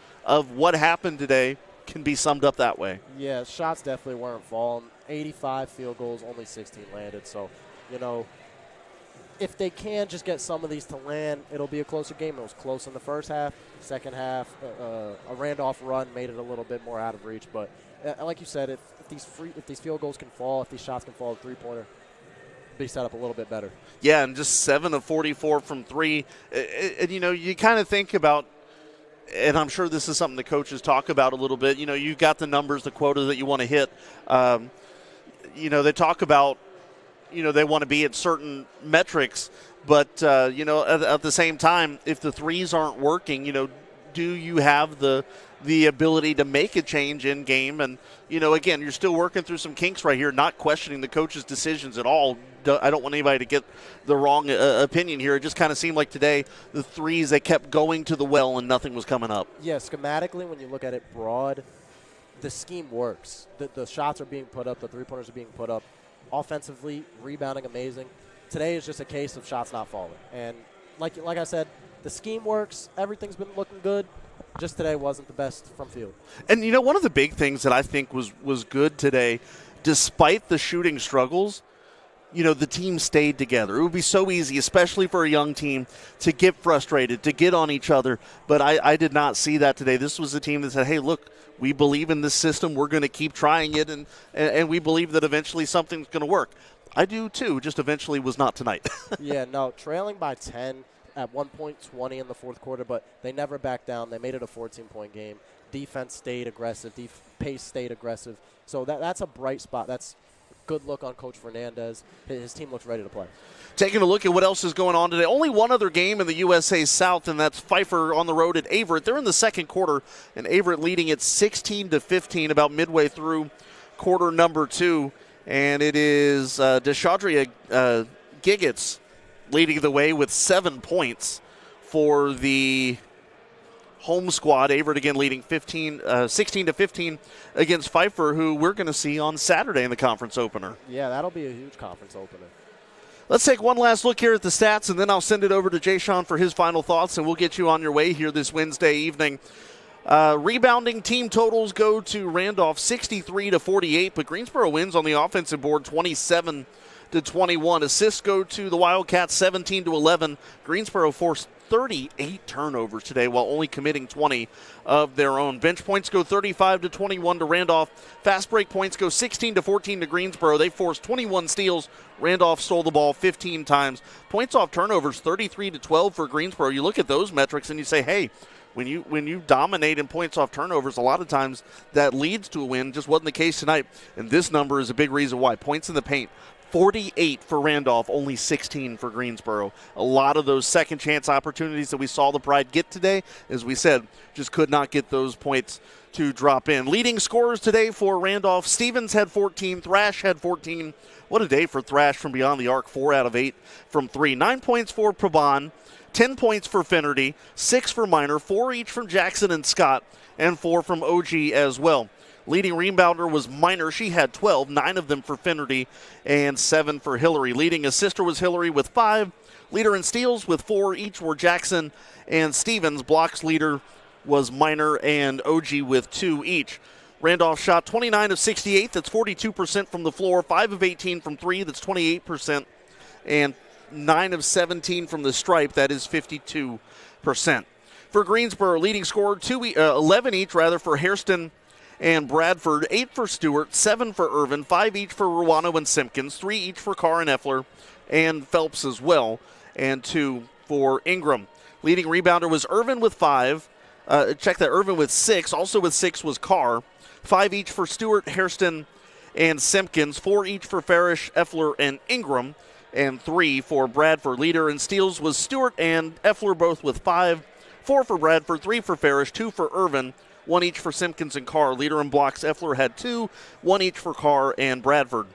what happened today can be summed up that way. Yeah, shots definitely weren't falling. 85 field goals, only 16 landed. So, if they can just get some of these to land, it'll be a closer game. It was close in the first half. Second half, a Randolph run made it a little bit more out of reach. But like you said, if these field goals can fall, if these shots can fall, a three-pointer, be set up a little bit better. Yeah, and just 7 of 44 from three. And you kind of think about, and I'm sure this is something the coaches talk about a little bit. You've got the numbers, the quota that you want to hit. They talk about, they want to be at certain metrics, but, at the same time, if the threes aren't working, do you have the ability to make a change in game? And, again, you're still working through some kinks right here, not questioning the coach's decisions at all. I don't want anybody to get the wrong opinion here. It just kind of seemed like today the threes, they kept going to the well and nothing was coming up. Yeah, schematically, when you look at it broad, the scheme works. The shots are being put up, the three-pointers are being put up. Offensively, rebounding amazing. Today is just a case of shots not falling. And like I said, the scheme works. Everything's been looking good. Just today wasn't the best from field. And, one of the big things that I think was good today, despite the shooting struggles, the team stayed together. It would be so easy, especially for a young team, to get frustrated, to get on each other. But I did not see that today. This was a team that said, hey, look, we believe in this system. We're going to keep trying it, and we believe that eventually something's going to work. I do, too, just eventually was not tonight. Yeah, no, trailing by 10 at 1 point 20 in the fourth quarter, but they never backed down. They made it a 14-point game. Defense stayed aggressive. Pace stayed aggressive. So that's a bright spot. That's good look on Coach Fernandez. His team looks ready to play. Taking a look at what else is going on today. Only one other game in the USA South, and that's Pfeiffer on the road at Averett. They're in the second quarter, and Averett leading it 16-15 about midway through quarter number 2. And it is Deshadria Giggets leading the way with 7 points for the home squad. Averett again leading 16-15 against Pfeiffer, who we're going to see on Saturday in the conference opener. Yeah, that'll be a huge conference opener. Let's take one last look here at the stats, and then I'll send it over to Jayshawn for his final thoughts, and we'll get you on your way here this Wednesday evening. Rebounding team totals go to Randolph 63-48, but Greensboro wins on the offensive board 27-21. Assists go to the Wildcats 17-11. Greensboro forced 38 turnovers today while only committing 20 of their own. Bench points go 35-21 to Randolph. Fast break points go 16-14 to Greensboro. They forced 21 steals. Randolph stole the ball 15 times. Points off turnovers 33-12 for Greensboro. You look at those metrics and you say, hey, when you dominate in points off turnovers, a lot of times that leads to a win. Just wasn't the case tonight. And this number is a big reason why. Points in the paint. 48 for Randolph, only 16 for Greensboro. A lot of those second chance opportunities that we saw the Pride get today, as we said, just could not get those points to drop in. Leading scorers today for Randolph, Stevens had 14, Thrash had 14. What a day for Thrash from beyond the arc, 4 out of 8 from 3. 9 points for Prebon, 10 points for Finnerty, 6 for Minor, 4 each from Jackson and Scott, and 4 from OG as well. Leading rebounder was Minor. She had 12, 9 of them for Finnerty, and 7 for Hillary. Leading assister was Hillary with 5. Leader in steals with 4 each were Jackson and Stevens. Blocks leader was Minor and OG with 2 each. Randolph shot 29 of 68. That's 42% from the floor. 5 of 18 from 3. That's 28%. And 9 of 17 from the stripe. That is 52%. For Greensboro, leading scorer 11 each for Hairston and Bradford, 8 for Stewart, 7 for Irvin, 5 each for Ruano and Simpkins, 3 each for Carr and Effler, and Phelps as well, and 2 for Ingram. Leading rebounder was Irvin with 5. Irvin with 6. Also with 6 was Carr. 5 each for Stewart, Hairston, and Simpkins, 4 each for Farish, Effler, and Ingram, and 3 for Bradford. Leader in steals was Stewart and Effler, both with 5. 4 for Bradford, 3 for Farish, 2 for Irvin, 1 each for Simpkins and Carr. Leader in blocks, Effler had 2, 1 each for Carr and Bradford.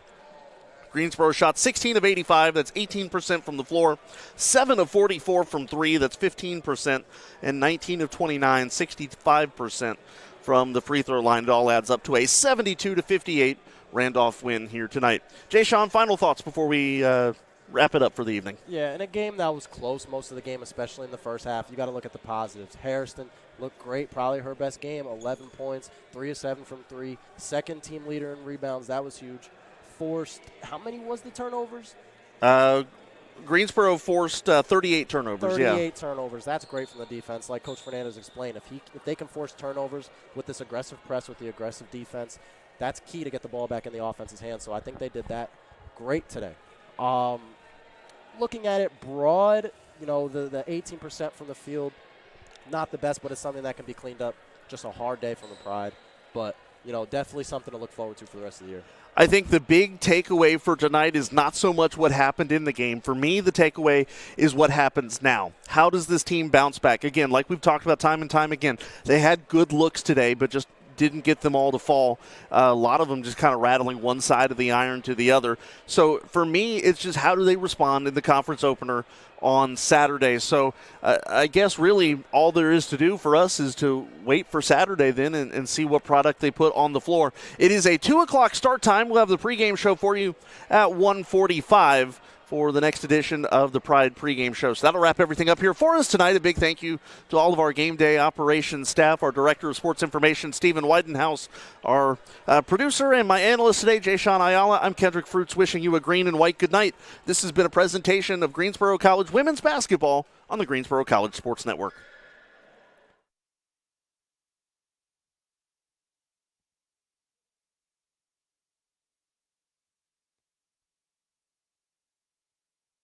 Greensboro shot 16 of 85. That's 18% from the floor. 7 of 44 from 3. That's 15%. And 19 of 29, 65% from the free throw line. It all adds up to a 72-58 Randolph win here tonight. Jay Sean, final thoughts before we wrap it up for the evening. Yeah, in a game that was close most of the game, especially in the first half, you got to look at the positives. Hairston looked great, probably her best game, 11 points, 3 of 7 from 3, second team leader in rebounds. That was huge. Forced, how many was the turnovers? Greensboro forced 38 turnovers. 38 turnovers. That's great from the defense. Like Coach Fernandez explained, if they can force turnovers with this aggressive press, with the aggressive defense, that's key to get the ball back in the offense's hands. So I think they did that great today. Looking at it broad, the 18% from the field, not the best, but it's something that can be cleaned up. Just a hard day from the Pride. But, definitely something to look forward to for the rest of the year. I think the big takeaway for tonight is not so much what happened in the game. For me, the takeaway is what happens now. How does this team bounce back? Again, like we've talked about time and time again, they had good looks today, but just didn't get them all to fall. A lot of them just kind of rattling one side of the iron to the other. So for me, it's just how do they respond in the conference opener on Saturday. So I guess really all there is to do for us is to wait for Saturday then and see what product they put on the floor. It is a 2 o'clock start time. We'll have the pregame show for you at 1:45 for the next edition of the Pride pregame show. So that'll wrap everything up here for us tonight. A big thank you to all of our game day operations staff, our Director of Sports Information, Stephen Weidenhouse, our producer, and my analyst today, Jay Sean Ayala. I'm Kendrick Fruits, wishing you a green and white good night. This has been a presentation of Greensboro College women's basketball on the Greensboro College Sports Network.